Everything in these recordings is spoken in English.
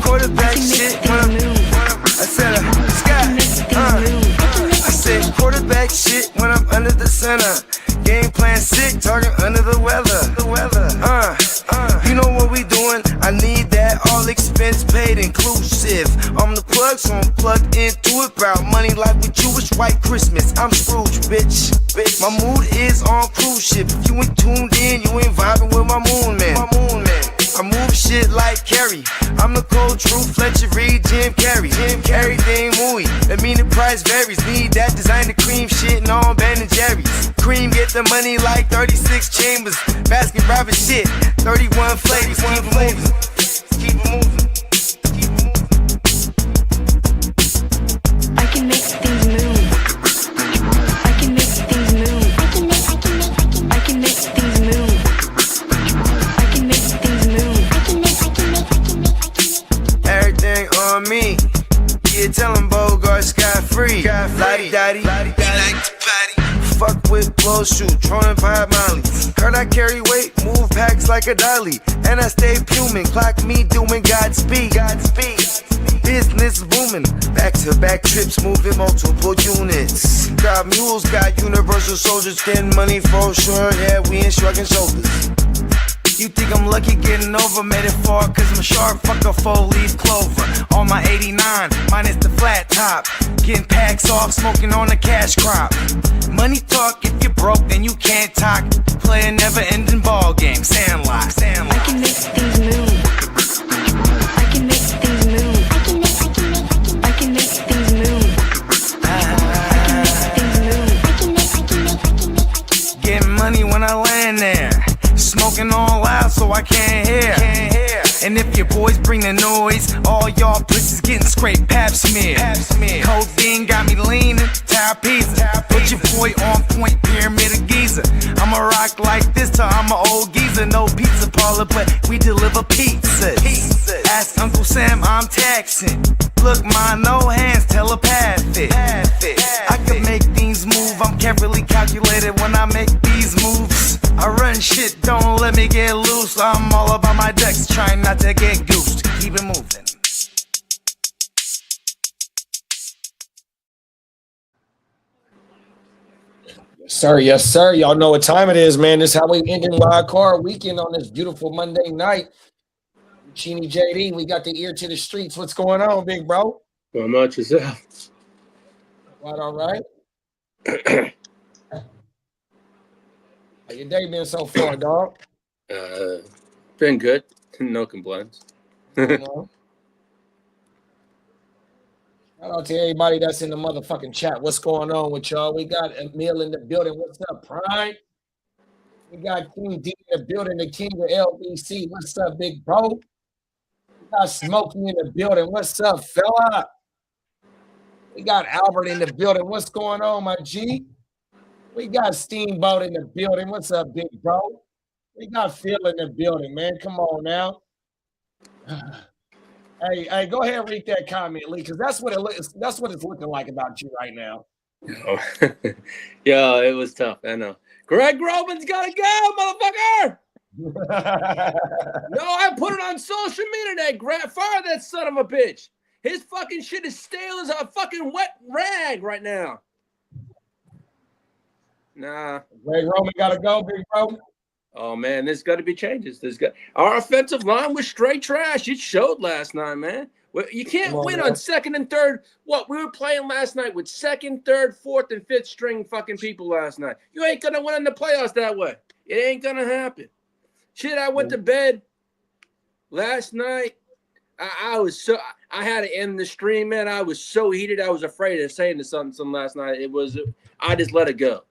quarterback shit when I said I said quarterback shit when I'm under the center. Game plan sick, talking under the weather. You know what we doing? I need that all expense paid inclusive. I'm the plug, so I'm plugged into it. About money like with Jewish white Christmas. I'm Scrooge, bitch. My mood is on cruise ship. If you ain't tuned in, you ain't vibing with my moon man. I move shit like Kerry. I'm the cold truth, Fletcher Reed, Jim Carrey. Everything movie, that mean the price varies. Need that designer cream shit and all Ben and Jerry's. Cream get the money like 36 chambers. Baskin Robbins shit, 31 flavors. Keep it moving. I can make things move. I can make things move. I can make things move. I can make things move. Everything on me. Yeah, tell him Bogart scot-free. Lottie-dottie. He like to potty. Fuck with blow shoot, trolling 5 Molly. Heard I carry weight, move packs like a dolly. And I stay fuming, clock me doing Godspeed. Business booming, back-to-back trips moving multiple units. Got mules, got universal soldiers, getting money for sure. Yeah, we ain't shrugging shoulders. You think I'm lucky getting over, made it far cause I'm sharp, fuck a 4-leaf clover. On my 89, minus the flat top. Getting packs off, smoking on the cash crop. Money talk, if you're broke then you can't talk. Play a never ending ball game, Sandlot. I can make things move. I can make things move. I can make things move. Getting money when I land there. Smoking all loud so I can't hear. And if your boys bring the noise, all y'all pussies getting scraped pap smear. Codeine got me leaning, tower pizza. Put your boy on point, pyramid of Giza. I'ma rock like this till I'm an old geezer. No pizza parlor, but we deliver pizzas. Ask Uncle Sam, I'm taxing. Look, ma, no hands, telepathic. I can make things move, I'm carefully calculated when I make these moves. I run shit, don't let me get loose. I'm all about my decks, trying not to get goosed. Keep it moving. Yes, sir. Y'all know what time it is, man. This is how we ending Wildcard Weekend on this beautiful Monday night. Cheney JD, we got the ear to the streets. What's going on, big bro? Not much yourself. All right. How your day been so far, dog? Been good. No complaints. Shout out to everybody that's in the motherfucking chat. What's going on with y'all? We got Emil in the building. What's up, Prime? We got King D in the building, the king of LBC. What's up, big bro? We got Smokey in the building. What's up, fella? We got Albert in the building. What's going on, my G? We got Steamboat in the building. What's up, big bro? We got Phil in the building, man. Come on now. Hey, go ahead and read that comment, Lee, because that's what it's looking like about you right now. Yeah, it was tough. I know. Greg Roman's gotta go, motherfucker. No, I put it on social media today. Fire that son of a bitch. His fucking shit is stale as a fucking wet rag right now. Nah. Greg Roman gotta go, big bro. Oh man, there's got to be changes. Our offensive line was straight trash. It showed last night, man. You can't win on second and third. What we were playing last night with second, third, fourth, and fifth string fucking people last night. You ain't gonna win in the playoffs that way. It ain't gonna happen. Shit, I went to bed last night. I had to end the stream, man. I was so heated. I was afraid of saying something last night. I just let it go.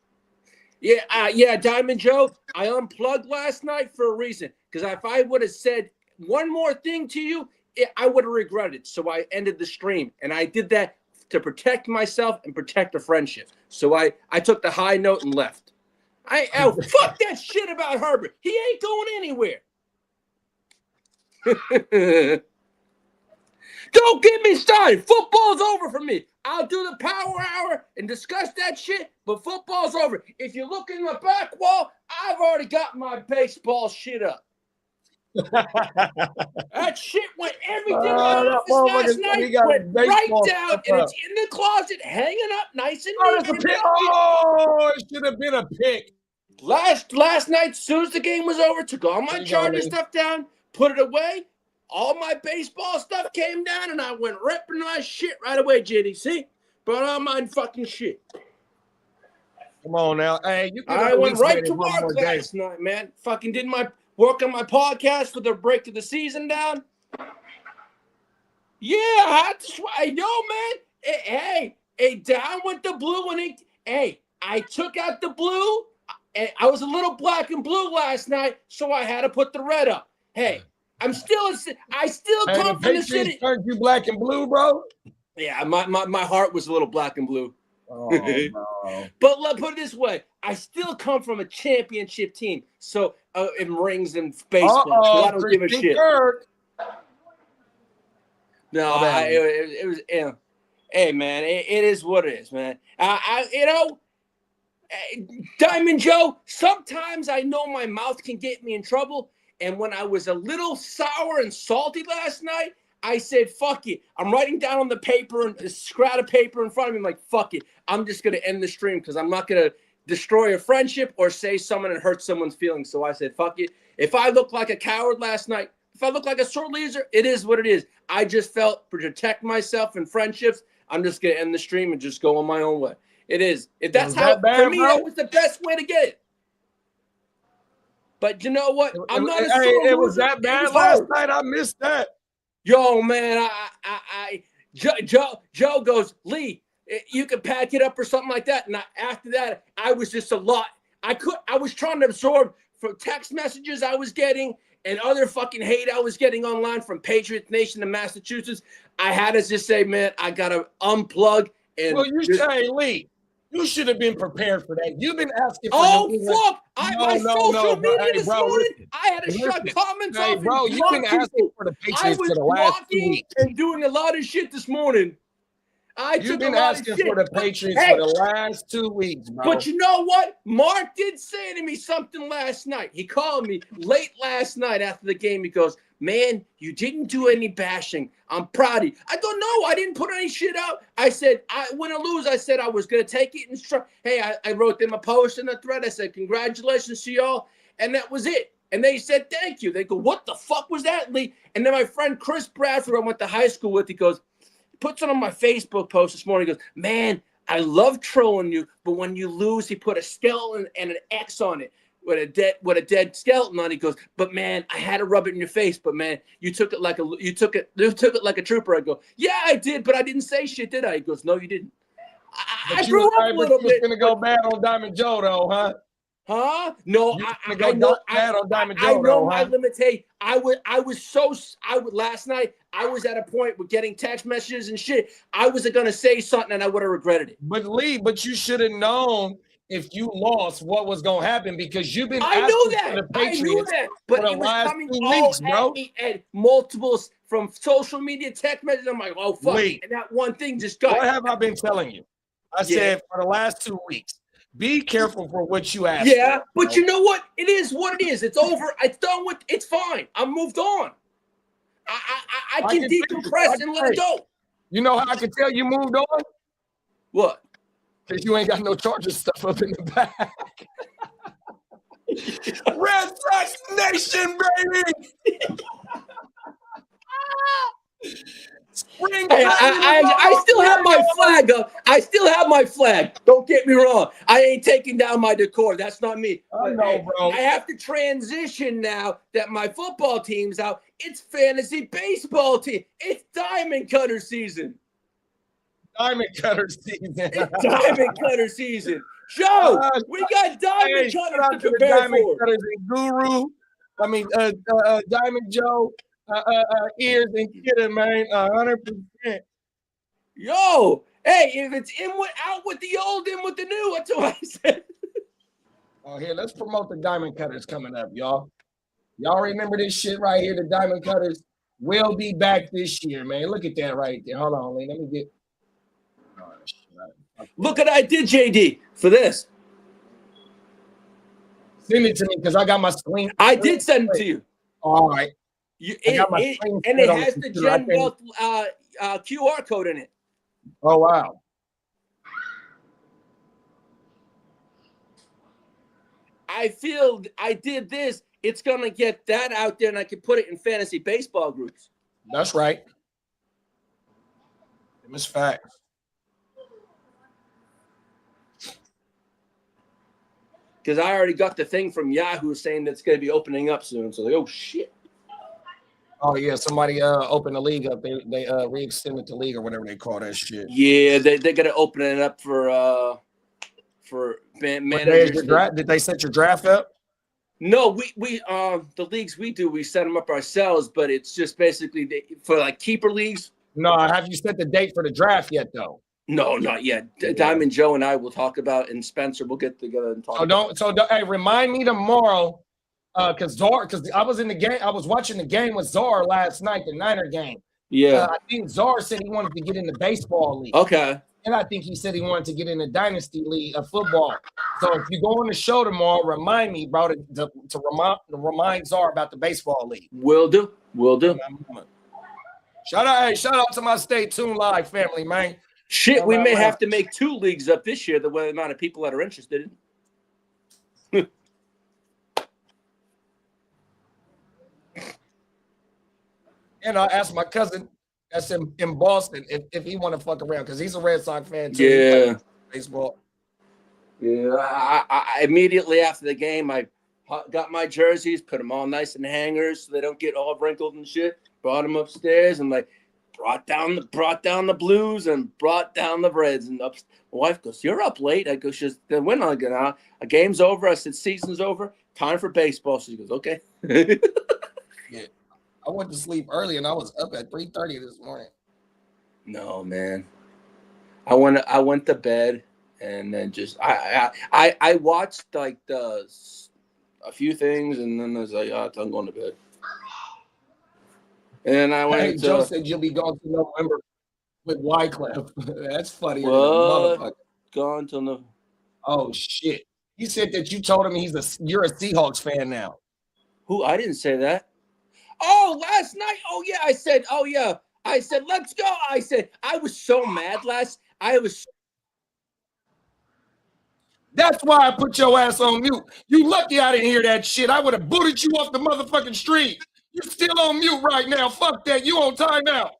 Yeah, Diamond Joe, I unplugged last night for a reason. Because if I would have said one more thing to you, I would have regretted it. So I ended the stream. And I did that to protect myself and protect the friendship. So I took the high note and left. Fuck that shit about Herbert. He ain't going anywhere. Don't get me started. Football's over for me. I'll do the power hour and discuss that shit, but football's over. If you look in the back wall, I've already got my baseball shit up. That shit went everything in my that office last motherfucker, he night got went his right baseball down, stuff and up. it's in the closet, hanging up nice and Oh, neat. that's a and pick. Oh, it should have been a pick. Last night, as soon as the game was over, took all my There you go, Charger Lee. stuff down, put it away. All my baseball stuff came down, and I went ripping my shit right away, JD. See? Brought all my fucking shit. Come on now. Hey, you I went right to work last night, man. Fucking did my work on my podcast for the break of the season down. Yeah, I had to yo, man. Hey, down with the blue and hey, I took out the blue. I was a little black and blue last night, so I had to put the red up. Hey, I still come from the city. Turned you black and blue, bro. Yeah, my heart was a little black and blue. Oh, no. But let's put it this way: I still come from a championship team, so in rings and baseball. So I don't give a shit. No, it was. Hey, man, it is what it is, man. Diamond Joe. Sometimes I know my mouth can get me in trouble, and when I was a little sour and salty last night, I said, fuck it. I'm writing down on the paper and a scrap of paper in front of me. I'm like, fuck it. I'm just going to end the stream because I'm not going to destroy a friendship or say someone and hurt someone's feelings. So I said, fuck it. If I look like a coward last night, if I look like a sore loser, it is what it is. I just felt to protect myself and friendships, I'm just going to end the stream and just go on my own way. It is. If that's how, for me, that was the best way to get it. But you know what? I'm not a sore loser. It was that bad last night. I missed that. Yo, man, Joe goes, Lee, you can pack it up or something like that. And after that, I was just a lot. I was trying to absorb from text messages I was getting and other fucking hate I was getting online from Patriots Nation in Massachusetts. I had to just say, man, I got to unplug. And well, you say, Lee, you should have been prepared for that. You've been asking for fuck. My social media this morning, I had to shut comments off. Bro, you've been asking for the Patriots for the last 2 weeks. And doing a lot of shit this morning. You've been asking for the Patriots for the last 2 weeks, bro. But you know what? Mark did say to me something last night. He called me late last night after the game. He goes, man, you didn't do any bashing. I'm proud of you. I don't know. I didn't put any shit out. I said, win or lose, I said I was going to take it and hey, I wrote them a post in a thread. I said, congratulations to y'all. And that was it. And they said, thank you. They go, what the fuck was that, Lee? And then my friend Chris Bradford, I went to high school with, he goes, puts it on my Facebook post this morning. He goes, man, I love trolling you, but when you lose, he put a skeleton and an X on it with a dead skeleton on it. He goes, but man, I had to rub it in your face, but man, you took it like a trooper. I go, yeah, I did, but I didn't say shit, did I? He goes, no, you didn't. I grew up a little bit. You're gonna go bad on Diamond Joe, though, huh? Huh? No, I know my limitation. Last night I was at a point with getting text messages and shit. I was gonna say something and I would have regretted it. But Lee, you should have known if you lost what was gonna happen because you've been. I knew that. But it was coming all at me and multiples from social media text messages. I'm like, oh fuck! Lee, and that one thing just got. What have I been telling you? I said for the last 2 weeks. Be careful for what you ask. Yeah, but you know what? It is what it is. It's over. It's done with. It's fine. I'm moved on. I can decompress and let it go. You know how I can tell you moved on? What? Because you ain't got no Charger stuff up in the back. Red Sox Nation, baby. I still have my flag up. I still have my flag. Don't get me wrong. I ain't taking down my decor. That's not me. I know, bro. I have to transition now that my football team's out. It's fantasy baseball team. It's diamond cutter season. Diamond cutter season. It's diamond cutter season. Joe, we got diamond cutters to prepare diamond for. Cutters and Guru. Diamond Joe. Ears and Kidder, man, 100%. Yo, hey, if it's out with the old, in with the new, that's what I said. Oh, here, let's promote the Diamond Cutters coming up, y'all. Y'all remember this shit right here? The Diamond Cutters will be back this year, man. Look at that right there. Hold on, Lee. Let me get. Look what I did, JD, for this. Send it to me because I got my screen. I did send it to you. All right. And it has the Gen Wealth QR code in it. Oh, wow. I feel I did this. It's going to get that out there, and I can put it in fantasy baseball groups. That's right. It's facts. Because I already got the thing from Yahoo saying that's going to be opening up soon. So, like, oh, shit. Oh, yeah. Somebody opened the league up. They re-extended the league or whatever they call that shit. Yeah, they're going to open it up for managers. Did they set your draft up? No, we the leagues we do, we set them up ourselves, but it's just basically for like keeper leagues. No, have you set the date for the draft yet, though? No, not yet. Diamond Joe and I will talk about, and Spencer will get together and talk. Hey, remind me tomorrow, because I was in the game. I was watching the game with Czar last night, the Niner game. Yeah, I think Czar said he wanted to get in the baseball league. Okay. And I think he said he wanted to get in the Dynasty league of football. So if you go on the show tomorrow, remind me, bro, to remind Czar about the baseball league. Will do. Shout out to my Stay Tuned Live family, man. Shit, we may have to make 2 leagues up this year, the amount of people that are interested in. And I asked my cousin that's in Boston if he want to fuck around because he's a Red Sox fan too. Yeah. Baseball. Yeah. I immediately after the game, I got my jerseys, put them all nice in hangers so they don't get all wrinkled and shit. Brought them upstairs and brought down the Blues and brought down the Reds. And my wife goes, "You're up late." I go, "She's the win on now. A game's over." I said, "Season's over. Time for baseball." She goes, "Okay." Yeah. I went to sleep early and I was up at 3:30 this morning. No, man. I went to bed and then just I watched like a few things and then I was like, I'm going to bed. And I went. Hey, Joe said you'll be gone till November with Wyclef. That's funny. What? Gone till November. Oh shit! He said that you told him you're a Seahawks fan now. Who? I didn't say that. Oh, last night. Oh yeah, I said. Oh yeah, I said let's go. I said I was so mad That's why I put your ass on mute. You lucky I didn't hear that shit. I would have booted you off the motherfucking street. You're still on mute right now. Fuck that. You on timeout.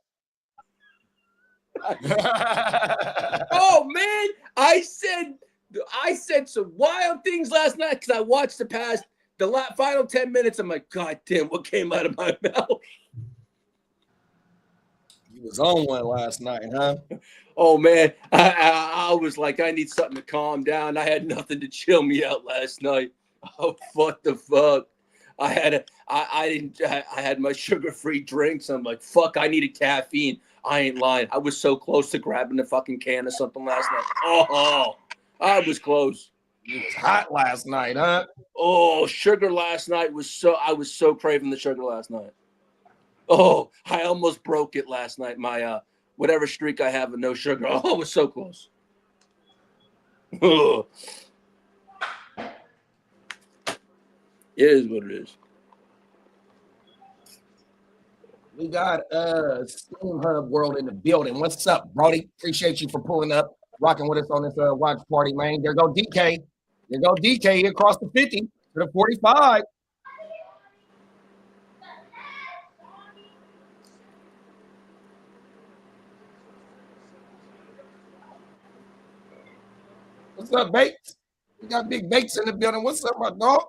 Oh man, I said some wild things last night because I watched the final 10 minutes. I'm like, God damn, what came out of my mouth? You was on one last night, huh? Oh man, I was like, I need something to calm down. I had nothing to chill me out last night. Oh, what the fuck? I had my sugar-free drinks. I'm like, fuck, I needed caffeine. I ain't lying. I was so close to grabbing the fucking can of something last night. Oh, I was close. It was hot last night, huh? Oh, sugar last night I was so craving the sugar last night. Oh, I almost broke it last night. My whatever streak I have of no sugar. Oh, it was so close. Oh. It is what it is. We got Steam Hub World in the building. What's up, Brody? Appreciate you for pulling up, rocking with us on this watch party, man. There go DK. There go DK across the 50 to the 45. What's up, Bates? We got Big Bates in the building. What's up, my dog?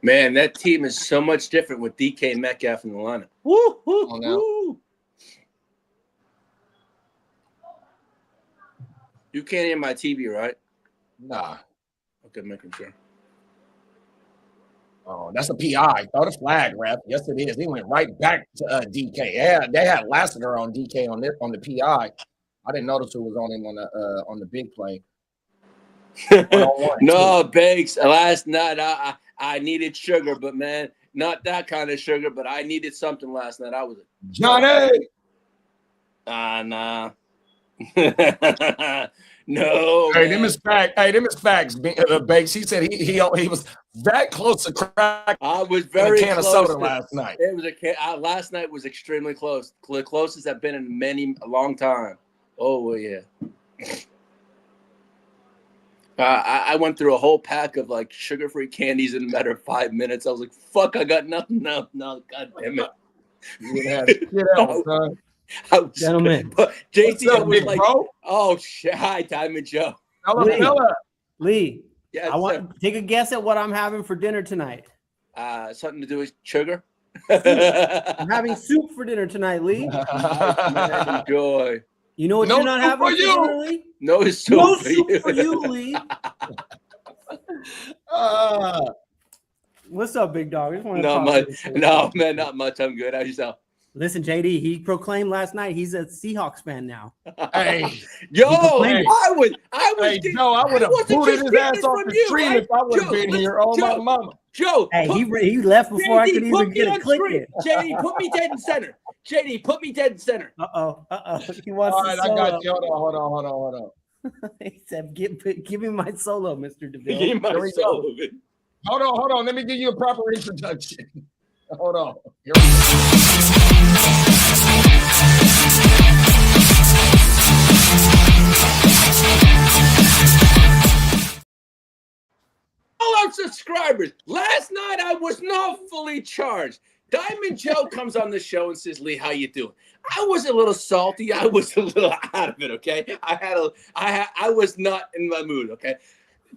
Man, that team is so much different with DK Metcalf in the lineup. Woo, woo, woo. You can't hear my TV, right? Nah. Okay, making sure. Oh, that's a PI. Throw the flag, ref. Yes, it is. He went right back to DK. Yeah, they had Lassiter on DK on the PI. I didn't notice who was on him on the big play. No, Bakes. Last night I needed sugar, but man, not that kind of sugar. But I needed something last night. I was Johnny. Nah. No. Hey, man. them is facts. Hey, them is facts. Banks. He said he was that close to crack I was a very can of close soda to- last night. It was last night was extremely close. The closest I've been in a long time. Oh well, yeah. I went through a whole pack of like sugar-free candies in a matter of 5 minutes. I was like, "Fuck, I got nothing." No, god damn it. Get out, son. I was, Gentlemen. but What's JT up, was big like, bro? "Oh shit, hi, Diamond Joe." Fella. Lee, Yes, I want take a guess at what I'm having for dinner tonight. Something to do with sugar. I'm having soup for dinner tonight, Lee. Man, enjoy. You know what No you're not soup having for for you. dinner, Lee? No soup, No for soup you. for you, Lee. What's up, big dog? I just want to Not talk much. to you. No, man, not much. I'm good. How's yourself? Listen, JD, he proclaimed last night he's a Seahawks fan now. Hey, Yo, complained. I was hey, Joe, I would have wasn't booted just his getting ass this off from the you, stream right? if I would have Joe, been listen, here. Oh, my Joe. mama. Joe, Hey, he left before I could JD, put even me get on a click screen. in. JD, put me dead in center. JD, put me dead in center. Uh-oh. He wants All the right, I solo. got you. Hold on. He said, give me my solo, Mr. DeVille. Give my Here we go. Sullivan. Hold on. Let me give you a proper introduction. Hold on. Here we go. All our subscribers. Last night I was not fully charged. Diamond Joe comes on the show and says, "Lee, how you doing?" I was a little salty. I was a little out of it. Okay, I was not in my mood. Okay,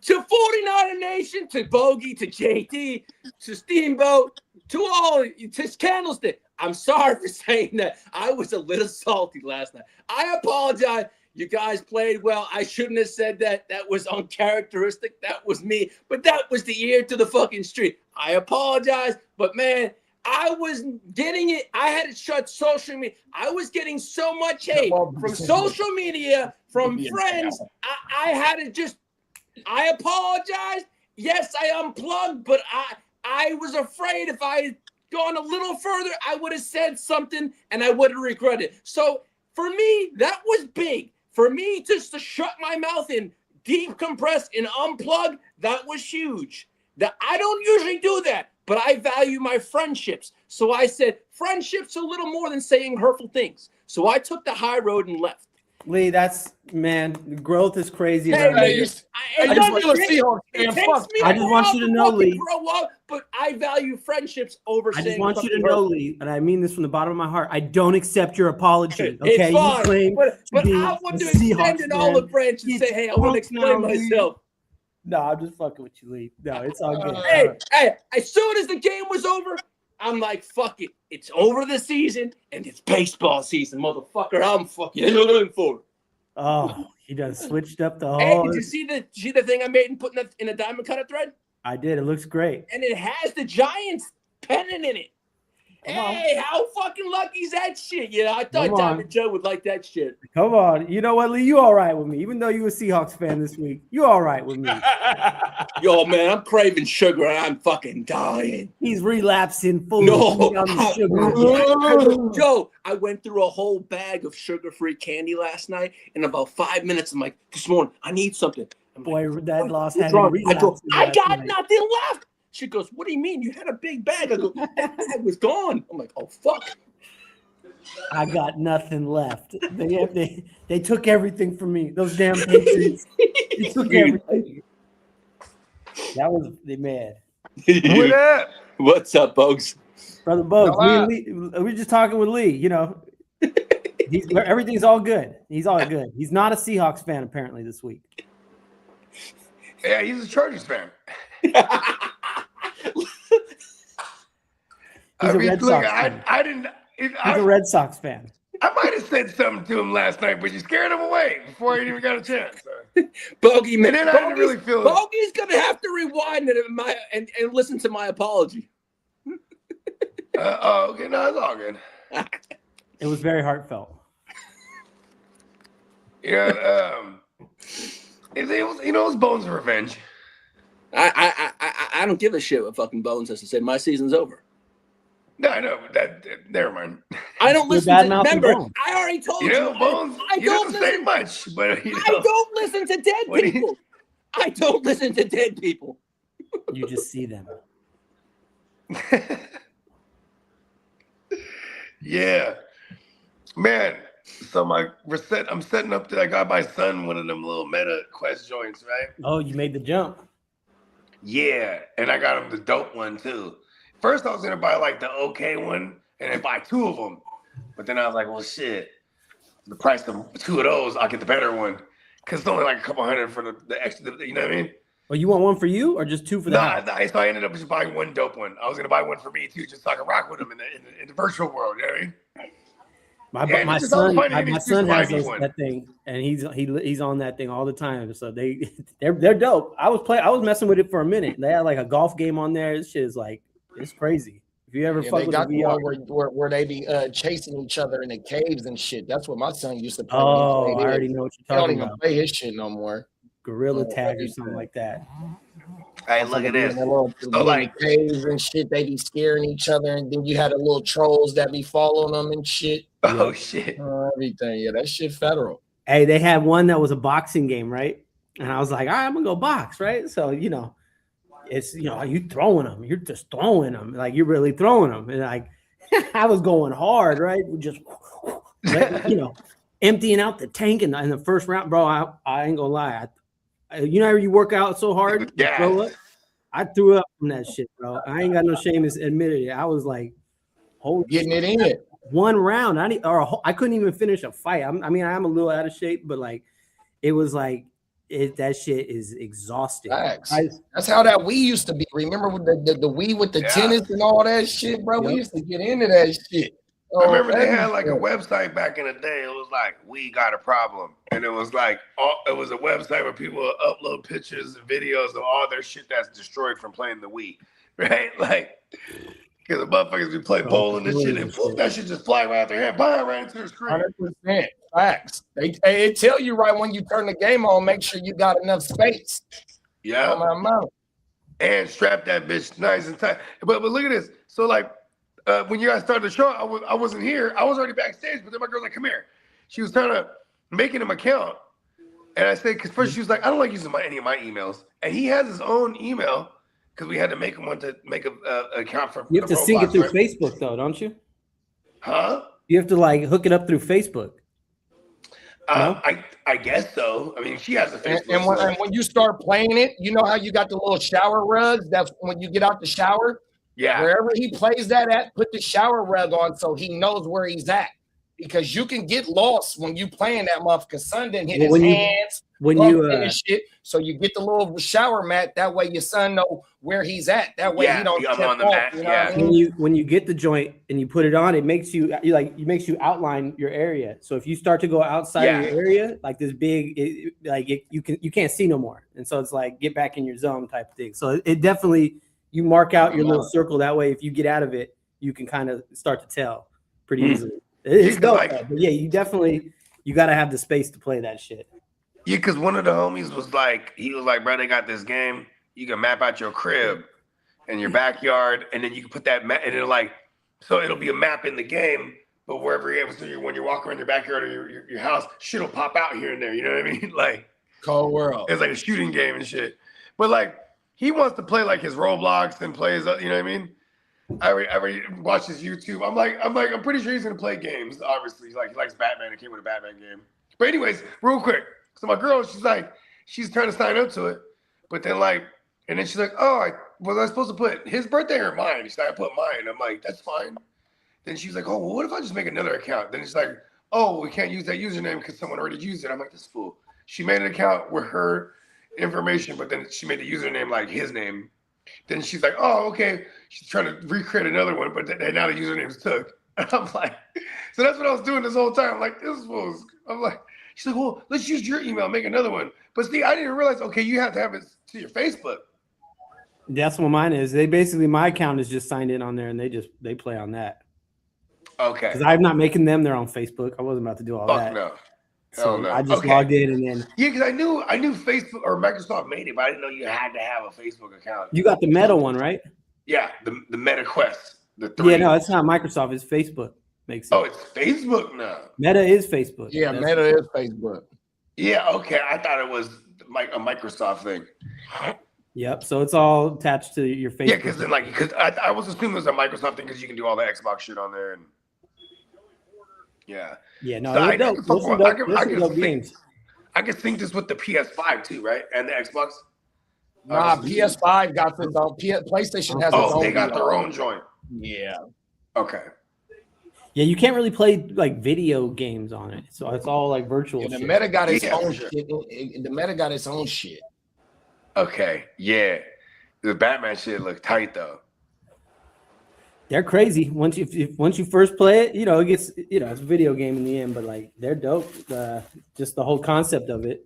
to 49er Nation, to Bogey, to JD, to Steamboat, to all, to Candlestick. I'm sorry for saying that. I was a little salty last night. I apologize. You guys played well. I shouldn't have said that. That was uncharacteristic. That was me. But that was the ear to the fucking street. I apologize. But, man, I was getting it. I had to shut social media. I was getting so much hate from social media, from friends. I had to just – I apologize. Yes, I unplugged, but I was afraid if I had gone a little further, I would have said something and I would have regretted it. So, for me, that was big. For me, just to shut my mouth and decompress and unplug, that was huge. That I don't usually do that, but I value my friendships. So I said, friendships a little more than saying hurtful things. So I took the high road and left. Lee, man, growth is crazy. Hey, around Hey, here. I just feel a Seahawks It fan. takes Fuck. me I a just want while you to to know, fucking Lee. grow up, but I value friendships over I saying just want you to something know, hurtful. Lee, and I mean this from the bottom of my heart. I don't accept your apology. It's Okay, fine, you claim but be I want a to extend Seahawks an olive fan. branch and It's say, hey, I want to punk now, explain Lee. myself. No, I'm just fucking with you, Lee. No, it's all good. Hey, as soon as the game was over, I'm like, fuck it. It's over the season, and it's baseball season, motherfucker. I'm fucking looking for it. Oh, he done switched up the Hey, whole. did you see the thing I made and put in a diamond cutter thread? I did. It looks great. And it has the Giants pennant in it. Come on. Hey, how fucking lucky is that shit? Yeah, I thought Come on. Diamond Joe would like that shit. Come on. You know what, Lee? You all right with me? Even though you a Seahawks fan this week, you all right with me? Yo, man, I'm craving sugar and I'm fucking dying. He's relapsing fully No. on the sugar. Joe, I went through a whole bag of sugar-free candy last night. In about 5 minutes, I'm like, this morning, I need something. I'm Boy, like, that loss what's had him wrong? I go, relapsing I last got night. nothing left. She goes, what do you mean? You had a big bag. I go, that bag was gone. I'm like, oh, fuck. I got nothing left. They took everything from me. Those damn Patriots. They took everything. That was the mad. What up? What's up, folks? Brother Bogues, Hello. we were just talking with Lee. You know, everything's all good. He's all good. He's not a Seahawks fan apparently this week. Yeah, he's a Chargers fan. He's a Red Sox fan. I didn't. He's a Red Sox fan. I might have said something to him last night, but you scared him away before he even got a chance. Bogey, man. And then I didn't really feel it. Bogey's going to have to rewind it and listen to my apology. Okay, no, it's all good. It was very heartfelt. Yeah, it was Bones' revenge. I don't give a shit what fucking Bones has to say. My season's over. No, I know, but that never mind. I don't listen bad to. mouth Remember, Bones. I already told You you. know, Bones, I he don't doesn't say listen. much, but you know. I don't listen to dead What do you- people. I don't listen to dead people. You just see them. Yeah, man. So I'm setting up. I got my son one of them little Meta Quest joints, right? Oh, you made the jump. Yeah, and I got him the dope one too. First, I was gonna buy like the okay one and then buy two of them, but then I was like, well, shit, the price of two of those, I'll get the better one because it's only like a couple hundred for the extra. You know what I mean? Oh, you want one for you or just two for the house? Nah, so I ended up just buying one dope one. I was gonna buy one for me too, just so I could rock with him in the virtual world. You know what I mean? My just son, don't find any my excuse son to buy has me one. that thing, and he's on that thing all the time. So they're dope. I was messing with it for a minute. They had like a golf game on there. This shit is like it's crazy. If you ever fuck They with got the the VR, one where they be chasing each other in the caves and shit. That's what my son used to play. oh, when he I played already it. know what He you're don't talking even about. play his shit no more. Gorilla Oh, tag or everything. something like that. Hey, look at this. So like caves and shit, they be scaring each other, and then you had the little trolls that be following them and shit. Oh shit. Everything, yeah, that shit federal. Hey, they had one that was a boxing game, right? And I was like, all right, I'm gonna go box, right? So it's you throwing them, you're just throwing them, like you're really throwing them, and like I was going hard, right? Just emptying out the tank in the first round, bro. I ain't gonna lie, you work out so hard, you throw up. I threw up from that shit, bro. I ain't got no shame in admitting it. I was like, Getting it in. one round. I couldn't even finish a fight. I'm a little out of shape, but like, it was like that shit is exhausting. Facts. That's how that Wii used to be. Remember with the Wii with the tennis and all that shit, bro? We used to get into that shit. I remember they had like a website back in the day. It was like, we got a problem. And it was like, it was a website where people would upload pictures and videos of all their shit that's destroyed from playing the Wii. Right? Like, because the motherfuckers be playing bowling and shit, and that shit just fly right out their hand, bang, right into the screen. 100%. Facts. They tell you right when you turn the game on, make sure you got enough space. Yeah. And strap that bitch nice and tight. But look at this. So like, when you guys started the show, I wasn't here. I was already backstage, but then my girl's like, come here. She was trying to make him account. And I said, because first she was like, I don't like using any of my emails. And he has his own email because we had to make him one to make an account for. You have to sync it through Facebook, though, don't you? Huh? You have to like hook it up through Facebook. No? I guess so. I mean, she has a Facebook. And when you start playing it, you know how you got the little shower rugs? That's when you get out the shower. Yeah. Wherever he plays that at, put the shower rug on so he knows where he's at. Because you can get lost when you playing that motherfucker. Son didn't hit his hands. Shit. So you get the little shower mat. That way your son know where he's at. That way he don't I'm on the mat. You know what I mean? When you get the joint and you put it on, it makes you outline your area. So if you start to go outside of your area, like this big, you can't see no more. And so it's like get back in your zone type of thing. So it definitely you mark out your little circle that way. If you get out of it, you can kind of start to tell pretty easily. It's dope, but yeah, you got to have the space to play that shit. Yeah, because one of the homies was like, bro, they got this game. You can map out your crib and your backyard, and then you can put that map, and it'll be a map in the game, but wherever you're at, so when you walk around your backyard or your house, shit'll pop out here and there. You know what I mean? Like, cold world. It's like a shooting game and shit. But like, he wants to play like his Roblox and play his, you know what I mean? I watch his YouTube. I'm pretty sure he's gonna play games. Obviously, he likes Batman. It came with a Batman game. But anyways, real quick. So my girl, she's trying to sign up to it, but then and then she's like, oh, was I supposed to put his birthday or mine? She's like, I put mine. I'm like, that's fine. Then she's like, oh, well, what if I just make another account? Then it's like, oh, we can't use that username because someone already used it. I'm like, this fool. She made an account with her information, but then she made the username like his name. Then she's like, oh, okay. She's trying to recreate another one, but now the username's took. And I'm like, so that's what I was doing this whole time. I'm like, this fool's. I'm like, she's like, well, let's use your email, make another one. But see, I didn't realize, okay, you have to have it to your Facebook. That's what mine is. My account is just signed in on there, and they play on that. Okay. Because I'm not making them their own Facebook. I wasn't about to do all that. No. So no. I just logged in and then. Yeah, because I knew Facebook or Microsoft made it, but I didn't know you had to have a Facebook account. You got the Meta one, right? Yeah, the Meta Quest. The 3. Yeah, no, it's not Microsoft. It's Facebook. Makes sense. Oh, it's Facebook now. Meta is Facebook. Yeah, That's- Meta is Facebook. Yeah, okay. I thought it was like a Microsoft thing. Yep. So it's all attached to your Facebook. Yeah, because I was assuming it was a Microsoft thing because you can do all the Xbox shit on there. And yeah. Yeah, no, So they're dope. Those are dope- those are dope games. I can sync this with the PS5 too, right? And the Xbox. Nah, PS5 got its own. PlayStation has its own. Oh, they got their own joint. Yeah. Okay. Yeah, you can't really play like video games on it. So it's all like virtual. Yeah, the shit. Meta got its Yeah, own for sure. shit. The Meta got its own shit. Okay. Yeah. The Batman shit looked tight though. They're crazy. Once you first play it, it gets it's a video game in the end, but like they're dope. Just the whole concept of it.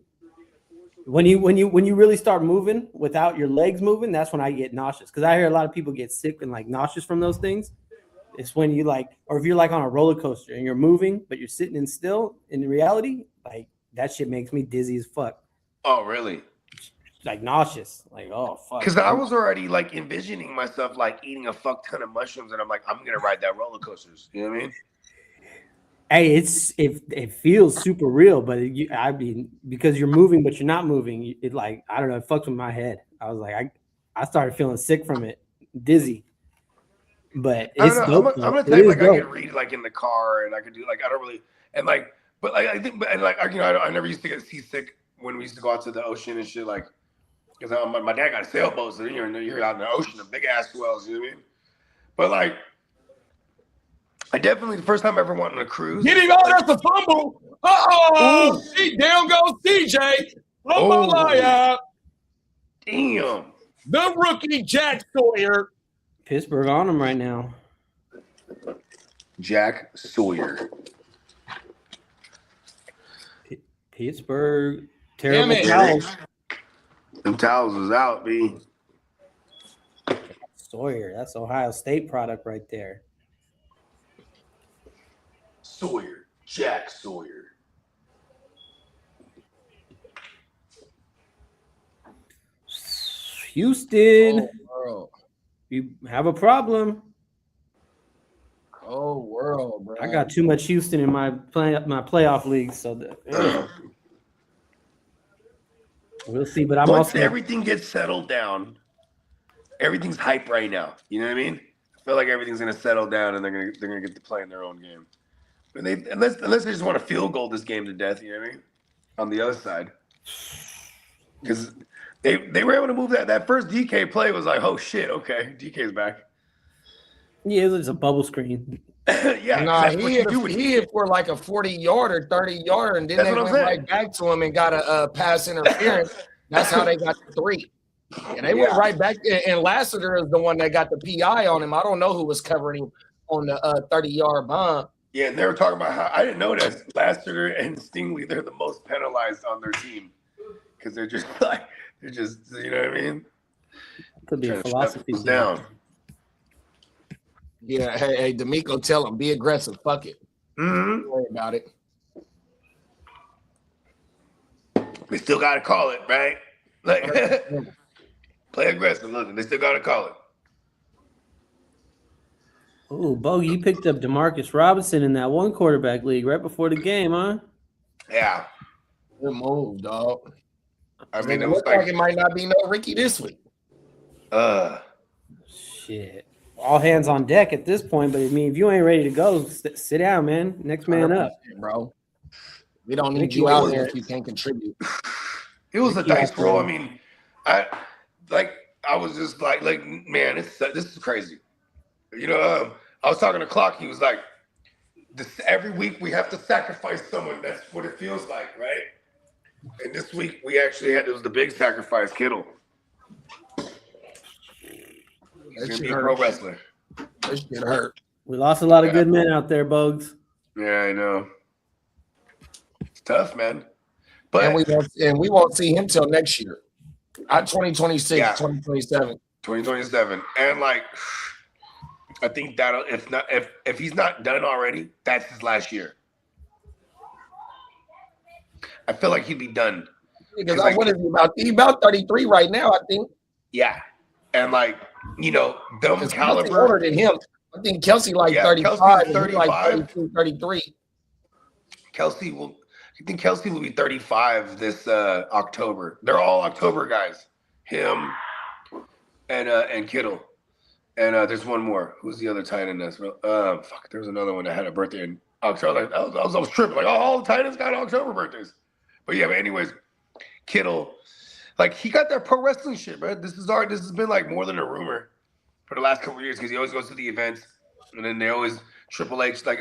When you really start moving without your legs moving, that's when I get nauseous. Because I hear a lot of people get sick and like nauseous from those things. It's when you or if you're like on a roller coaster and you're moving, but you're sitting in still. In reality, like that shit makes me dizzy as fuck. Oh, really? Like nauseous. Like, oh fuck. Because I was already like envisioning myself like eating a fuck ton of mushrooms, and I'm like, I'm gonna ride that roller coasters. You know what I mean? Hey, it feels super real, but because you're moving but you're not moving, it like I don't know, it fucks with my head. I was like, I started feeling sick from it, dizzy. But it's I don't know. dope. I'm gonna It tell you, is like I dope. can read like in the car, and I could do like I don't really and like, but like I think, and like I never used to get seasick when we used to go out to the ocean and shit, like because my dad got a sailboat, so you're out in the ocean, the big ass swells, you know what I mean? But like, I definitely the first time I ever went on a cruise. Get him out! That's a fumble. Oh, down goes CJ. Oh. Damn. The rookie Jack Sawyer. Pittsburgh on them right now. Jack Sawyer. Pittsburgh, Damn terrible it. towels. Them towels was out, B. Sawyer, that's Ohio State product right there. Sawyer. Jack Sawyer. Houston, World. you have a problem. Cold world, bro. I got too much Houston in my playoff league, so we'll see. But I'm Once also everything gets settled down, everything's hype right now. You know what I mean? I feel like everything's gonna settle down, and they're gonna get to play in their own game. And unless they just want to field goal this game to death, you know what I mean? On the other side, because they were able to move that first DK play was like, oh shit, okay, DK's back. yeah, it's a bubble screen. Yeah, Nah, that's what you do with he hit for like a 40-yarder, 30-yarder, and then That's they what went I'm saying. right back to him and got a pass interference. That's how they got the 3. And they went Yeah. right back. And Lassiter is the one that got the PI on him. I don't know who was covering him on the 30-yard bomb. Yeah, and they were talking about how I didn't know that Lassiter and Stingley, they're the most penalized on their team because they're just you know what I mean? Could be a Trying to shut philosophy people thing. down. Yeah, hey, D'Amico, tell him, be aggressive. Fuck it. Mm-hmm. Don't worry about it. They still got to call it, right? Like, play aggressive. Look, they still got to call it. Oh, Bogey, you picked up Demarcus Robinson in that one quarterback league right before the game, huh? Yeah. Good move, dog. I It mean, it was looks like like, it might not be no Ricky this week. Shit. All hands on deck at this point, but I mean, if you ain't ready to go, sit down, man. Next man up. Bro. We don't need Ricky you out was- there if you can't contribute. it was a Ricky dice had to roll. I win. mean, I was just like, man, this is crazy. You know, I was talking to Clock. He was like, every week we have to sacrifice someone. That's what it feels like, right? And this week we actually it was the big sacrifice, Kittle. He's going to be a pro wrestler. This shit hurt. We lost a lot of good men out there, Bogues. Yeah, I know. It's tough, man. But And we won't see him till next year. 2026, Yeah. 2027. 2027. And like, I think that'll if he's not done already, that's his last year. I feel like he'd be done. Because Like- what is he about? He's about 33 right now, I think. Yeah. And like, you know, dumb Because he's caliber. older than him. I think Kelsey like Yeah, 35. Kelsey's and he like 35. 32, 33. I think Kelsey will be 35 this October. They're all October guys. Him and Kittle. And there's one more. Who's the other tight end? Fuck, there's another one that had a birthday in October. I was tripping. Like, all the tight ends got October birthdays. But yeah, but anyways, Kittle, like he got that pro wrestling shit, bro. This has been like more than a rumor for the last couple of years because he always goes to the events, and then they always Triple H like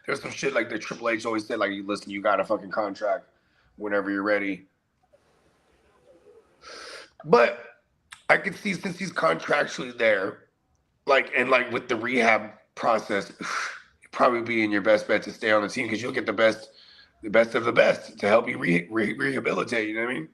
there's some shit like the Triple H always said like, listen, you got a fucking contract whenever you're ready. But I could see since he's contractually there, like with the rehab process, it'd probably be in your best bet to stay on the team because you'll get the best of the best to help you rehabilitate. You know what I mean?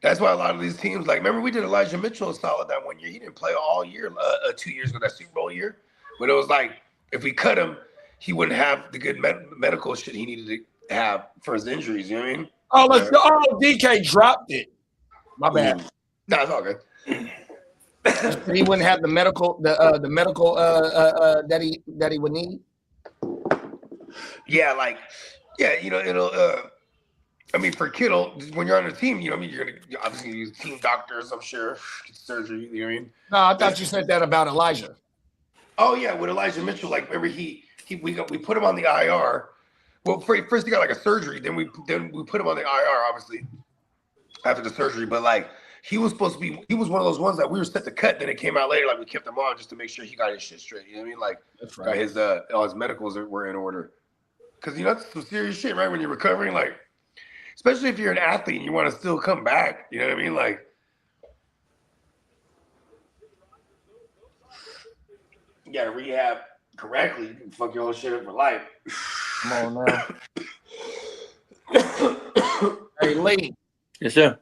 That's why a lot of these teams, like, remember we did Elijah Mitchell solid that one year. He didn't play all year, 2 years ago, that Super Bowl year. But it was like, if we cut him, he wouldn't have the good medical shit he needed to have for his injuries. You know what I mean? Oh, let's go. Oh, DK dropped it. My bad. No, it's all good. He wouldn't have the medical that he would need. Yeah, it'll. I mean, for Kittle, when you're on a team, you know, I mean, you're gonna obviously use team doctors, I'm sure, surgery. You know what I mean? No, I thought you said that about Elijah. Oh yeah, with Elijah Mitchell, like remember we put him on the IR. Well, first he got like a surgery, then we put him on the IR, obviously after the surgery. But like he was supposed to be, he was one of those ones that we were set to cut. Then it came out later, like we kept him on just to make sure he got his shit straight. You know what I mean? Like that's right. All his medicals were in order. Because you know that's some serious shit, right? When you're recovering, like. Especially if you're an athlete and you want to still come back. You know what I mean? Like, you got to rehab correctly. You can fuck your whole shit up for life. Come on now. Hey, Lee. Yes, sir.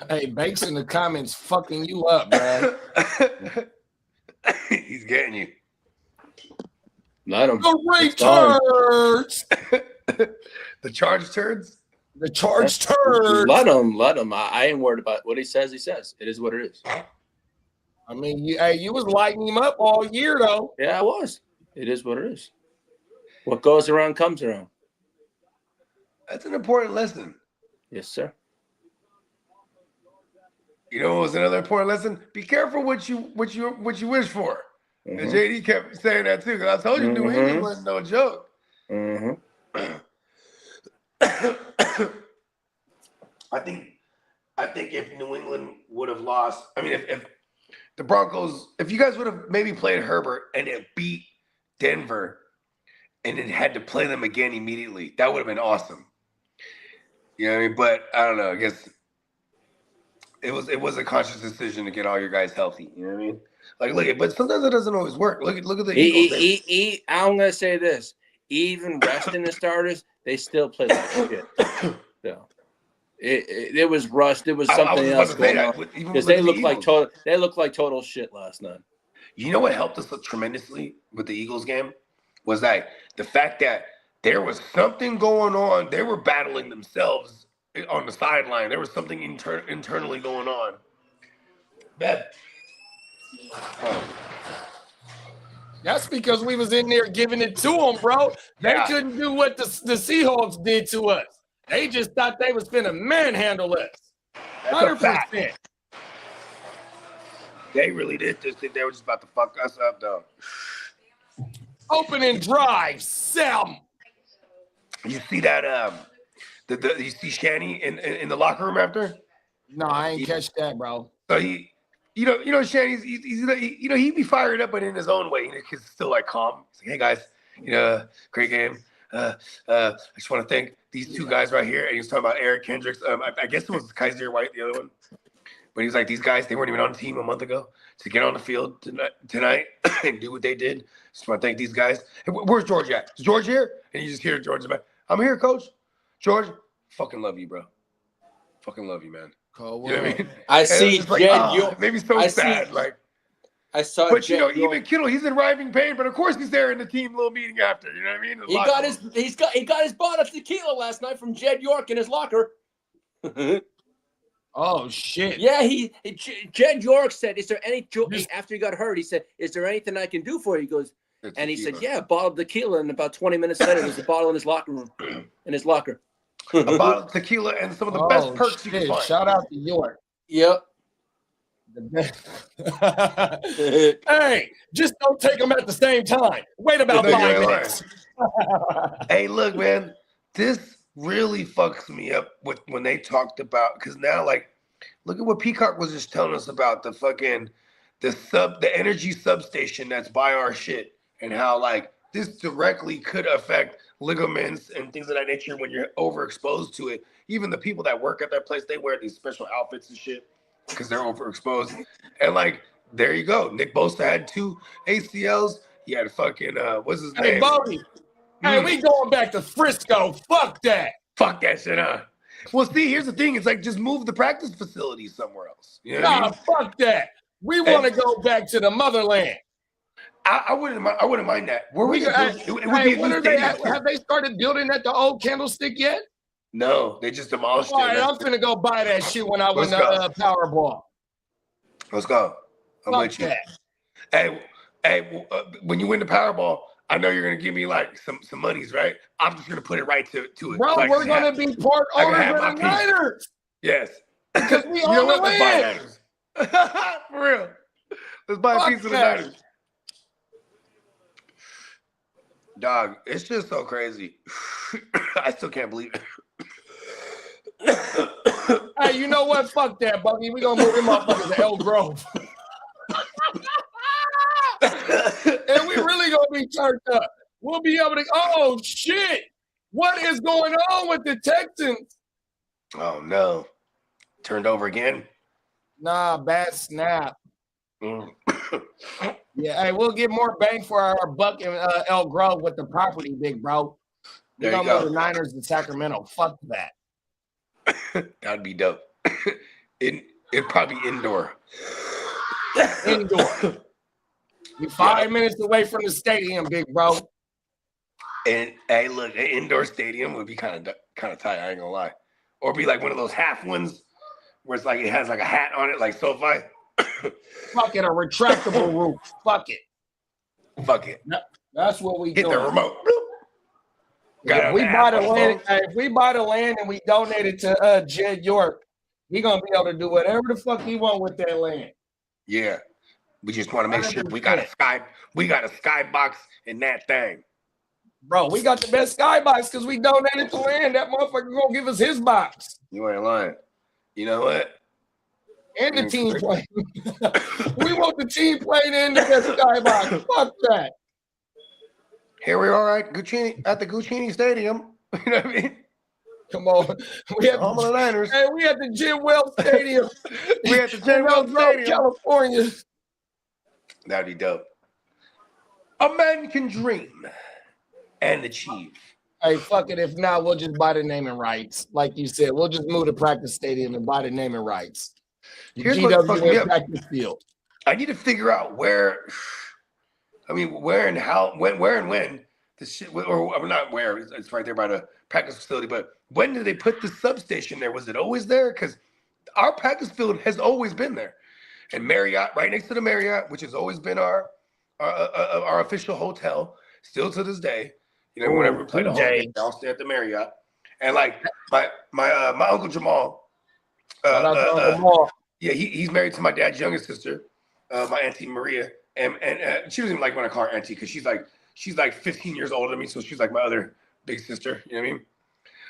Hey, Bakes in the comments fucking you up, man. He's getting you. Let him. The returns. The charge turds? The charge turds. Let him. I ain't worried about what he says. He says it is what it is. I mean, you was lighting him up all year, though. Yeah, I was. It is what it is. What goes around comes around. That's an important lesson. Yes, sir. You know what was another important lesson? Be careful what you wish for. Mm-hmm. And JD kept saying that too, because I told you New England wasn't no joke. Mm-hmm. I think if New England would have lost, I mean, if the Broncos, if you guys would have maybe played Herbert and it beat Denver and then had to play them again immediately, that would have been awesome. You know what I mean? But I don't know. I guess it was a conscious decision to get all your guys healthy. You know what I mean? Like, look, but sometimes it doesn't always work. Look at the Eagles. I'm gonna say this: even resting the starters, they still play like shit. So it was rust. It was something else going on because they looked like total shit last night. You know what helped us tremendously with the Eagles game was that the fact that there was something going on. They were battling themselves on the sideline. There was something internally going on. Beth. That's because we was in there giving it to them, bro. They couldn't do what the Seahawks did to us. They just thought they was finna manhandle us. 100%. They really did just think they were just about to fuck us up, though. Opening drive, Sam. You see that? You see Shanny in the locker room after? No, I ain't catch that, bro. So he, Shanny's he'd be fired up, but in his own way. He's still like calm. He's like, hey guys, great game. I just want to thank these two guys right here. And he's talking about Eric Kendricks. I guess it was Kaiser White, the other one. But he's like, these guys, they weren't even on the team a month ago. To get on the field tonight and do what they did. Just want to thank these guys. Hey, where's George at? Is George here? And you just hear George in the back. I'm here, coach. George, fucking love you, bro. Fucking love you, man. Cool. You know what I mean? I see Jed York. Maybe so sad. I saw but Jed even Kittle, he's in writhing pain, but of course he's there in the team little meeting after. You know what I mean? He got his bottle of tequila last night from Jed York in his locker. Oh shit. Yeah, Jed York said, "Is there any?" After he got hurt, he said, "Is there anything I can do for you?" He goes, and he said, "Yeah, a bottle of tequila." And about 20 minutes later, there's a bottle in his locker room, in his locker. A bottle of tequila and some of the best perks you can find. Shout out to York. Yep. Hey, just don't take them at the same time. Wait about 5 minutes. Hey, look, man, this really fucks me up with when they talked about, because now, like, look at what Peacock was just telling us about the energy substation that's by our shit, and how like this directly could affect ligaments and things of that nature when you're overexposed to it. Even the people that work at that place, they wear these special outfits and shit because they're overexposed. And like, there you go. Nick Bosa had 2 ACLs. He had fucking what's his name? Hey, Bodie. Hey, we going back to Frisco. Fuck that. Fuck that shit, huh? Well, see, here's the thing. It's like, just move the practice facility somewhere else. You know what I mean? Fuck that. We want to go back to the motherland. I wouldn't mind that. Where we have they started building at the old Candlestick yet? No, they just demolished it. All right, I'm finna go buy that shit when I win the Powerball. Let's go. I'm with you. Hey, when you win the Powerball, I know you're gonna give me like some monies, right? I'm just gonna put it right to it. Bro, so we're gonna be part owners of the Niners. Yes, because we own the land. For real. Let's buy a piece of the Niners. Dog, it's just so crazy. I still can't believe it. Hey, you know what? Fuck that, Buggy. We gonna move him motherfuckers to Elk Grove. And we really gonna be turned up. We'll be able to. Oh shit! What is going on with the Texans? Oh no! Turned over again? Nah, bad snap. Yeah, hey, we'll get more bang for our buck in Elk Grove with the property, big bro. We're gonna move the Niners to Sacramento. Fuck that. That'd be dope. It'd probably be indoor. Indoor. You're 5 minutes away from the stadium, big bro. And hey, look, an indoor stadium would be kind of tight. I ain't gonna lie, or be like one of those half ones where it's like it has like a hat on it, like SoFi. Fuck it, a retractable roof. Fuck it. Fuck it. That's what we hit do. The remote. If we buy the land and we donate it to Jed York, he gonna be able to do whatever the fuck he want with that land. Yeah. We just want to make sure we got a skybox in that thing. Bro, we got the best skybox because we donated the land. That motherfucker gonna give us his box. You ain't lying. You know what? And the team plane. We want the team plane and the best skybox. Fuck that. Here we are at the Guccini Stadium. You know what I mean? Come on. We have home of the Niners. Hey, we at the Jim Wells Stadium. We at the Jim Wells Stadium, California. That'd be dope. A man can dream and achieve. Hey, fuck it. If not, we'll just buy the naming rights. Like you said, we'll just move the practice stadium and buy the naming rights. Here's what fucked me up. Practice field. I need to figure out where and how, where and when the shit, or not where, it's right there by the practice facility, but when did they put the substation there? Was it always there? Because our practice field has always been there. And Marriott, right next to the Marriott, which has always been our official hotel, still to this day. You know, whenever we play the home game, I'll stay at the Marriott. And like my Uncle Jamal, yeah, he's married to my dad's youngest sister, my Auntie Maria, and she doesn't even like when I call her Auntie because she's like 15 years older than me, so she's like my other big sister. You know what I mean?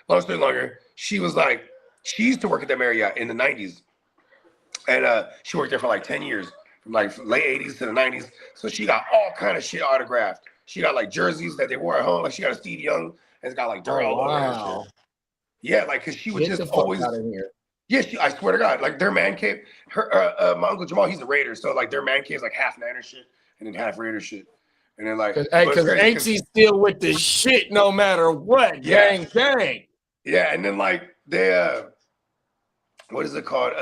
Long story longer, she used to work at the Marriott in the 90s. And she worked there for like 10 years, from like late 80s to the 90s. So she got all kind of shit autographed. She got like jerseys that they wore at home. Like she got a Steve Young and it's got like dirt all over her. Yeah, like because she would just always. Out of here. Yeah, I swear to God, like their man cave. My Uncle Jamal, he's a Raider, so like their man cave is like half Niner shit and then half Raider shit. And then like, because Ain't still with the shit no matter what. Yeah. Gang. Yeah, and then like they what is it called?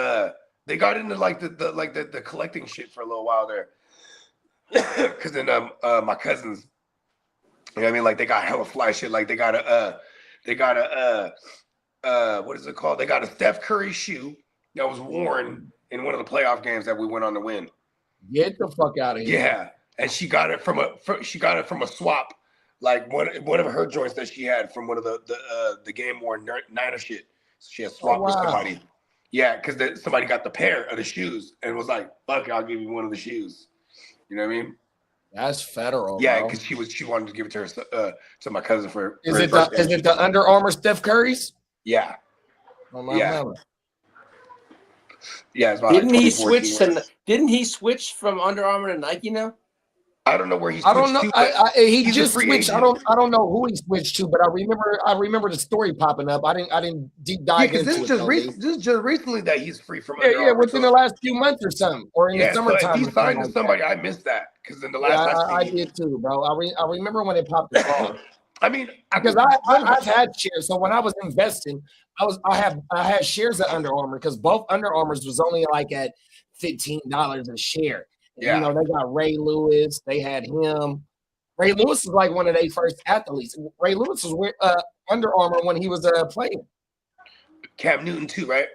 They got into like the collecting shit for a little while there. Cause then my cousins, you know what I mean? Like they got hella fly shit. Like they got a what is it called? They got a Steph Curry shoe that was worn in one of the playoff games that we went on to win. Get the fuck out of here. Yeah, and she got it from a swap, like one of her joints that she had from one of the game worn Niner shit. So she had swapped with somebody. Yeah, because somebody got the pair of the shoes and was like, "Fuck, I'll give you one of the shoes." You know what I mean? That's federal. Yeah, because she wanted to give it to her to my cousin for. Is it the Under Armour Steph Curry's? Yeah. Oh, my mama. Yeah, didn't he switch to? Didn't he switch from Under Armour to Nike now? I don't know where he's. I don't know. He just switched. Agent. I don't know who he switched to, but I remember the story popping up. I didn't deep dive into it. This is just recently that he's free from. Yeah, within the last few months or something, or in the summertime. He signed to somebody. I missed that because in the last. I did too, bro. I remember when it popped up. I mean, because I've had shares. So when I was investing, I had shares at Under Armour because both Under Armours was only like at $15 a share. Yeah. You know, they got Ray Lewis. They had him. Ray Lewis is like one of their first athletes. Ray Lewis was with Under Armour when he was playing. Cam Newton too, right?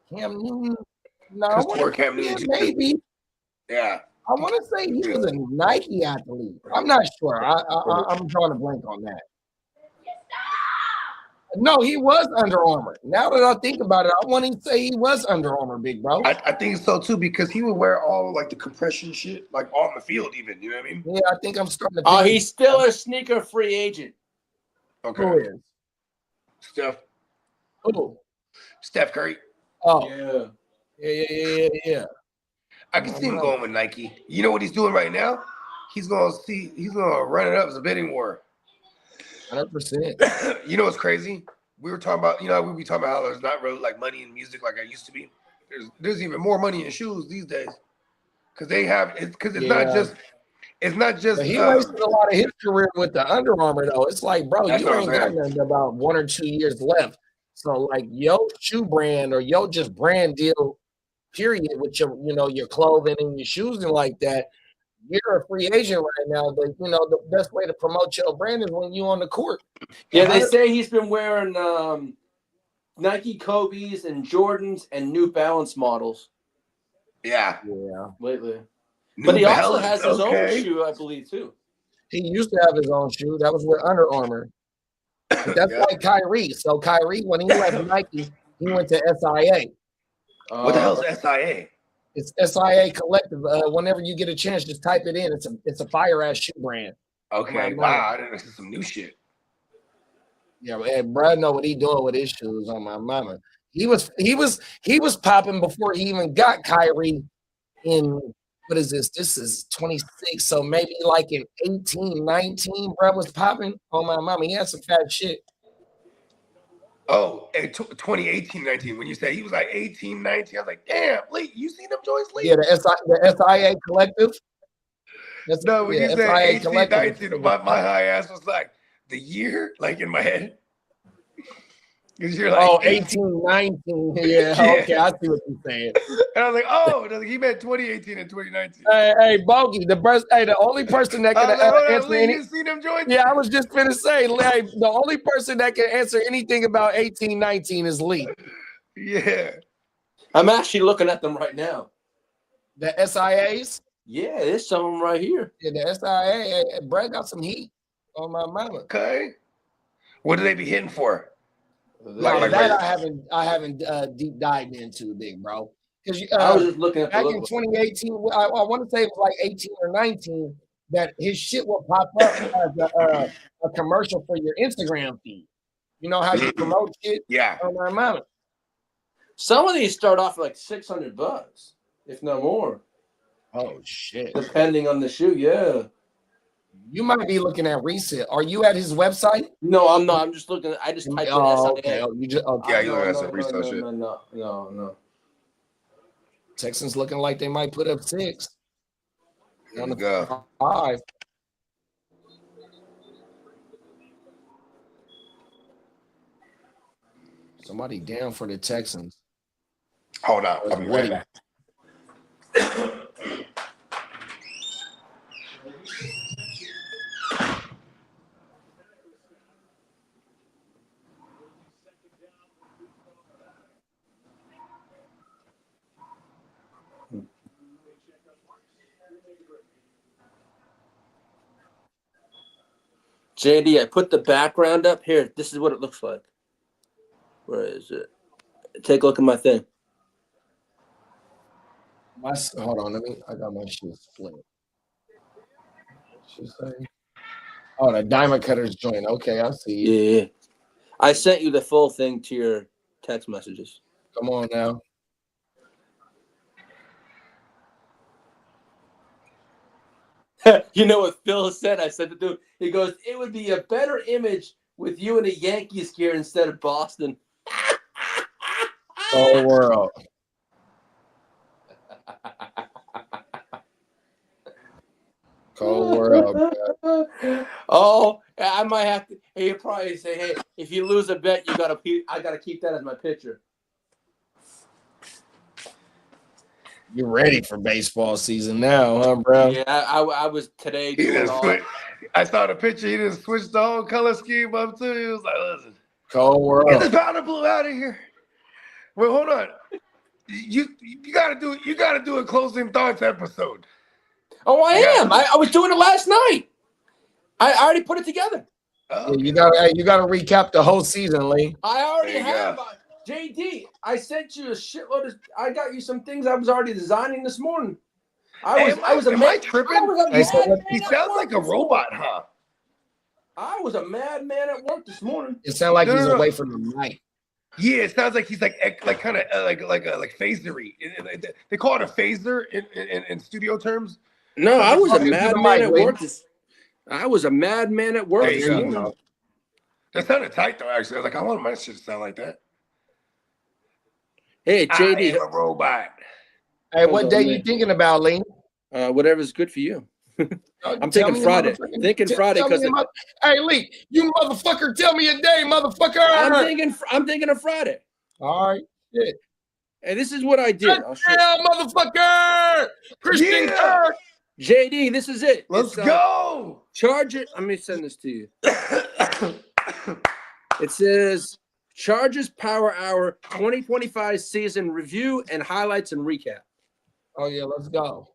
Cam Newton. No, Cam Newton too. Maybe. Yeah. I want to say he was a Nike athlete. I'm not sure. I'm drawing a blank on that. No, he was Under Armour. Now that I think about it, I want to say he was Under Armour, big bro. I think so too because he would wear all like the compression shit, like on the field, even. You know what I mean? Yeah, I think I'm starting to. Oh, he's still a sneaker free agent. Okay. Who is? Steph. Who? Steph Curry. Oh. Yeah. I can see him going with Nike. You know what he's doing right now? He's gonna run it up as a bidding war. 100%. You know what's crazy? We were talking about, we be talking about how there's not really like money in music like I used to be. There's even more money in shoes these days. Cause it's not just he wasted a lot of his career with the Under Armour though. It's like, bro, you ain't got nothing about 1 or 2 years left. So like your shoe brand or your just brand deal, period, with your clothing and your shoes and like that. You're a free agent right now, but the best way to promote your brand is when you on the court. Yeah, they say he's been wearing Nike Kobe's and Jordans and New Balance models. Yeah. Lately. But he also has his own shoe, I believe, too. He used to have his own shoe. That was with Under Armour. That's like Kyrie. So Kyrie, when he left Nike, he went to SIA. What the hell is SIA? It's SIA Collective. Whenever you get a chance, just type it in. It's a fire ass shoe brand. Okay, wow, I didn't know some new shit. Yeah, and Brad know what he doing with his shoes on my mama. He was popping before he even got Kyrie in. What is this? This is 26, so maybe like in 18, 19, Brad was popping on my mama. He had some fat shit. Oh, in 2018, 19, when you said he was like 18, 19, I was like, damn, Lee, you seen them joints, Lee? Yeah, the SIA Collective. No, when you said 18, 19, my high ass was like, the year, like in my head. Because you're like, 18, 19. Yeah, okay, I see what you're saying. And I was like, oh, he meant 2018 and 2019. Hey, Bogey, the only person that can answer you see them joints? Yeah, I was just gonna say, the only person that can answer anything about 18, 19 is Lee. Yeah. I'm actually looking at them right now. The SIAs? Yeah, there's some of them right here. Yeah, the SIA. Brad got some heat on my mama. Okay. What do they be hitting for? I haven't deep dived into, big bro. Because I was just looking at back in 2018. I want to say it was like 18 or 19 that his shit will pop up as a commercial for your Instagram feed. You know how you promote shit? Yeah. On my mama. Some of these start off like $600, if not more. Oh shit! Depending on the shoe, yeah. You might be looking at resale. Are you at his website? No, I'm not. I'm just looking. I just typed in SIA. Okay. Oh, you just okay. Yeah, you looking at some resale shit. No. Texans looking like they might put up 6. There we go. 5. Somebody down for the Texans. Hold on. I'll be right back. JD, I put the background up here. This is what it looks like. Where is it? Take a look at my thing. Hold on, I got my shit split. Oh, the diamond cutters joint. Okay, I see you. Yeah. I sent you the full thing to your text messages. Come on now. You know what Phil said? I said to dude, he goes, it would be a better image with you in a Yankees gear instead of Boston. Whole world. Cold world. Oh, I might have to. He'll probably say, "Hey, if you lose a bet, I gotta keep that as my picture." You're ready for baseball season now, huh, bro? Yeah, I was today doing all. I saw the picture. He just switched the whole color scheme up too. He was like, "Listen, Cold world. get the powder blue out of here." Well, hold on. You gotta do a closing thoughts episode. Oh, I am. I was doing it last night. I already put it together. Yeah, you gotta recap the whole season, Lee. I already have. JD, I sent you a shitload of. I got you some things I was already designing this morning. I was am I tripping? He sounds like a robot, huh? I was a madman at work this morning. It sounds like he's away from the mic. Yeah, it sounds like he's like kind of like phasery. They call it a phaser in studio terms. No, I was a madman at work. I was a madman at work. That sounded tight though. Actually, I was like, I want my shit to sound like that. Hey, JD, I am a robot. Hey, what day you thinking about, Lee? Whatever's good for you. I'm thinking Friday. Friday because. Hey, Lee, you motherfucker, tell me a day, motherfucker. I'm thinking of Friday. All right, shit. Hey, this is what I did. Yeah, motherfucker, Christian Kirk. JD, this is it. Let's go. Charger. Let me send this to you. It says Chargers Power Hour 2025 season review and highlights and recap. Oh yeah, let's go.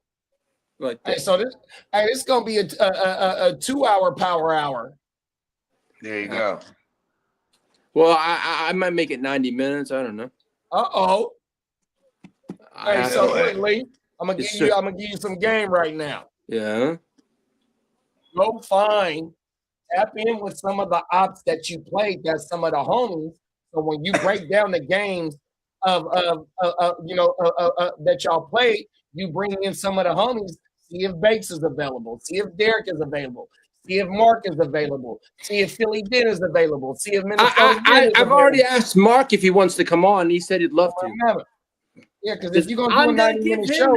Like hey, so this is gonna be a 2-hour power hour. There you go. Well, I might make it 90 minutes. I don't know. Uh-oh. Hey, so quickly, I'm gonna give you some game right now. Yeah. Go tap in with some of the ops that you played. That's some of the homies. So when you break down the games that y'all played, you bring in some of the homies. See if Bakes is available. See if Derek is available. See if Mark is available. See if Philly Den is available. See if Minnesota. I've already asked Mark if he wants to come on. He said he'd love to. Yeah, because if you're gonna do a 90-minute show,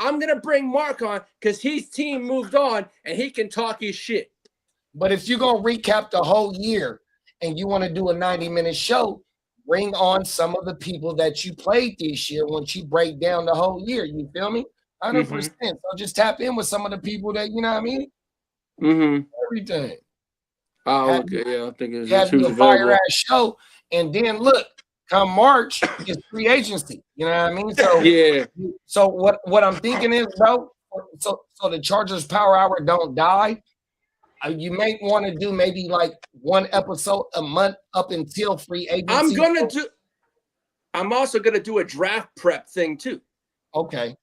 I'm gonna bring Mark on because his team moved on and he can talk his shit. But if you're gonna recap the whole year and you want to do a 90-minute show, bring on some of the people that you played this year once you break down the whole year. You feel me? 100%. So just tap in with some of the people that you know what I mean. Everything. Oh, okay. Yeah, I think it's a fire ass show, and then look, come March is free agency. You know what I mean? So yeah. So what I'm thinking is, bro. So the Chargers Power Hour don't die. You may want to do maybe like one episode a month up until free agency. I'm also gonna do a draft prep thing too. Okay.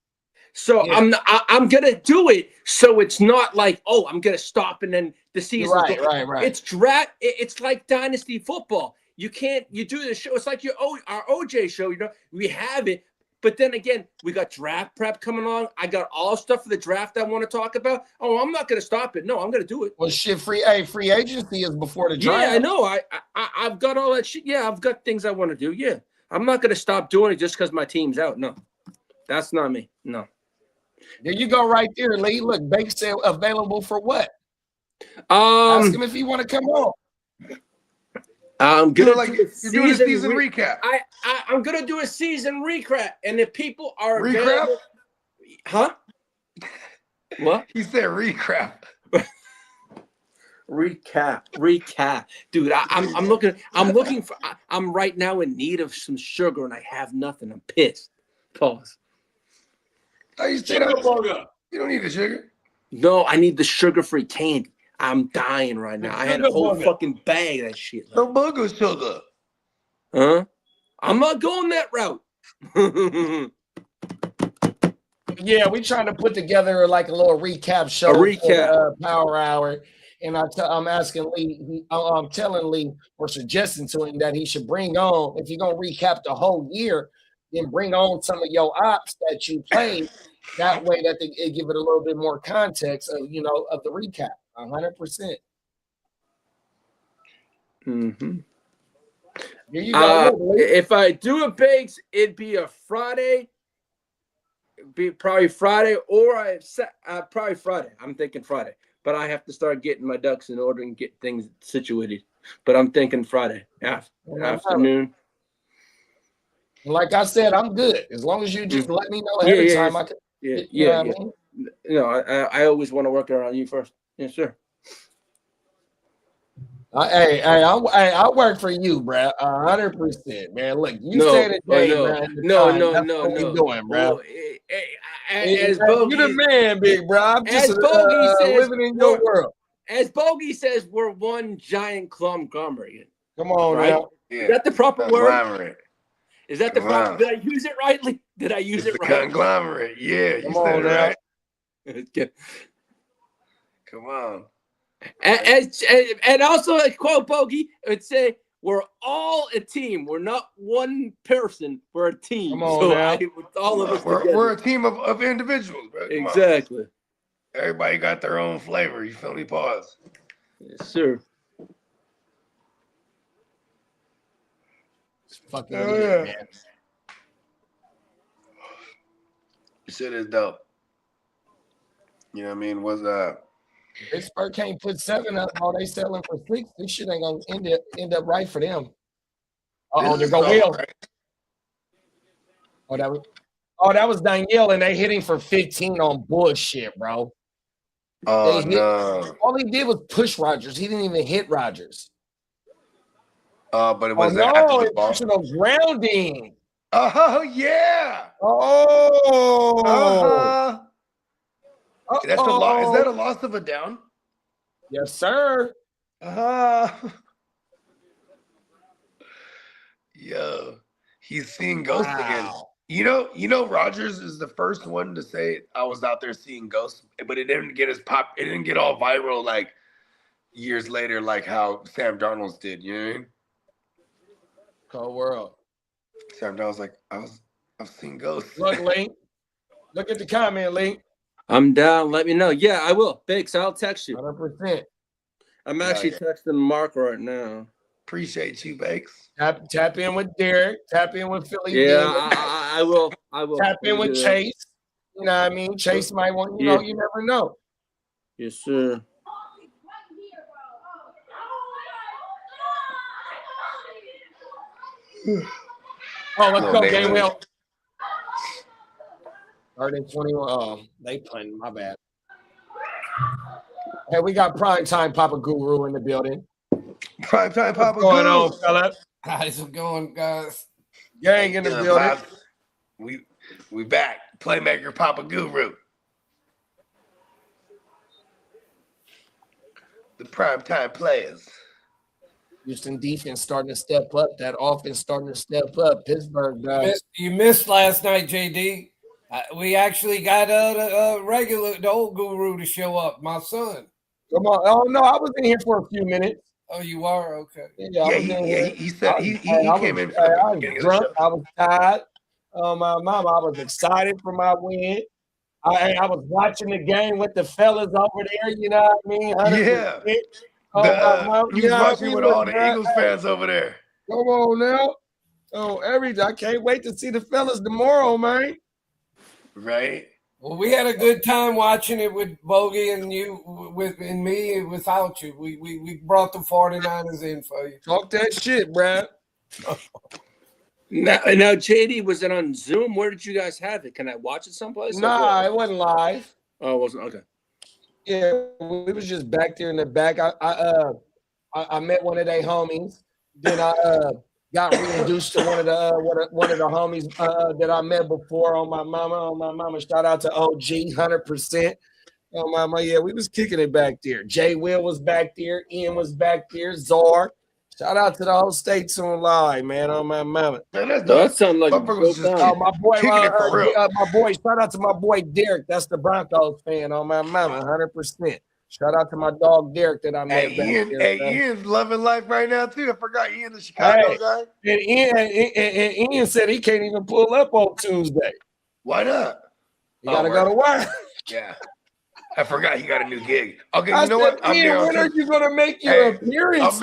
So yeah. I'm gonna do it so it's not like, oh, I'm gonna stop and then the season. Right. It's draft. It's like Dynasty football. You do the show. It's like our OJ show. You know, we have it, but then again, we got draft prep coming along. I got all stuff for the draft I want to talk about. Oh, I'm not gonna stop it. No, I'm gonna do it. Well, shit, free agency is before the draft. Yeah, I know. I've got all that shit. Yeah, I've got things I want to do. Yeah, I'm not gonna stop doing it just because my team's out. No, that's not me. No. There you go, right there, Lee. Look, Bakes said available for what? Ask him if he want to come on. I'm gonna do a season recap. I'm gonna do a season recap, and if people are available, huh? What? He said recap. Recap, dude. I'm looking for. I'm right now in need of some sugar, and I have nothing. I'm pissed. Pause. You don't need the sugar. No, I need the sugar-free candy. I'm dying right now. I had a whole fucking bag of that shit. The booger sugar. Huh? I'm not going that route. Yeah, we trying to put together like a little recap show. A recap. For the, Power Hour. And I'm asking Lee, I'm telling Lee or suggesting to him that he should bring on, if you're going to recap the whole year, then bring on some of your ops that you played. That way that they give it a little bit more context of, of the recap. 100%. Mm-hmm. Here you go. If I do a bakes, it'd be a Friday. It'd be probably Friday, or probably Friday. I'm thinking Friday. But I have to start getting my ducks in order and get things situated. But I'm thinking Friday afternoon. Like I said, I'm good. As long as you just let me know ahead of time. I can, I mean? I always want to work around you first. Yes, sir. I work for you, bro. 100%, man. Look, you said it, bro. No. What you doing, bro? As Bogey, you the man, big bro. I'm just Bogey says, living in your world. As Bogey says, we're one giant conglomerate. Come on, right? now. Yeah. Is that the proper word? Is that the proper? Conglomerate. Did I use it rightly? Did I use it right? Conglomerate. Yeah, you said it right. Come on. And also a quote, Bogey, it would say, we're all a team. We're not one person. We're a team. Come on, now. All of us we're a team of individuals, bro. Come exactly. on. Everybody got their own flavor. You feel me? Pause. Yes, sir. It's fucking weird, man. Shit is dope. You know what I mean? Pittsburgh can't put 7 up while they selling for 6. This shit ain't gonna end up right for them. They're gonna will. Right. That was Danielle, and they hitting for 15 on bullshit, bro. Oh no! All he did was push Rodgers. He didn't even hit Rodgers. But it was intentional grounding. Oh yeah! Oh. That's a loss. Is that a loss of a down? Yes, sir. Yo, he's seeing ghosts again. You know, Rodgers is the first one to say I was out there seeing ghosts, but it didn't get It didn't get all viral like years later, like how Sam Darnold's did. You know what I mean? Cold world. Sam Darnold's like, I've seen ghosts. Look, Link. Look at the comment, Link. I'm down. Let me know. Yeah, I will. Biggs, I'll text you. 100%. I'm actually texting Mark right now. Appreciate you, Bakes. Tap in with Derek. Tap in with Philly. Yeah, I will. Tap in with Chase. You know what I mean? Chase might want, you never know. Yes, sir. Let's go, game well. Starting 21. Oh, they punting. My bad. Hey, we got prime time Papa Guru in the building. Prime time Papa Guru. What's going on, fella? How's it going, guys? Gang in the building. We back. Playmaker Papa Guru. The prime time players. Houston defense starting to step up. That offense starting to step up. Pittsburgh, guys. You missed last night, JD. We actually got the old Guru to show up. My son. Come on. Oh no, I was in here for a few minutes. Oh, you are? Okay. He said he came in. I was drunk. I was tired. My mom, I was excited for my win. I was watching the game with the fellas over there. You know what I mean? 100%. Yeah. You was watching with all the Eagles fans over there. Come on now. I can't wait to see the fellas tomorrow, man. Right. Well, we had a good time watching it with Bogey and you, and me, and without you. We brought the 49ers in for you. Talk that shit, Brad. Now, JD, was it on Zoom? Where did you guys have it? Can I watch it someplace? Nah, it wasn't live. Oh, it wasn't? Okay. Yeah, we was just back there in the back. I met one of their homies. Then I got reintroduced to one of the homies that I met before on my mama. Shout out to OG, 100%. Oh my, yeah, we was kicking it back there. Jay Will was back there. Ian was back there. Czar. Shout out to the whole Stay Tuned Live, man. On my mama. Man, that's That sounds like Motherfucker was just Oh, my boy, kicking it for real. my boy. Shout out to my boy Derek. That's the Broncos fan on my mama, 100%. Shout out to my dog Derek that I met. Ian's loving life right now too. I forgot Ian, the Chicago guy. And Ian said he can't even pull up on Tuesday. Why not? You gotta go to work. Yeah. I forgot he got a new gig. Okay, I you know what? Ian, when are you gonna make your appearance?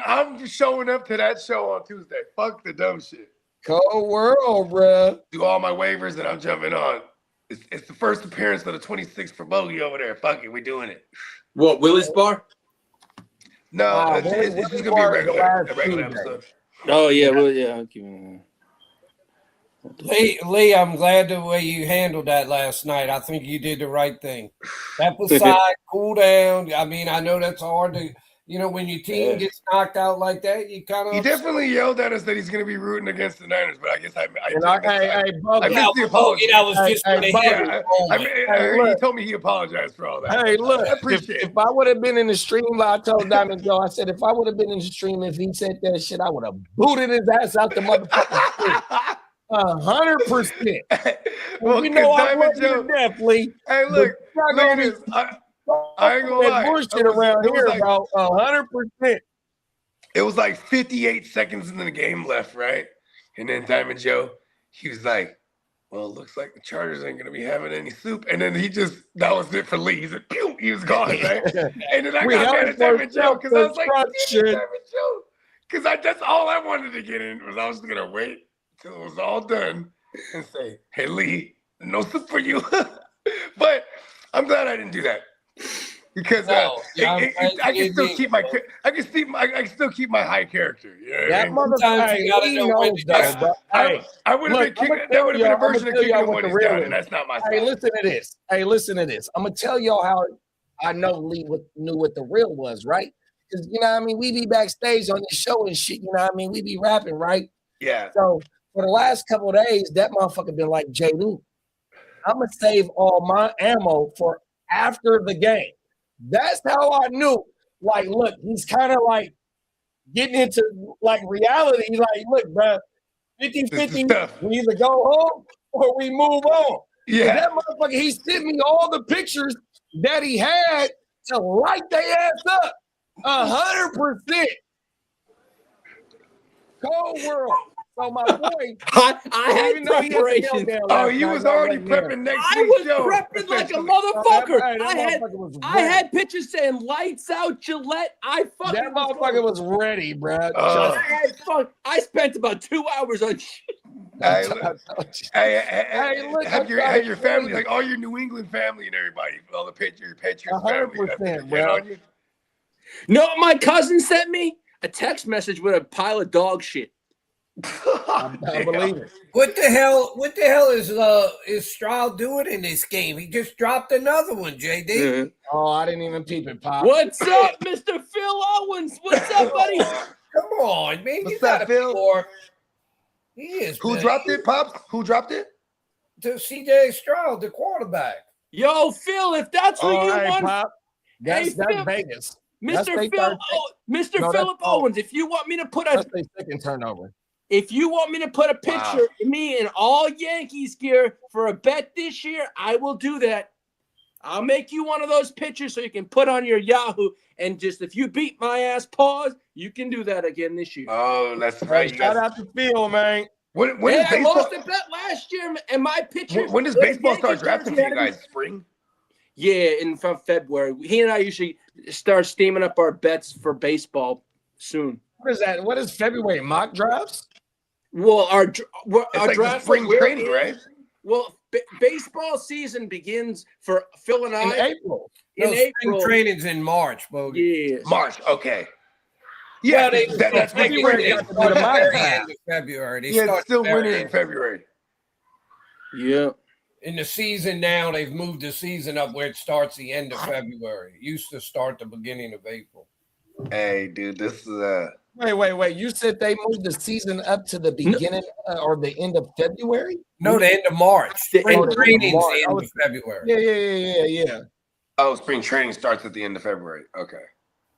I'm showing up to that show on Tuesday. Fuck the dumb shit. Cold world, bruh. Do all my waivers and I'm jumping on. It's the first appearance of the 26th for Bogey over there. Fuck it, we doing it. What, Willie's Bar? No, it's just gonna be a regular episode. Oh yeah, well yeah. Lee, I'm glad the way you handled that last night. I think you did the right thing. Step aside, cool down. I mean, I know that's hard to, when your team gets knocked out like that, you kind of. He definitely yelled at us that he's going to be rooting against the Niners, but I guess I missed the apology. That was just he told me he apologized for all that. Hey, look, I appreciate it. if I would have been in the stream, I told Diamond Joe, I said, if I would have been in the stream, if he said that shit, I would have booted his ass out the motherfucking stream. 100%. Well, you know I love Joe, you definitely. Hey, look at this. I ain't gonna lie. Bullshit around here about 100%. It was like 58 seconds in the game left, right? And then Diamond Joe, he was like, well, it looks like the Chargers ain't gonna be having any soup. And then that was it for Lee. He said, pew, he was gone, right? And then I got mad at Diamond Joe because I was like, Diamond Joe. Because that's all I wanted to get in was I was gonna wait till it was all done and say, hey Lee, no soup for you. But I'm glad I didn't do that. Because I can still keep my high character. That motherfucker. I would have been that would have been a version of kicking him when he's down, and that's not my style. Hey, listen to this. I'm gonna tell y'all how I know Lee knew what the real was, right? Because we be backstage on the show and shit. We be rapping, right? Yeah. So for the last couple of days, that motherfucker been like, Jay Lou, I'm gonna save all my ammo for after the game. That's how I knew. Like, look, he's kind of like getting into like reality. He's like, look, bro, 50-50. We either go home or we move on. Yeah. That motherfucker, he sent me all the pictures that he had to light their ass up. 100%. Cold world. So my boy, I had preparation. You was already prepping next week's show. I was prepping like a motherfucker. I had pictures saying lights out Gillette. That motherfucker was ready, bro. I had fun. I spent about 2 hours on shit. Have your family, like all your New England family and everybody, all the Patriots 100%, bro. No, my cousin sent me a text message with a pile of dog shit. I believe it. What the hell is Stroud doing in this game? He just dropped another one, JD. Mm-hmm. Oh, I didn't even peep it, Pop. What's up, Mr. Phil Owens? What's up, buddy? Come on, man. What's up, Phil? He is. Who dropped it, Pops? Who dropped it? To CJ Stroud, the quarterback. Yo, Phil, if that's who you want. Pop. That's Vegas. Mr. Philip Owens, if you want me to put a second turnover. If you want me to put a picture of me in all Yankees gear for a bet this year, I will do that. I'll make you one of those pictures so you can put on your Yahoo. And just if you beat my ass, pause, you can do that again this year. Oh, that's right. Shout out to Phil, man. When is baseball? I lost a bet last year, and my picture. When does baseball start drafting for you guys? Spring? Yeah, from February. He and I usually start steaming up our bets for baseball soon. What is that? What is February? Mock drafts? Well, our like draft spring training, right? Well, baseball season begins for Phil and I in April. Spring training's in March, Bogey. Yeah, March. Okay. Yeah, that's February. End of February. It's still winter in February. Yeah. In the season now, they've moved the season up where it starts the end of February. It used to start the beginning of April. Hey, dude, this is Wait. You said they moved the season up to the beginning or the end of February? No, the end of March. The Spring end of training's March. the end of February. Yeah. Oh, spring training starts at the end of February. Okay.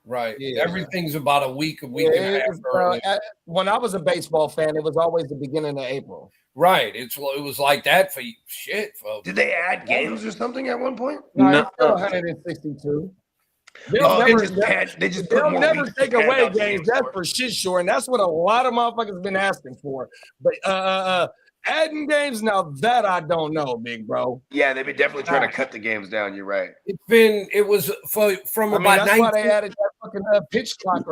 Right. Yeah. Everything's about a week and a half early. When I was a baseball fan, it was always the beginning of April. Right. It was like that for shit, folks. Did they add games or something at one point? No, it's still 162. They just put They'll more never weeks to take pad away out the games. games That's for. for shit sure, and that's what a lot of motherfuckers been asking for. But adding games now, that I don't know, big bro. Yeah, they've been definitely trying to cut the games down. You're right. It was from about that's why they added that fucking pitch clock.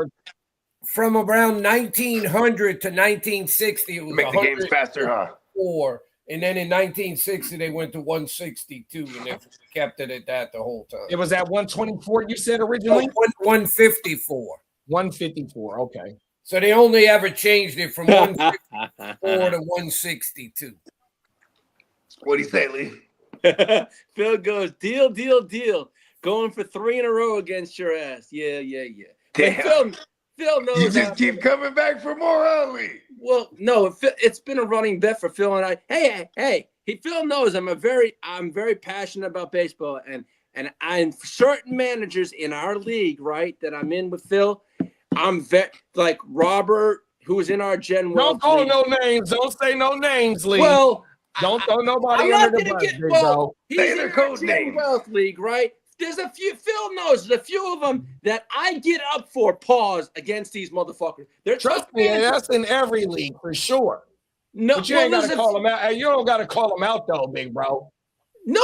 From around 1900 to 1960, it was Make the games faster, huh? 4, and then in 1960 they went to 162, and they kept it at that the whole time. It was at 124. You said originally 154. 154. Okay. So they only ever changed it from 154 to 162. What do you say, Lee? Phil goes, deal. Going for 3 in a row against your ass. Yeah. Damn. Phil knows. You just keep coming back for more, huh, Lee? Well, no, it's been a running bet for Phil and I. Hey. Phil knows I'm very passionate about baseball, and I'm certain managers in our league, right, that I'm in with Phil. I'm like Robert, who was in our Gen. Don't call no names. Don't say no names, Lee. Well, don't throw nobody I'm not under the gonna bus, get. big Well, bro. he's Say in their our code Gen names. Wealth League, right? There's a few. Phil knows there's a few of them that I get up for pause against these motherfuckers. They're Trust me, that's in every league for sure. No, But you ain't got to call them out. You don't got to call them out though, big bro. No,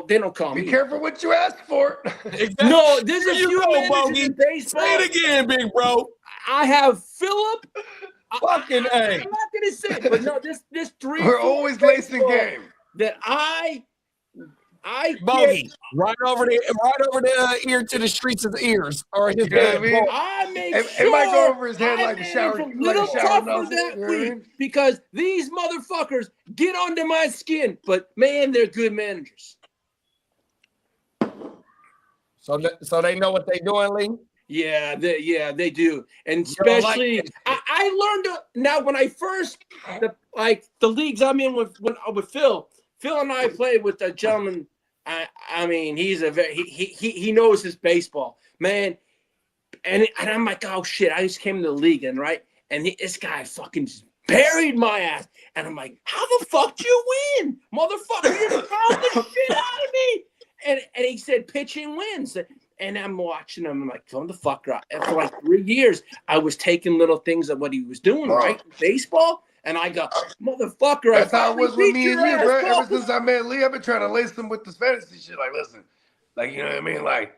they don't call Be me. careful what you ask for. Exactly. No, there's a Here you few go, managers Bogey. in baseball. Say it again, big bro. I have Philip. Fucking A. I'm not gonna say it, but no, this 3. We're always lacing game. that I Bogey, right over the ear to the streets of the ears, or his You know what I mean? I make It sure might go over his head I like a made shower- it like a little shower tougher nozzle, that you know what I week mean? because these motherfuckers get under my skin. But man, they're good managers. So they know what they doing, Lee. Yeah, they do, and You don't like especially it. I learned now when I first the leagues I'm in with Phil. Phil and I played with a gentleman. I mean, he's a very he knows his baseball, man, and I'm like, oh shit, I just came to the league and this guy fucking just buried my ass, and I'm like, how the fuck do you win, motherfucker? You pound the shit out of me, and he said pitching wins. And I'm watching him. I'm like, "Come the fuck up!" And for like 3 years, I was taking little things of what he was doing, right? Baseball, and I go, "Motherfucker!" That's how it finally was with beat me and your you, ass, bro. bro. Ever since I met Lee, I've been trying to lace him with this fantasy shit. Like, listen, like, you know what I mean? Like,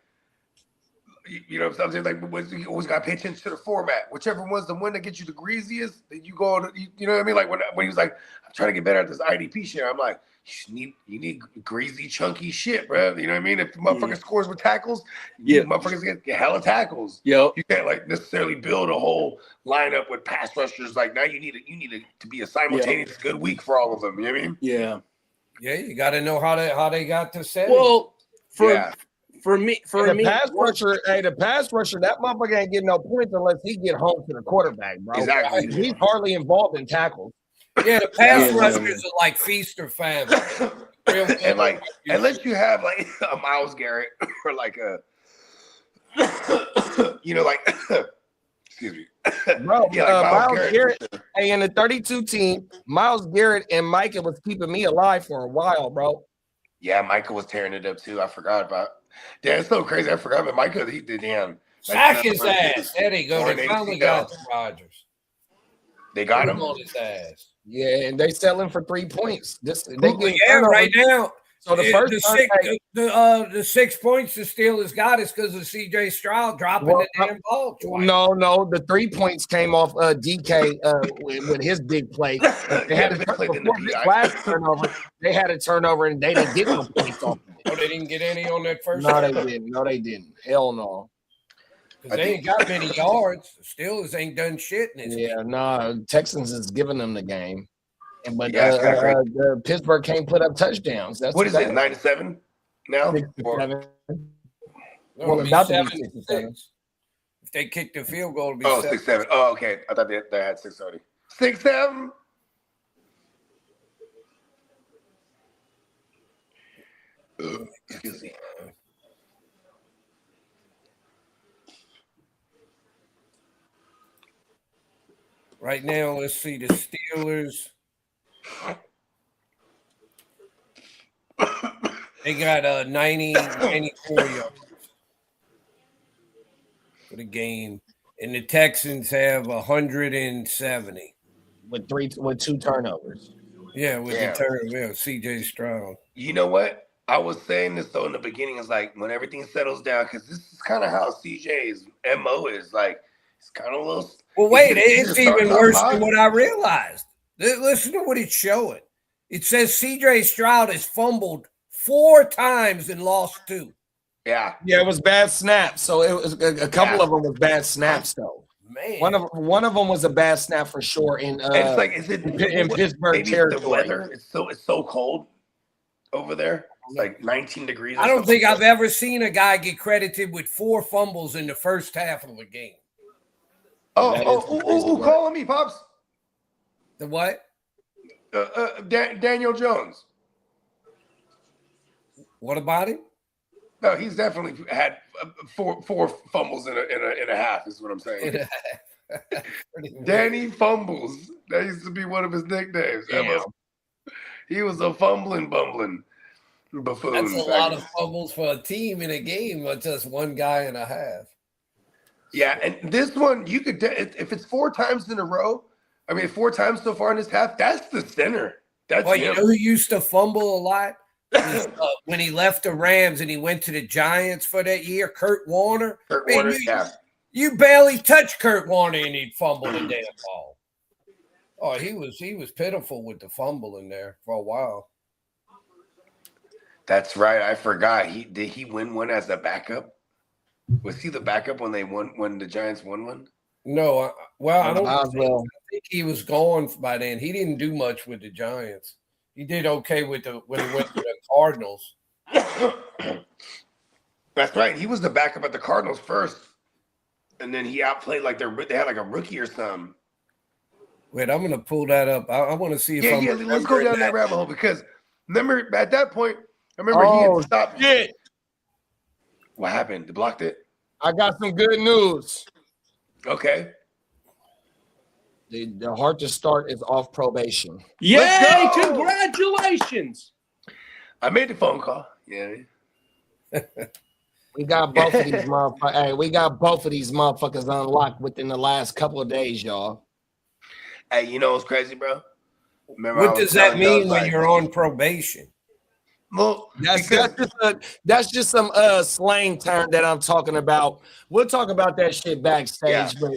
you know what I'm saying? Like, you always got to pay attention to the format. Whichever one's the one that gets you the greasiest, that you go on. You know what I mean? Like, when he was like, I'm trying to get better at this IDP shit, I'm like, you need greasy, chunky shit, bro. You know what I mean? If the motherfucker scores with tackles, motherfuckers get hella tackles. Yo, You can't like necessarily build a whole lineup with pass rushers. Like, now you need it to be a simultaneous good week for all of them. You know what I mean? yeah. Yeah, you got to know how they got to set. Well, Yeah. for me, The pass rusher, that motherfucker ain't getting no points unless he get home to the quarterback, bro. Exactly. He's hardly involved in tackles. Yeah, the pass rushers are like feast or famine. And like, unless you have like a Myles Garrett or like a, you know, like, excuse me, Bro, Yeah, like Myles Myles Garrett, hey, in the 32 team, Myles Garrett and Micah was keeping me alive for a while, bro. yeah, Micah was tearing it up too. I forgot about. Yeah, it's so crazy. I forgot about Micah. He did damn. Sack his ass. There they go. Or They an finally ACL. got Rodgers. They got him. On his ass. Yeah, and they selling for 3 points. Right now. So the first the 6 points the Steelers got is because of C.J. Stroud dropping the damn ball twice. No, the 3 points came off DK with his big play. They had a last turnover. They had a turnover and they didn't get no points off of it. Oh, they didn't get any on that first. No, they didn't. Hell no. Because they ain't got many yards. The Steelers ain't done shit in this game. No. Texans is giving them the game. But Yeah, Pittsburgh can't put up touchdowns. That's What is it? 9-7 now? Or- 67. No, Well, it'll be about to be 7-6. 67. If they kick the field goal, it'll be 6-7. Oh, okay. I thought they had 6 already. 6-7. Excuse me. Right now, let's see the Steelers. They got 94 yards for the game, and the Texans have 170 with 2 turnovers. Yeah, with the turnover, CJ Stroud. You know what? I was saying this though in the beginning. It's like when everything settles down, because this is kind of how CJ's MO is. Like it's kind of a little. Well, wait, it's even worse than what I realized. Listen to what it's showing. It says CJ Stroud has fumbled 4 times and lost 2. Yeah, it was bad snaps. So it was a couple of them was bad snaps though. Man, one of them was a bad snap for sure. In it's like is it in Pittsburgh territory? The weather it's so cold over there. It's like 19 degrees. I don't think I've ever seen a guy get credited with 4 fumbles in the first half of a game. Calling me, Pops. The what? Daniel Jones. What about him? No, he's definitely had 4 fumbles in a half. Is what I'm saying. Danny Fumbles. That used to be one of his nicknames. He was a bumbling buffoon. That's a lot of fumbles for a team in a game, but just one guy and a half. Yeah, and this one you could if it's 4 times in a row. I mean, 4 times so far in this half. That's the center. That's you know who used to fumble a lot when he left the Rams and he went to the Giants for that year. Kurt Warner. You barely touched Kurt Warner and he'd fumble the damn ball. Oh, he was pitiful with the fumble in there for a while. That's right. I forgot. Did he win one as a backup? Was he the backup when the Giants won one? No. I don't think he was gone by then. He didn't do much with the Giants. He did okay when he went to the Cardinals. That's right. He was the backup at the Cardinals first, and then he outplayed like they had like a rookie or something. Wait, I'm gonna pull that up. I want to see if let's go down that rabbit hole because remember at that point, he had stopped. Shit. What happened? They blocked it. I got some good news. Okay. The Heart to Start is off probation. Yay! Congratulations. I made the phone call. Yeah. We got both of these motherfuckers. Hey, we got both of these motherfuckers unlocked within the last couple of days, y'all. Hey, you know what's crazy, bro? Remember what does that mean when you're on probation? Well, that's just some slang term that I'm talking about. We'll talk about that shit backstage, but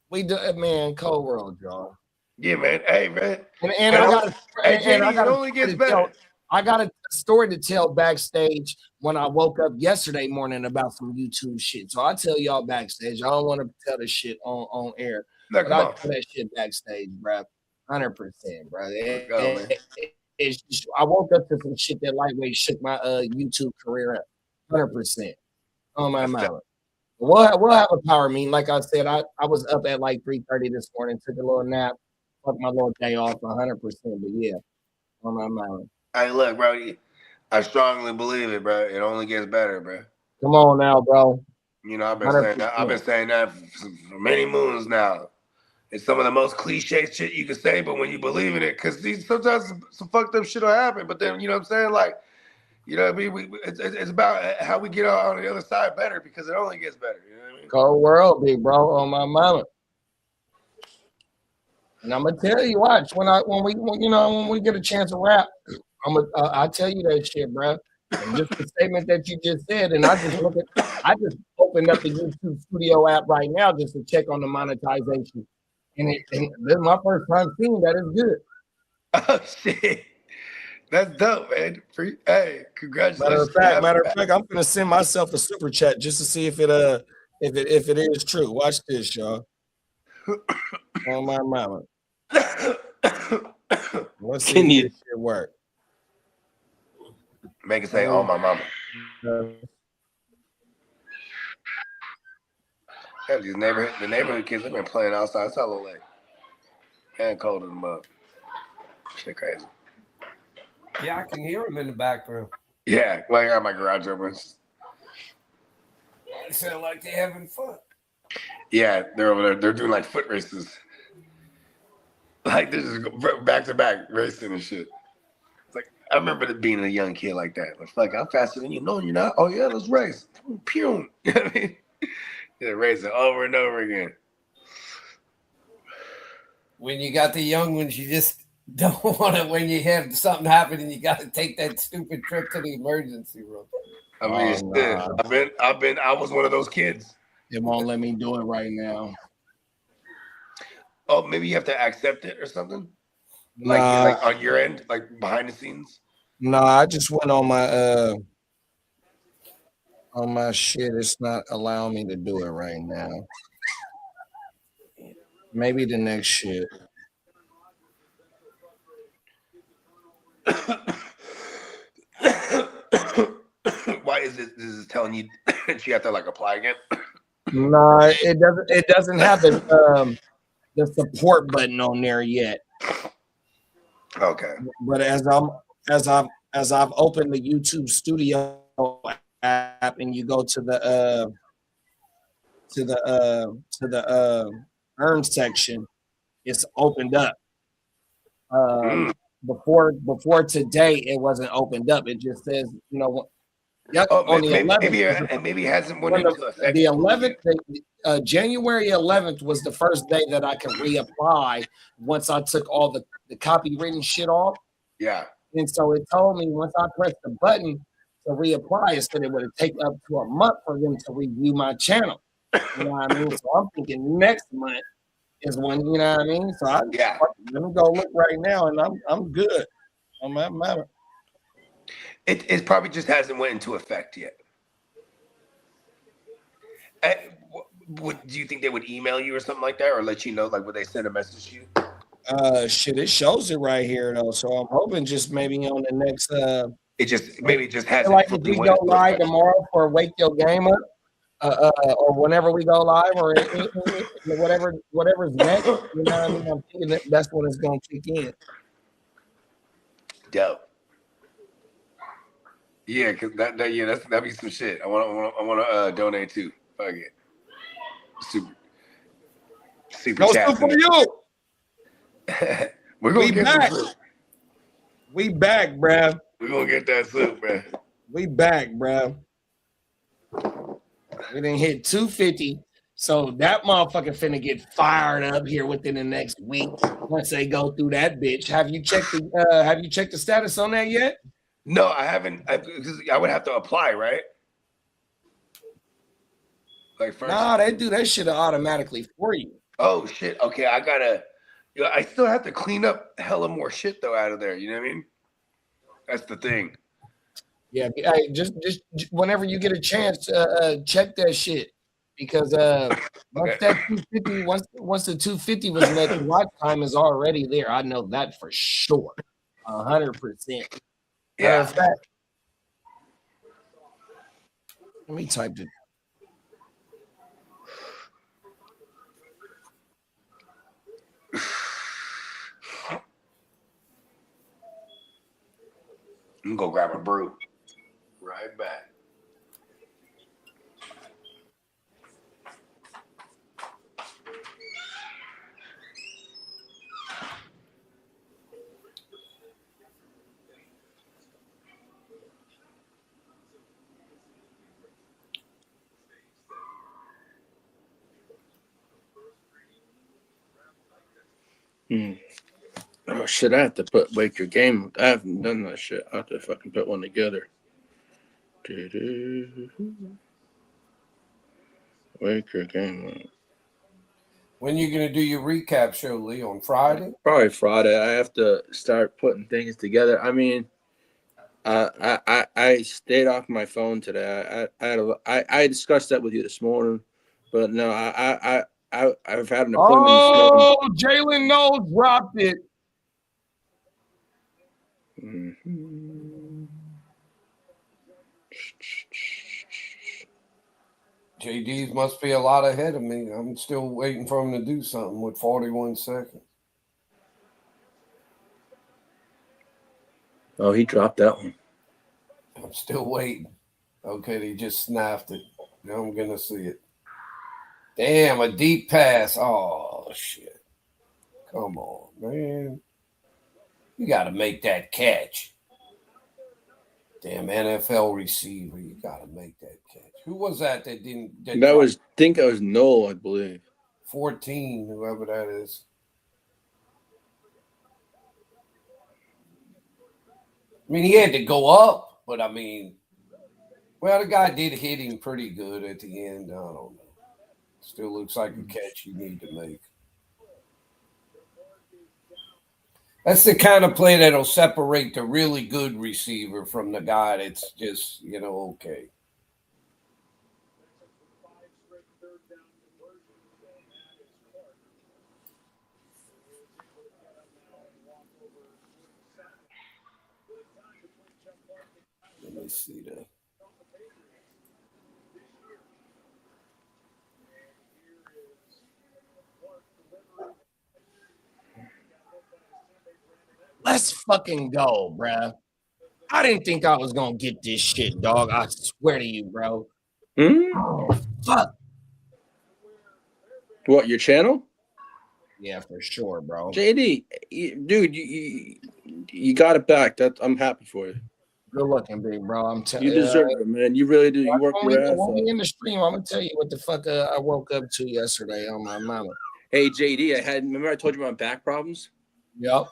we do, man. Cold world, y'all. Yeah, man. Hey, man. And I got only gets better. I got a story to tell backstage when I woke up yesterday morning about some YouTube shit. So I'll tell y'all backstage. I don't want to tell this shit on air. No, but I'll tell that shit backstage, bro. 100%, bro. I woke up to some shit that lightweight shook my YouTube career up. 100%. On my mind. We'll have a power meeting. Like I said, I was up at like 3:30 this morning, took a little nap, fucked my little day off 100%. But yeah, on my mind. Hey, look, bro. I strongly believe it, bro. It only gets better, bro. Come on now, bro. You know, I've been saying that for many moons now. It's some of the most cliche shit you can say, but when you believe in it, because sometimes some fucked up shit will happen. But then, you know what I'm saying? Like, you know what I mean? It's about how we get out on the other side better because it only gets better. You know what I mean? Cold world, big bro, on my mama. And I'm gonna tell you, watch when we get a chance to rap, I'll tell you that shit, bro. And just the statement that you just said, and I just opened up the YouTube Studio app right now just to check on the monetization, and this is my first time seeing that. It's good. Oh shit. That's dope, man. Hey, congratulations. Matter of fact, I'm gonna send myself a super chat just to see if it is true. Watch this, y'all. On my mama. Let's see if this shit work. Make it say, "Oh my mama." Yeah, the neighborhood kids, they've been playing outside. It's all late. Man, cold in the mug. Shit crazy. Yeah, I can hear them in the background. Yeah, well, I got my garage open. They sound like they're having fun. Yeah, they're over there. They're doing like foot races. Like they're just back to back racing and shit. It's like I remember being a young kid like that. Like, fuck, I'm faster than you. No, you're not. Oh yeah, let's race. Pew. You know what I mean? Yeah, racing over and over again. When you got the young ones, you just don't want to. When you have something happen and you got to take that stupid trip to the emergency room. I mean, I was one of those kids. It won't let me do it right now. Oh, maybe you have to accept it or something? Nah. Like on your end, like behind the scenes? No, I just went on my shit. It's not allowing me to do it right now. Maybe the next shit. Why is this? This is telling you that you have to like apply again? No, it doesn't. It doesn't have the support button on there yet. Okay. But as I've opened the YouTube Studio app and you go to the earn section, it's opened up. Before today, it wasn't opened up. It just says, yep, on the 11th. Maybe it hasn't went into effect. The 11th, January 11th was the first day that I could reapply once I took all the copywritten shit off. Yeah. And so it told me once I pressed the button to reapply, it said it would take up to a month for them to review my channel. You know what I mean? So I'm thinking next month is when, you know what I mean? So let me go look right now, and I'm good on that matter. It probably just hasn't went into effect yet. Do you think they would email you or something like that, or let you know? Like, would they send a message to you? Shit, it shows it right here though. So I'm hoping just maybe on the next. It just hasn't. Like if we go live tomorrow for Wake Your Game Up, or whenever we go live, or whatever's next. You know what I mean? I'm thinking that's when it's gonna kick in. Dope. Yeah, cause that'd be some shit. I want to donate too. Fuck it. Super No chat soup for you. We're gonna We get back. some soup. We back, bruh. We're gonna get that soup, man. We back, bruh. We didn't hit 250. So that motherfucker finna get fired up here within the next week once they go through that bitch. Have you checked the status on that yet? No, I haven't. Because I would have to apply, right? Like first. Nah, they do that shit automatically for you. Oh shit. Okay, I still have to clean up hella more shit though out of there. You know what I mean? That's the thing. Yeah, just whenever you get a chance, check that shit because once that 250, once the 250 was met, the watch time is already there. I know that for sure, 100%. Yeah. Fact, let me type it. I'm gonna go grab a brew. Right back. Oh shit! I have to wake your game. I haven't done that shit. I have to fucking put one together. Wake your game up. When you gonna do your recap show, Lee? On Friday? Probably Friday. I have to start putting things together. I mean, I stayed off my phone today. I discussed that with you this morning, but no, I've had an appointment. Oh, Jalen Knowles dropped it. JD's must be a lot ahead of me. I'm still waiting for him to do something with 41 seconds. Oh, he dropped that one. I'm still waiting. Okay, they just snapped it. Now I'm going to see it. Damn, a deep pass. Oh, shit. Come on, man. You got to make that catch. Damn, NFL receiver, you got to make that catch. Who was that didn't? I think that was Noel, I believe. 14, whoever that is. I mean, he had to go up, but I mean, well, the guy did hit him pretty good at the end. I don't know. Still looks like a catch you need to make. That's the kind of play that'll separate the really good receiver from the guy that's just, okay. Let me see that. Let's fucking go, bruh. I didn't think I was gonna get this shit, dog. I swear to you, bro. Oh, fuck. What, your channel? Yeah, for sure, bro. JD, dude, you got it back. I'm happy for you. Good looking, big bro. I'm telling you. You deserve it, man. You really do. You work your ass off. When we in the stream, I'm gonna tell you what the fuck I woke up to yesterday on my mama. Hey, JD, remember I told you about back problems? Yep.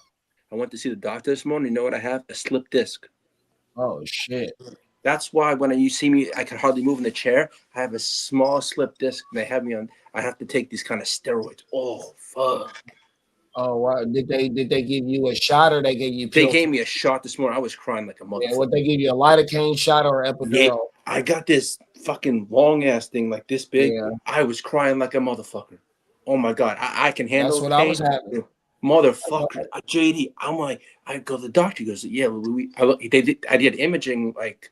I went to see the doctor this morning. You know what I have? A slip disc. Oh, shit. That's why when you see me, I can hardly move in the chair. I have a small slip disc. They have me on. I have to take these kind of steroids. Oh, fuck. Oh, wow. Did they give you a shot or they gave you pills? They gave me a shot this morning. I was crying like a motherfucker. Yeah, would they give you a lidocaine shot or epidural? Yeah, I got this fucking long-ass thing like this big. Yeah. I was crying like a motherfucker. Oh, my God. I can handle it. That's what I was having. Motherfucker, JD. I'm like, I go to the doctor. He goes, yeah. I did imaging like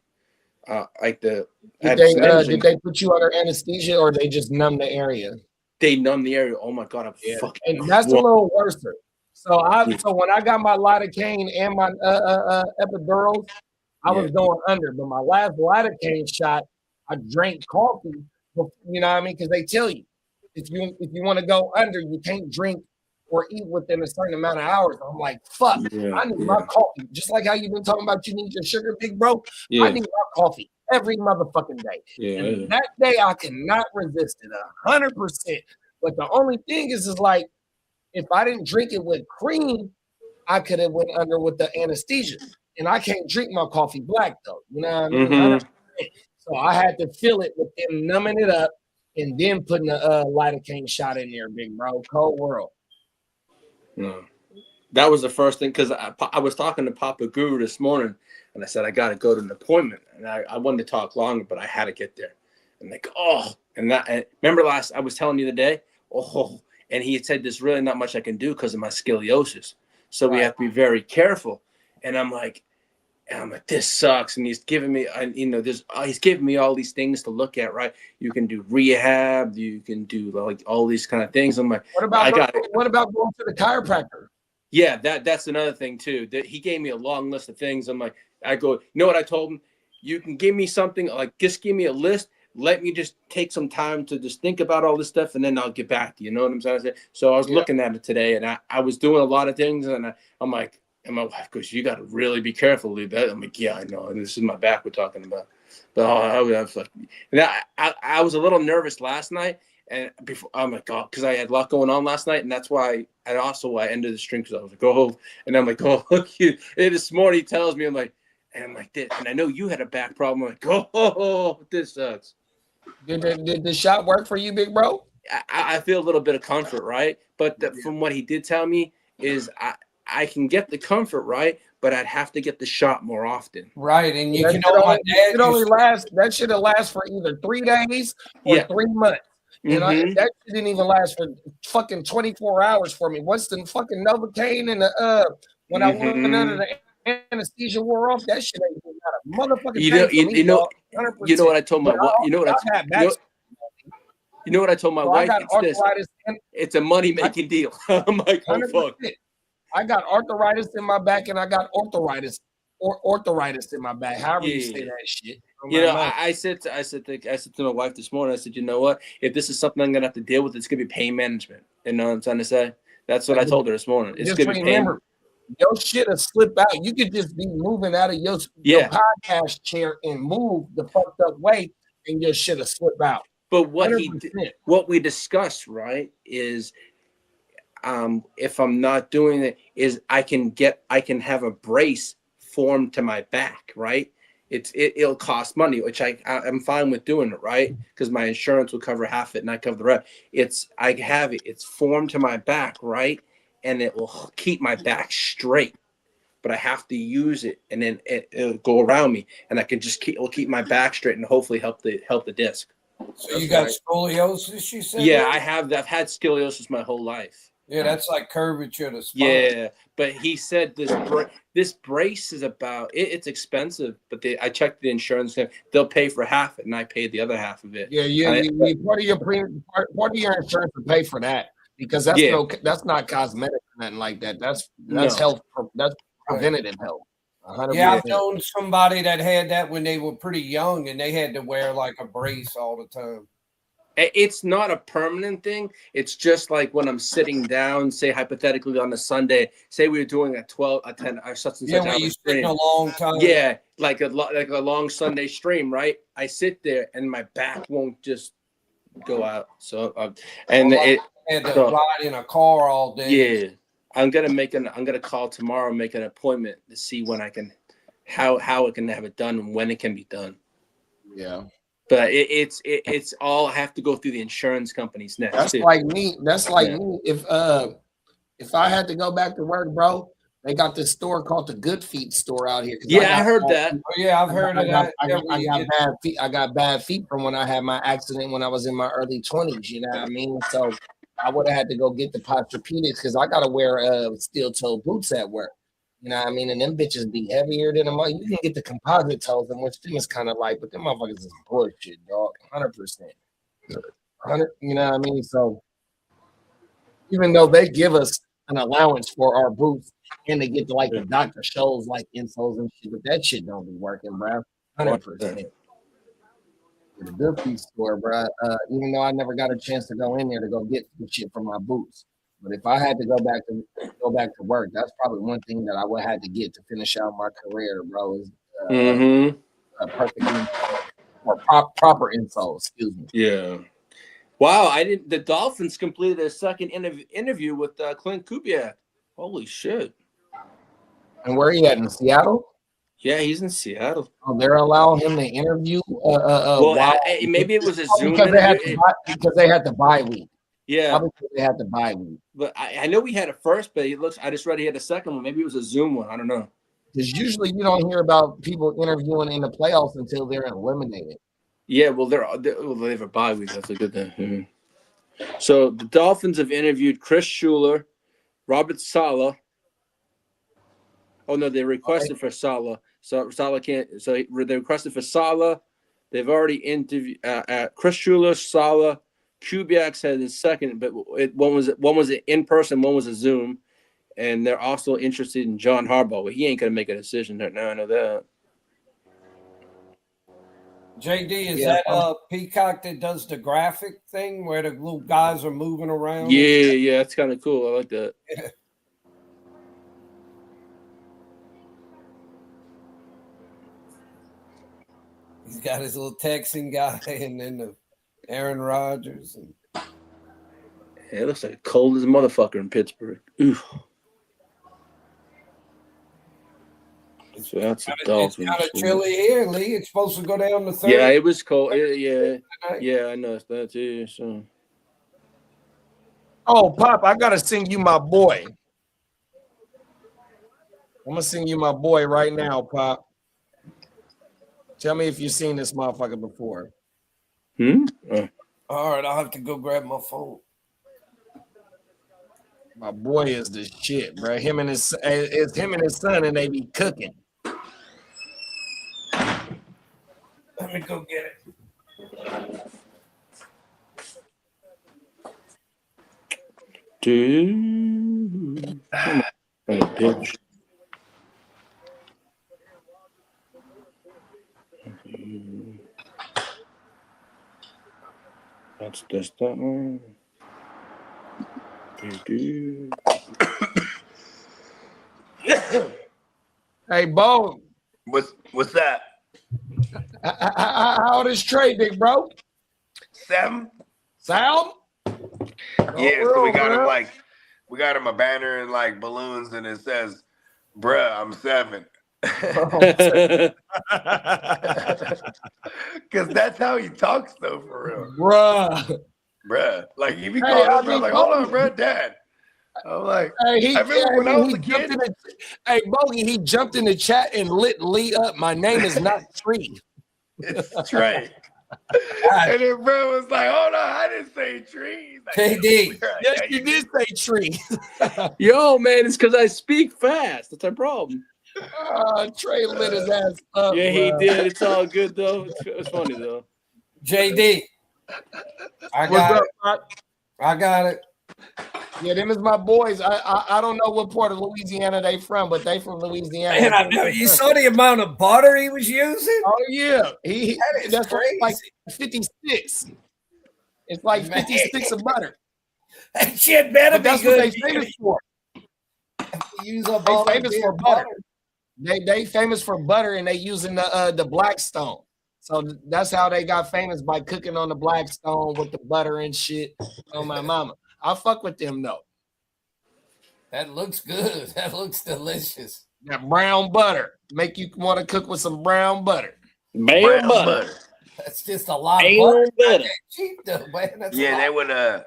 the. Did they put you under anesthesia or they just numb the area? They numb the area. Oh my God, I'm fucking. And that's a little worse. So when I got my lidocaine and my epidurals, I was going under. But my last lidocaine shot, I drank coffee. You know what I mean? Because they tell you if you want to go under, you can't drink or eat within a certain amount of hours. I'm like, fuck, I need my coffee. Just like how you've been talking about you need your sugar, big bro. I need my coffee every motherfucking day. And that day I cannot resist it 100%. But the only thing is like, if I didn't drink it with cream, I could have went under with the anesthesia. And I can't drink my coffee black though. You know what I mean? Mm-hmm. So I had to fill it with them numbing it up and then putting a lidocaine shot in there, big bro. Cold world. No, that was the first thing because I was talking to Papa Guru this morning and I said I got to go to an appointment and I wanted to talk longer, but I had to get there. And like, and remember I was telling you the day, and he had said there's really not much I can do because of my scoliosis, so we have to be very careful. And I'm like, this sucks. And he's giving me, he's giving me all these things to look at, right? You can do rehab, you can do like all these kind of things. I'm like, what about going to the chiropractor? Yeah, that's another thing too. That he gave me a long list of things. I'm like, you know what I told him? You can give me something like just give me a list. Let me just take some time to just think about all this stuff, and then I'll get back to you. You know what I'm saying? So I was looking at it today, and I was doing a lot of things, and I'm like. And my wife goes, you got to really be careful, dude. I'm like, yeah, I know. And this is my back we're talking about. But I was like, I was a little nervous last night. And before, I'm like, because I had a lot going on last night. And that's why I ended the stream because I was like, and I'm like, look, this morning he tells me, I'm like, this. And I know you had a back problem. I'm like, this sucks. Did the shot work for you, big bro? I feel a little bit of comfort, right? But from what he did tell me is I can get the comfort, right? But I'd have to get the shot more often. Right. And you can only last, that should have last for either 3 days or 3 months. You know, that didn't even last for fucking 24 hours for me. Once the fucking Novocaine and the when I went under the anesthesia wore off, that shit ain't got a motherfucking you know what I told my wife? You know what I told my So I wife? got It's this. arthritis. It's a money-making deal. I'm like, oh, 100%. fuck. I got arthritis in my back, and I got arthritis in my back. However you say that shit. You know, I said to my wife this morning, I said, you know what? If this is something I'm gonna have to deal with, it's gonna be pain management. You know what I'm trying to say? That's what I told her this morning. It's Just gonna be pain. remember, your shit will slip out. You could just be moving out of your podcast chair and move the fucked up way, and your shit will slip out. But what 100%. what we discussed, right, is if I'm not doing it, is I can have a brace formed to my back, right? It'll cost money, which I'm fine with doing it, right? Because my insurance will cover half it and I cover the rest. It's formed to my back, right? And it will keep my back straight. But I have to use it, and then it'll go around me, and I can just it'll keep my back straight and hopefully help the disc. So you got scoliosis, you said? Yeah, I have. I've had scoliosis my whole life. Yeah, that's like curvature of the spine. Yeah, but he said this brace is about it's expensive, but I checked the insurance. They'll pay for half it, and I paid the other half of it. Yeah, part of your insurance will pay for that, because that's not cosmetic or nothing like that. That's health. That's preventative health. 100%. Yeah, I've known somebody that had that when they were pretty young, and they had to wear like a brace all the time. It's not a permanent thing. It's just like when I'm sitting down, say hypothetically on a Sunday, say we were doing a 10 or such and such. Yeah, when you sit in a long time. Yeah, like a long Sunday stream, right? I sit there and my back won't just go out. So I had to ride in a car all day. Yeah, I'm gonna call tomorrow, make an appointment to see when I can, how I can have it done and when it can be done. Yeah. But it's all I have to go through the insurance companies next. That's like me. That's like me. If I had to go back to work, bro, they got this store called the Good Feet store out here. Yeah, I heard that. Oh, yeah, I've heard of that. I got bad feet from when I had my accident when I was in my early 20s. You know what I mean? So I would have had to go get the Posturepedics because I got to wear steel toe boots at work. You know what I mean? And them bitches be heavier than them. You can get the composite toes, and which them is kind of light, but them motherfuckers is bullshit, dog. 100%. 100. You know what I mean? So even though they give us an allowance for our boots, and they get to like the doctor shows like insoles and shit, but that shit don't be working, bro. 100%. The Good Feet store, bro. Even though I never got a chance to go in there to go get the shit for my boots. But if I had to go back to work, that's probably one thing that I would have to get to finish out my career, bro. Is a perfect or proper insole. Excuse me. Yeah. Wow, the Dolphins completed their second interview with Clint Kubiak. Holy shit! And where are you at, in Seattle? Yeah, he's in Seattle. Oh, they're allowing him to interview. Maybe it was a Zoom because they had the bye week. Yeah, probably they had the bye week. But I know we had a first, but I just read he had a second one. Maybe it was a Zoom one. I don't know. Because usually you don't hear about people interviewing in the playoffs until they're eliminated. Yeah, well, they have a bye week. That's a good thing. Mm-hmm. So the Dolphins have interviewed Chris Schuler, Robert Saleh. Oh no, they requested for Saleh. So Saleh can't. So they requested for Saleh. They've already interviewed Chris Schuler, Saleh. Kubiak said his second, but one was in person, one was a Zoom, and they're also interested in John Harbaugh. But he ain't gonna make a decision right now. I know that. JD, is that Peacock that does the graphic thing where the little guys are moving around? Yeah, that's kind of cool. I like that. Yeah. He's got his little Texan guy, and then the Aaron Rodgers. It looks like cold as a motherfucker in Pittsburgh. Oof. So that's the Dolphins. It's kind of chilly here, Lee. It's supposed to go down to 30. Yeah, it was cold. Yeah, I know that too. So. Oh, Pop, I gotta sing you my boy. I'm gonna sing you my boy right now, Pop. Tell me if you've seen this motherfucker before. All right, I'll have to go grab my phone. My boy is the shit, bro. It's him and his son, and they be cooking. Let me go get it. Dude. Come on, bitch. That's just that one. Dude. Hey, Bo, What's that? how old is Trey, big bro? 7? Sound? Yeah, so we got him a banner and like balloons, and it says, "Bruh, I'm 7." Because that's how he talks, though, for real. Bruh. Like, if he calls him, I'm like, hold on, bruh, Dad. I'm like, Hey, I remember when I was a kid. Hey, Bogey, he jumped in the chat and lit Lee up. My name is not Tree. It's Trey. And then bro was like, hold on, I didn't say tree. Like, KD. Yes, you did say Tree. Yo, man, it's because I speak fast. That's our problem. Trey lit his ass up. Yeah, he bro. did. It's all good, though. It's funny, though. JD. I What's got up, it. Doc? I got it. Yeah, them is my boys. I don't know what part of Louisiana they from, but they from Louisiana. Man, I know. You saw the amount of butter he was using? Oh yeah, that's crazy. like 56. It's like 56 of butter. That shit better But be that's good. what they famous for. Use up They all famous that for damn butter. They famous for butter, and they using the Blackstone. So that's how they got famous, by cooking on the Blackstone with the butter and shit. Oh my mama, I fuck with them though. That looks good. That looks delicious. That brown butter make you want to cook with some brown butter. Brown butter. That's just a lot of Brown butter. butter. That's cheap though, man. That's Yeah, a they lot. would.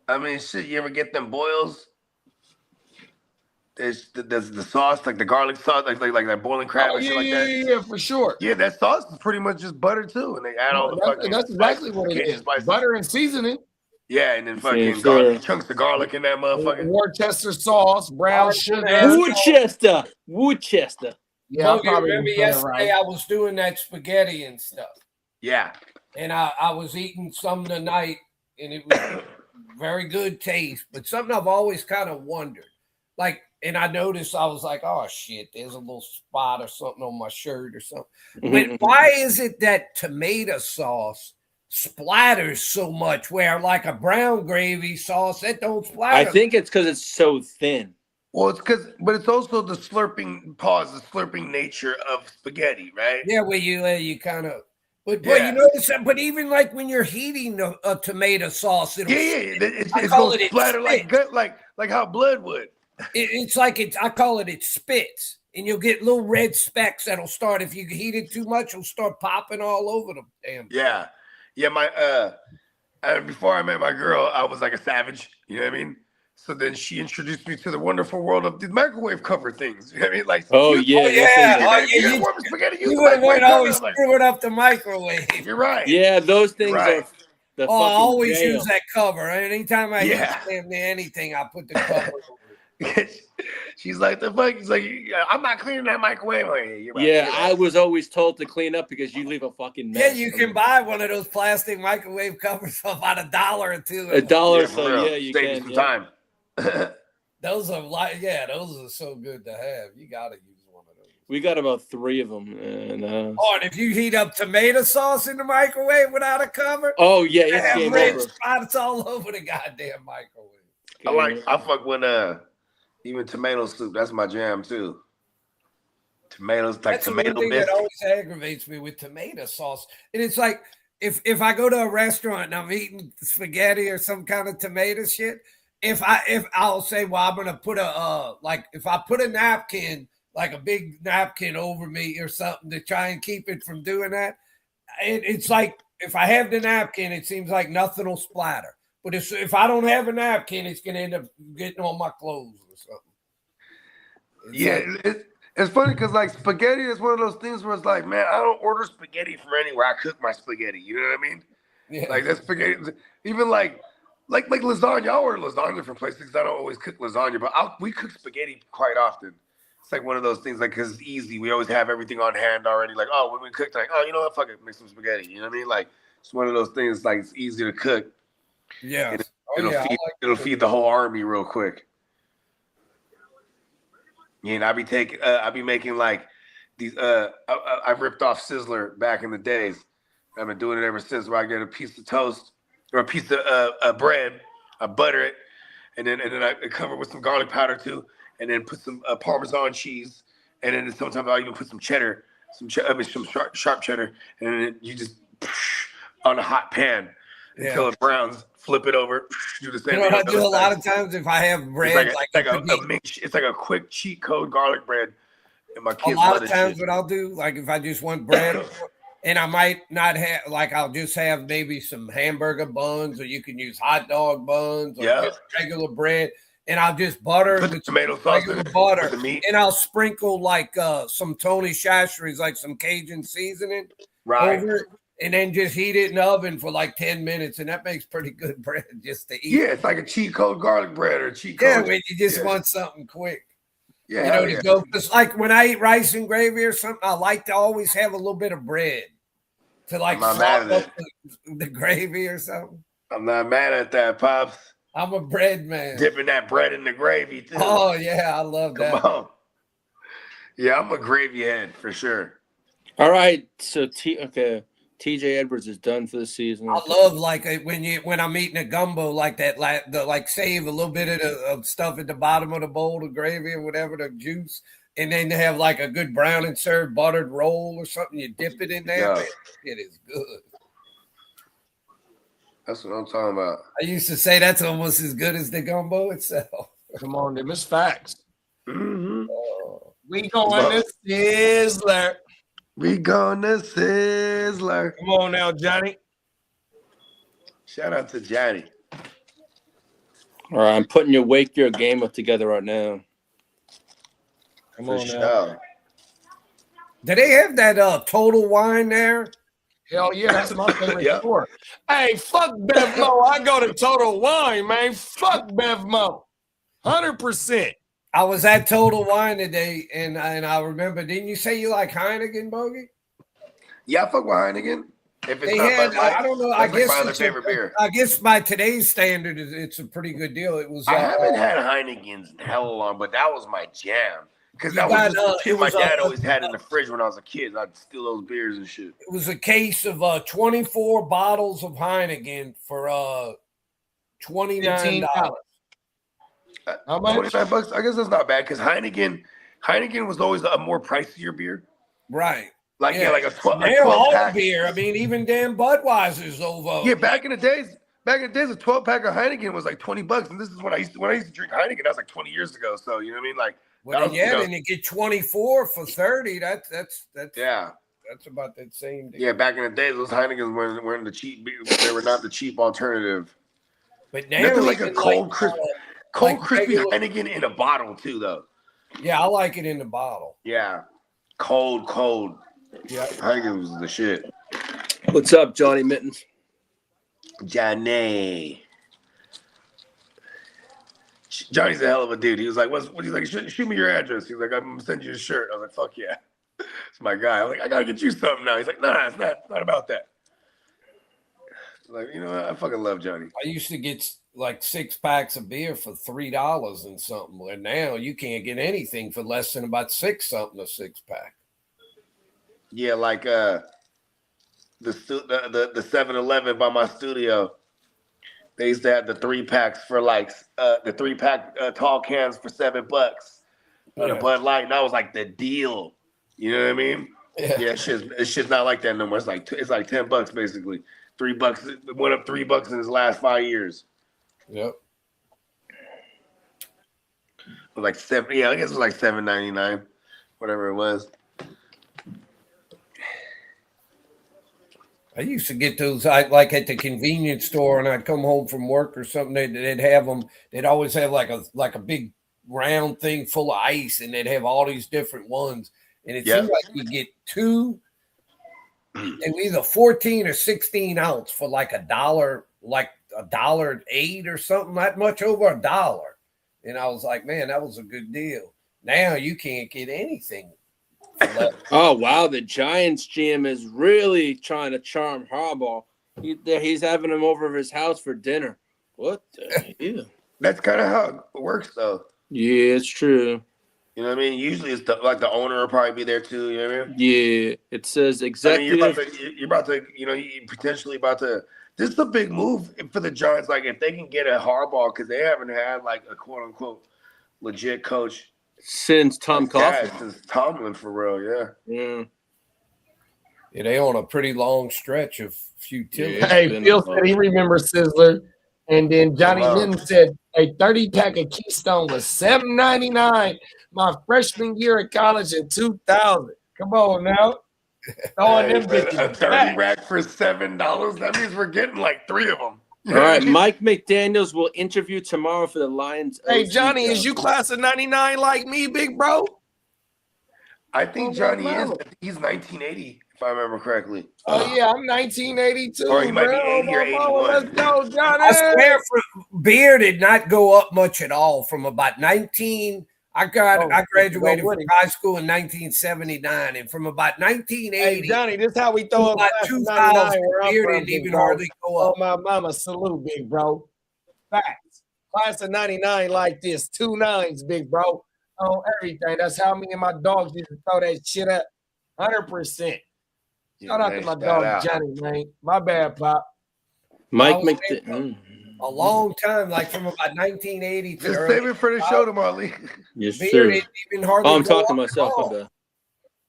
I mean, shit. You ever get them boils? There's the sauce, like the garlic sauce, like that boiling crab and shit like that. Yeah, for sure. Yeah, that sauce is pretty much just butter too, and they add all the fucking. That's exactly what it Cajun is. spices. Butter and seasoning. Yeah, and then fucking Yes, garlic, sir. chunks of garlic in that motherfucker. Worcester sauce, brown sugar. Woodchester. Yeah, I Bogey, probably remember was doing it yesterday right. I was doing that spaghetti and stuff. Yeah. And I was eating some tonight, and it was very good taste, but something I've always kind of wondered. Like, and I noticed, I was like, oh shit, there's a little spot or something on my shirt or something. But why is it that tomato sauce splatters so much, where like a brown gravy sauce, that don't splatter? I think it's because it's so thin. Well, but it's also the slurping nature of spaghetti, right? Yeah, well, you kind of, but Yeah. you notice that. But even like when you're heating a tomato sauce, it'll, It's I going call to it splatter like spit. gut, like how blood would. It's like I call it spits, and you'll get little red specks that'll start if you heat it too much. It'll start popping all over the damn. Yeah. My before I met my girl, I was like a savage. You know what I mean? So then she introduced me to the wonderful world of the microwave cover things. You know what I mean? Like, Oh, yeah. You warm spaghetti. Use You the would microwave always cover. Like, screw it up the microwave. you're right. Yeah, those things Right. are the I fucking always jam. use that cover. Anytime I Yeah. use anything, I put the cover over it. She's like, the fuck? He's like, I'm not cleaning that microwave. I'm like, you're right. Yeah, You're I right. was always told to clean up because you leave a fucking Yeah, mess. you can buy one of those plastic microwave covers for about $1 or $2. $1, Yeah, for so real. yeah, you Save can. you some Yeah. time. Those are those are so good to have. You gotta use one of those. We got about 3 of them, and Oh, and if you heat up tomato sauce in the microwave without a cover, oh yeah, you it's have game red over. spots all over the goddamn microwave. I fuck with even tomato soup. That's my jam too. Tomatoes, like That's the one tomato thing that biscuit. always aggravates me with tomato sauce. And it's like if I go to a restaurant and I'm eating spaghetti or some kind of tomato shit, if I'll say, well, I'm gonna put if I put a napkin, like a big napkin over me or something to try and keep it from doing that, it's like if I have the napkin, it seems like nothing will splatter. But if I don't have a napkin, it's gonna end up getting on my clothes or something. It's funny because like spaghetti is one of those things where it's like, man, I don't order spaghetti from anywhere. I cook my spaghetti. You know what I mean? Yeah. Like that spaghetti, even like lasagna. I order lasagna from places because I don't always cook lasagna, but we cook spaghetti quite often. It's like one of those things, like, because it's easy. We always have everything on hand already. Like, oh, when we cook, like, oh, you know what? Fuck it, make some spaghetti. You know what I mean? Like, it's one of those things, like, it's easy to cook. Yeah. It'll feed the whole army real quick. Yeah, and I'll be making like these. I ripped off Sizzler back in the days. I've been doing it ever since. Where I get a piece of toast or a piece of bread, I butter it, and then I cover it with some garlic powder too, and then put some Parmesan cheese, and then sometimes I'll even put some cheddar, some sharp cheddar, and then you just on a hot pan until it browns. Flip it over. Do the same. You know what I do a lot of times if I have bread, it's like a quick cheat code garlic bread. And my kids a lot of times what I'll do, like if I just want bread, and I might not have, like I'll just have maybe some hamburger buns, or you can use hot dog buns, or just regular bread, and I'll just butter with tomato sauce, regular butter, and I'll sprinkle like some Tony Chachere's, like some Cajun seasoning over it. And then just heat it in the oven for like 10 minutes, and that makes pretty good bread just to eat. Yeah, it's like a cheat code garlic bread or cheat code. Yeah, when you just want something quick. Yeah, to go. It's like when I eat rice and gravy or something, I like to always have a little bit of bread to like salt up the gravy or something. I'm not mad at that, Pops. I'm a bread man. Dipping that bread in the gravy too. Oh yeah, I love that. Come on. Yeah, I'm a gravy head for sure. All right, so TJ Edwards is done for the season. I love like when I'm eating a gumbo like that, like save a little bit of stuff at the bottom of the bowl, the gravy or whatever, the juice, and then they have like a good brown and served buttered roll or something. You dip it in there, man, it is good. That's what I'm talking about. I used to say that's almost as good as the gumbo itself. Come on, them is facts. Mm-hmm. We going to Sizzler. We gonna Sizzler. Come on now, Johnny. Shout out to Johnny. All right, I'm putting your Wake Your Game up together right now. Come on now. Do they have that Total Wine there? Hell yeah, that's my favorite store. Hey, fuck Bevmo. I go to Total Wine, man. Fuck Bevmo. 100%. I was at Total Wine today, and I remember. Didn't you say you like Heineken, Bogey? Yeah, I fuck with Heineken. If it's I don't know. I guess my other favorite beer. I guess by today's standard, it's a pretty good deal. It was. I haven't had Heinekens in hell long, but that was my jam because that was just shit my dad always had in the fridge when I was a kid. I'd steal those beers and shit. It was a case of 24 bottles of Heineken for $29. How much? $25. I guess that's not bad because Heineken was always a more pricier beer. Right. Like like a 12 pack. Beer. I mean, even damn Budweiser's over. Yeah, back in the days, a 12-pack of Heineken was like $20, and this is when I used to drink Heineken. That was like 20 years ago. So you know what I mean? Like, then you get 24 for 30. That's That's about that same deal. Yeah, back in the days, those Heinekens weren't the cheap. They were not the cheap alternative. But now nothing like a cold, crispy Heineken in a bottle too, though. Yeah, I like it in the bottle. Yeah, cold. Yeah, Heineken was the shit. What's up, Johnny Mittens? Johnny's a hell of a dude. He was like, "What?" He's like, "Shoot me your address." He's like, "I'm gonna send you a shirt." I was like, "Fuck yeah." It's my guy. I'm like, I gotta get you something now. He's like, nah, it's not about that. Like, you know what? I fucking love Johnny. I used to get like 6 packs of beer for $3 and something. And now you can't get anything for less than about $6 something a 6-pack. Yeah, like the 7-Eleven by my studio. They used to have the 3-packs for like the 3-pack tall cans for $7. The Bud Light, and that was like the deal. You know what I mean? Yeah, it's just not like that no more. It's like $10 basically. $3. It went up $3 in his last 5 years. Yep. Like $7. Yeah, I guess it was like $7.99, whatever it was. I used to get those like at the convenience store, and I'd come home from work or something. They'd have them. They'd always have like a big round thing full of ice, and they'd have all these different ones. And it seemed like you get 2, and either 14 or 16 ounce for like $1, like $1.08 or something, not much over $1. And I was like, man, that was a good deal. Now you can't get anything. Oh wow, the Giants GM is really trying to charm Harbaugh He's having him over at his house for dinner. What the hell? That's kind of how it works, though. Yeah, it's true. You know what I mean? Usually it's the owner will probably be there too. You know what I mean? Yeah, it says executive. I mean, you're about to, you potentially about to. This is a big move for the Giants. Like if they can get a Harbaugh, because they haven't had like a quote unquote legit coach since Tom Coughlin. Since Tomlin, for real. Yeah. Yeah, they on a pretty long stretch of futility. Yeah. Hey, Phil said he remembers Sizzler. And then Johnny Minton said a 30-pack of Keystone was $7.99 my freshman year at college in 2000. Come on now. Throwing them bitches a 30 rack for $7. That means we're getting like 3 of them. All right, Mike McDaniels will interview tomorrow for the Lions. Hey, Johnny, is you class of 99 like me, big bro? I think Johnny is. He's 1980, if I remember correctly. Oh, yeah, I'm 1982. Or he might be 80 or 81. Let's go, Johnny. I swear, beer did not go up much at all from about 19. I graduated from high school in 1979, and from about 1980. Hey, Johnny, this is how we throw up about 2000. Beer didn't even hardly go up. Oh, my mama, salute, big bro. Facts. Class of 99 like this, 2 9s, big bro. On everything. That's how me and my dogs used to throw that shit up. 100%. Shout out to my dog Johnny, man. My bad, Pop. Mike McDaniels. A long time, like from about 1980 to Just save it for the show tomorrow, Lee. Yes, beer sir. didn't even hardly I'm go talking to up myself. at all.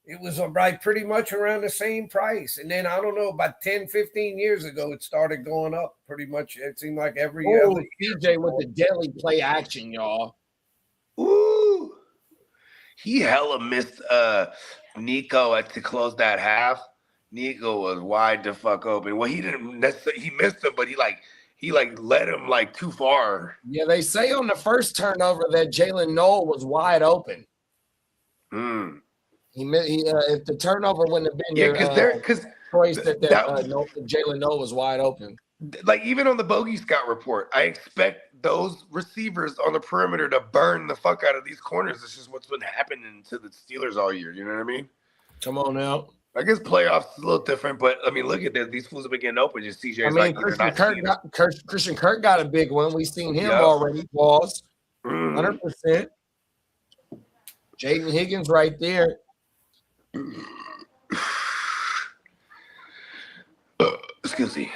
It was right pretty much around the same price. And then I don't know, about 10, 15 years ago, it started going up pretty much. It seemed like every other DJ with the deadly play action, y'all. Ooh. He hella missed Nico to close that half. Nico was wide the fuck open. Well, he didn't necessarily, he missed him, but he led him like too far. Yeah, they say on the first turnover that Jalen Noel was wide open. He if the turnover wouldn't have been because choice that Jalen Noel was wide open. Like even on the Bogey Scout report, I expect those receivers on the perimeter to burn the fuck out of these corners. It's just what's been happening to the Steelers all year. You know what I mean? Come on now. I guess playoffs is a little different, but I mean, look at this. These fools have been getting open. Just CJ's Christian Kirk got a big one. We've seen him already. Pause. 100%. Jaden Higgins right there. Excuse me.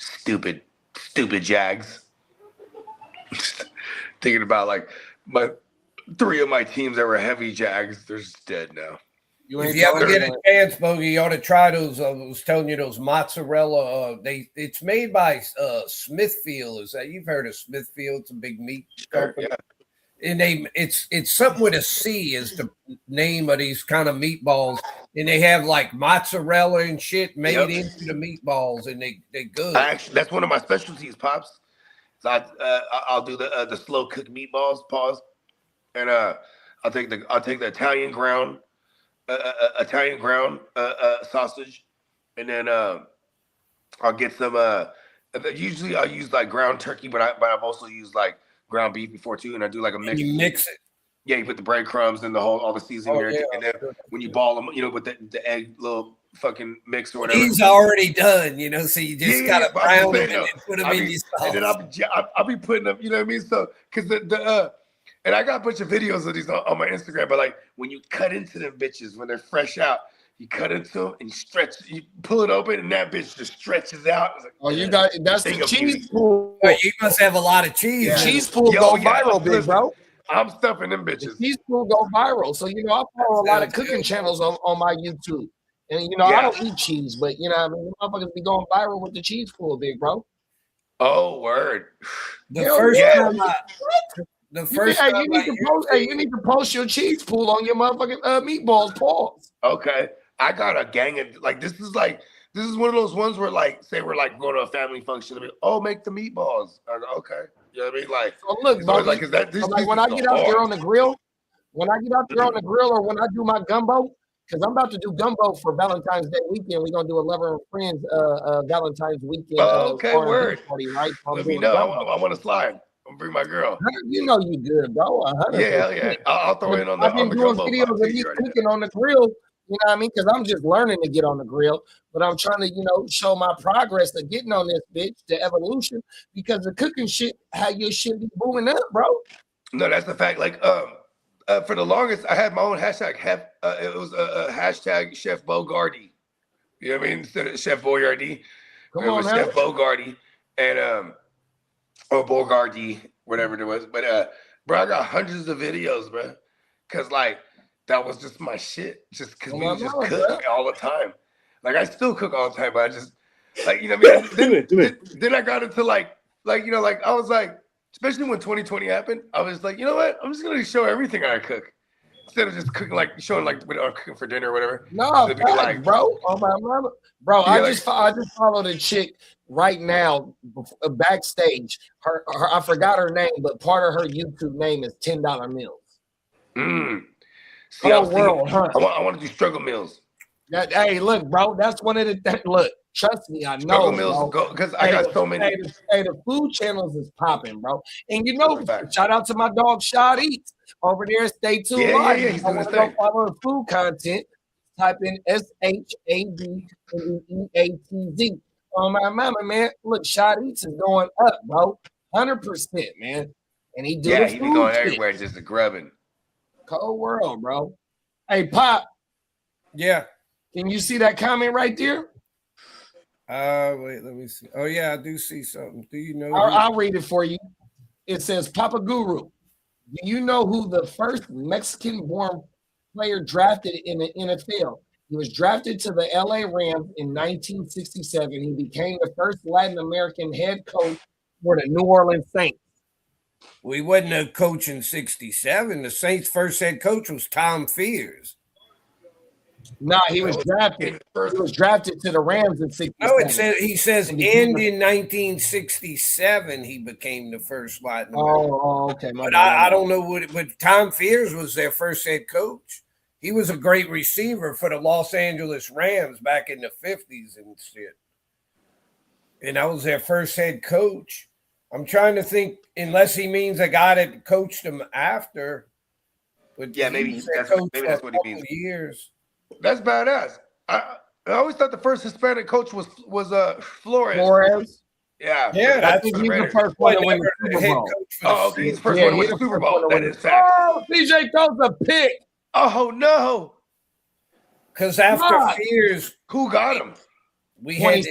Stupid Jags. Thinking about like my 3 of my teams that were heavy Jags, they're just dead now. If you ever get a chance, Bogey, you ought to try those. I was telling you those mozzarella. It's made by Smithfield. Is that you've heard of Smithfield? It's a big meat company. Yeah. And it's something with a C is the name of these kind of meatballs, and they have like mozzarella and shit made into the meatballs, and they good. Actually, that's one of my specialties, Pops. So I'll do the slow cooked meatballs. Pause, and I'll take the Italian ground sausage, and then I'll get some. Usually I'll use like ground turkey, but I've also used like ground beef before too, and I do like a mix. And you mix it. Yeah, you put the breadcrumbs and all the seasoning and then when you ball them, with the egg little fucking mix or whatever. He's already done, so you just gotta brown them and then put them in your sauce. And then I'll be putting them, you know what I mean? So because and I got a bunch of videos of these on my Instagram, but like when you cut into them bitches when they're fresh out, you cut into them and you pull it open and that bitch just stretches out. Like, you got that's the cheese pool. You must have a lot of cheese. Yeah. Cheese pool go viral, big bro. I'm stuffing them bitches. The cheese pool go viral. So I follow a lot of cooking channels on my YouTube. And I don't eat cheese, but motherfuckers be going viral with the cheese pool, big bro. Oh, word. The first time you need to post your cheese pool on your motherfucking meatballs. Pause. Okay. I got a gang of this is one of those ones where say we're going to a family function. Make the meatballs. I go, okay. You know what I mean? So look, bro, when I get out there on the grill, or when I do my gumbo, because I'm about to do gumbo for Valentine's Day weekend. We're gonna do a Lover and Friends Valentine's weekend. Okay, word. Party, right? Let me know. I want to slide. I'm gonna bring my girl. You know you good, bro. Yeah. I'll throw in on the. I've been doing videos of me cooking on the grill. You know what I mean? Because I'm just learning to get on the grill, but I'm trying to, show my progress of getting on this bitch, the evolution, because the cooking shit, how your shit be booming up, bro. No, that's the fact. Like, for the longest, I had my own hashtag. It was a hashtag Chef Bogarty. You know what I mean? Instead of Chef Boyardee, it was Chef Bogarty and or Bogarty, whatever it was. But bro, I got hundreds of videos, bro, because like that was just my shit. Just because we just cook all the time. Like I still cook all the time, but I just like what I mean. Then I got into like I was like. Especially when 2020 happened, I was like, you know what? I'm just gonna show everything I cook instead of just cooking showing what I'm cooking for dinner or whatever. No, bro. Oh my mama, bro. I just followed a chick right now backstage. Her I forgot her name, but part of her YouTube name is $10 meals. See, I want to do struggle meals. Hey, look, bro. That's one of the things. Look. Trust me, I know. Struggle meals because I got so many. The food channels is popping, bro. And shout out to my dog Shad Eats over there. Stay tuned. Yeah, he's doing his thing. Follow the food content. Type in SHADEATZ. Oh my mama, man. Look, Shad Eats is going up, bro. 100%, man. And he do he be going everywhere just a grubbing. Cold world, bro. Hey, Pop. Yeah. Can you see that comment right there? Wait, let me see. Oh, yeah, I do see something. Do you know? I'll read it for you. It says, Papa Guru, do you know who the first Mexican-born player drafted in the NFL? He was drafted to the LA Rams in 1967. He became the first Latin American head coach for the New Orleans Saints. Well, he wasn't a coach in 67. The Saints' first head coach was Tom Fears. Nah, he was drafted. He was drafted to the Rams in 67. No, he says in 1967 he became the first Latin American. Oh, okay. But I don't know but Tom Fears was their first head coach. He was a great receiver for the Los Angeles Rams back in the 50s and shit. And that was their first head coach. I'm trying to think, unless he means a guy that coached him after. But yeah, maybe that's what he means. Years. That's badass. I always thought the first Hispanic coach was Flores. Flores? Yeah. Yeah, I think he's the first one to win the Super Bowl. Oh, okay. He's the first one to win the Super Bowl. That is fact. Oh, CJ throws a pick. Oh, no. Because after Fears. Who got him? We had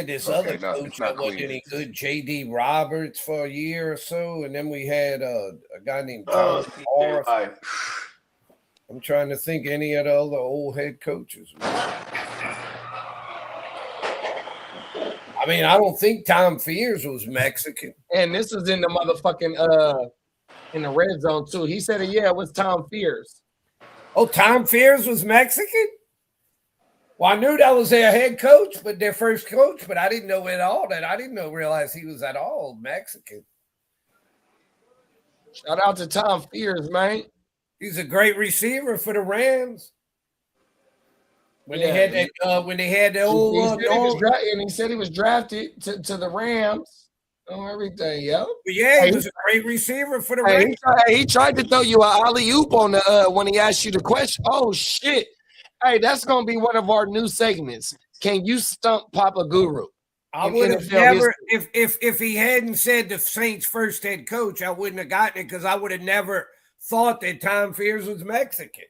this other coach that wasn't any good, J.D. Roberts, for a year or so. And then we had a guy named Tom Orff. I'm trying to think any of the other old head coaches. I mean, I don't think Tom Fears was Mexican. And this is in the motherfucking in the red zone too. He said, "Yeah, it was Tom Fears." Oh, Tom Fears was Mexican? Well, I knew that was their head coach, but their first coach, but I didn't know at all that. I didn't realize he was at all Mexican. Shout out to Tom Fears, man. He's a great receiver for the Rams. When they had the old and he said he was drafted to the Rams on everything, yo. But yeah, he was a great receiver for the Rams. He tried to throw you an alley-oop on the when he asked you the question. Oh shit. Hey, that's gonna be one of our new segments. Can you stump Papa Guru? I would have never, if he hadn't said the Saints' first head coach, I wouldn't have gotten it because I would have never thought that Tom Fears was Mexican.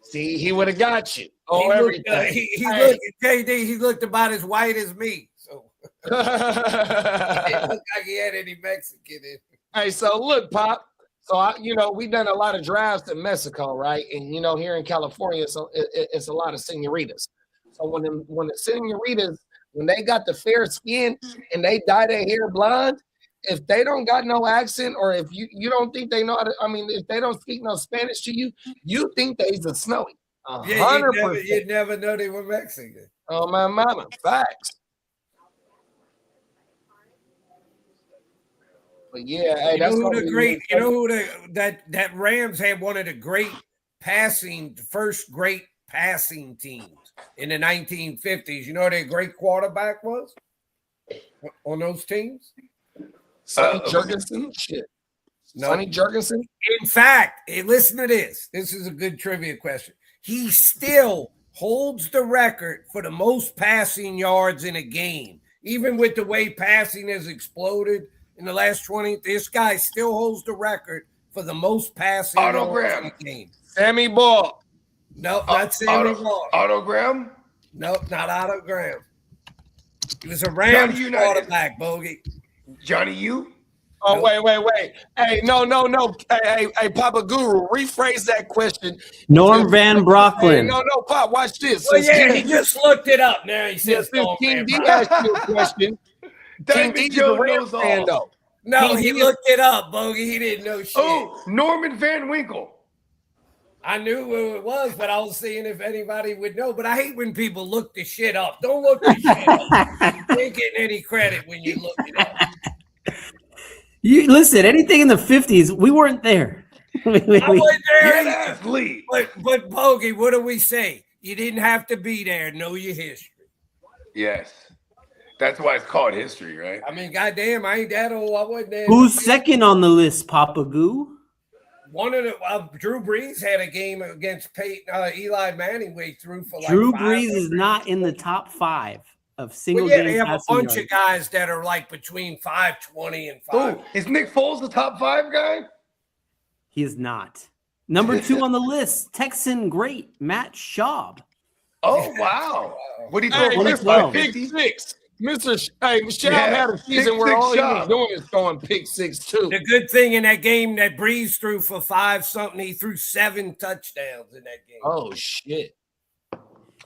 See, he would have got you. Oh, everything. He looked at JD. He looked about as white as me. So he didn't look like he had any Mexican in him. Hey, so look, Pop. So we've done a lot of drives in Mexico, right? And here in California, so it's a lot of senoritas. So when the senoritas, when they got the fair skin and they dye their hair blonde, if they don't got no accent, or if you don't think they know how to, if they don't speak no Spanish to you, you think they's a snowy. 100%. You'd never know they were Mexican. Oh my mama, facts. But yeah, hey, that Rams had one of the first great passing teams in the 1950s. You know what their great quarterback was on those teams? Sonny Jurgensen? Shit. Sonny Jurgensen? In fact, listen to this. This is a good trivia question. He still holds the record for the most passing yards in a game. Even with the way passing has exploded in the last 20, this guy still holds the record for the most passing yards in a game. Sammy Ball. Nope, not Sammy Ball. Otto Graham? Nope, not Otto Graham. He was a Rams quarterback, Bogey. Johnny U? Oh, wait. Hey, no. Hey, Papa Guru, rephrase that question. Norm Van Brocklin. Hey, no, Pop, watch this. Well, yeah, he just looked it up. Now he says Norm King Van D Brocklin. asked you a question. King D Joe is a Rams knows fan, all. though. No, he looked it up, Bogey. He didn't know shit. Oh, Norman Van Winkle. I knew who it was, but I was seeing if anybody would know. But I hate when people look the shit up. Don't look the shit up. You ain't getting any credit when you look it up. You listen, anything in the 50s, we weren't there. I wasn't there. Yes, Lee. But Bogey, what do we say? You didn't have to be there. Know your history. Yes. That's why it's called history, right? I mean, goddamn, I ain't that old. I wasn't there. Who's second on the list, Papa Goo? One of the Drew Brees had a game against Eli Manning where he threw for like Drew 500. Brees is not in the top 5 of single Well, yeah, game they have a passing bunch yards. of guys that are like between 520 and 5. Oh, is Nick Foles the top 5 guy? He is not. Number 2 on the list, Texan great Matt Schaub. Oh, wow. What do you Hey, throw for Mr. 550? Pick six. Schaub Yeah, had a season pick where six all he Schaub. was doing is throwing pick six, too. The good thing in that game that Brees threw for 5-something, he threw 7 touchdowns in that game. Oh, shit.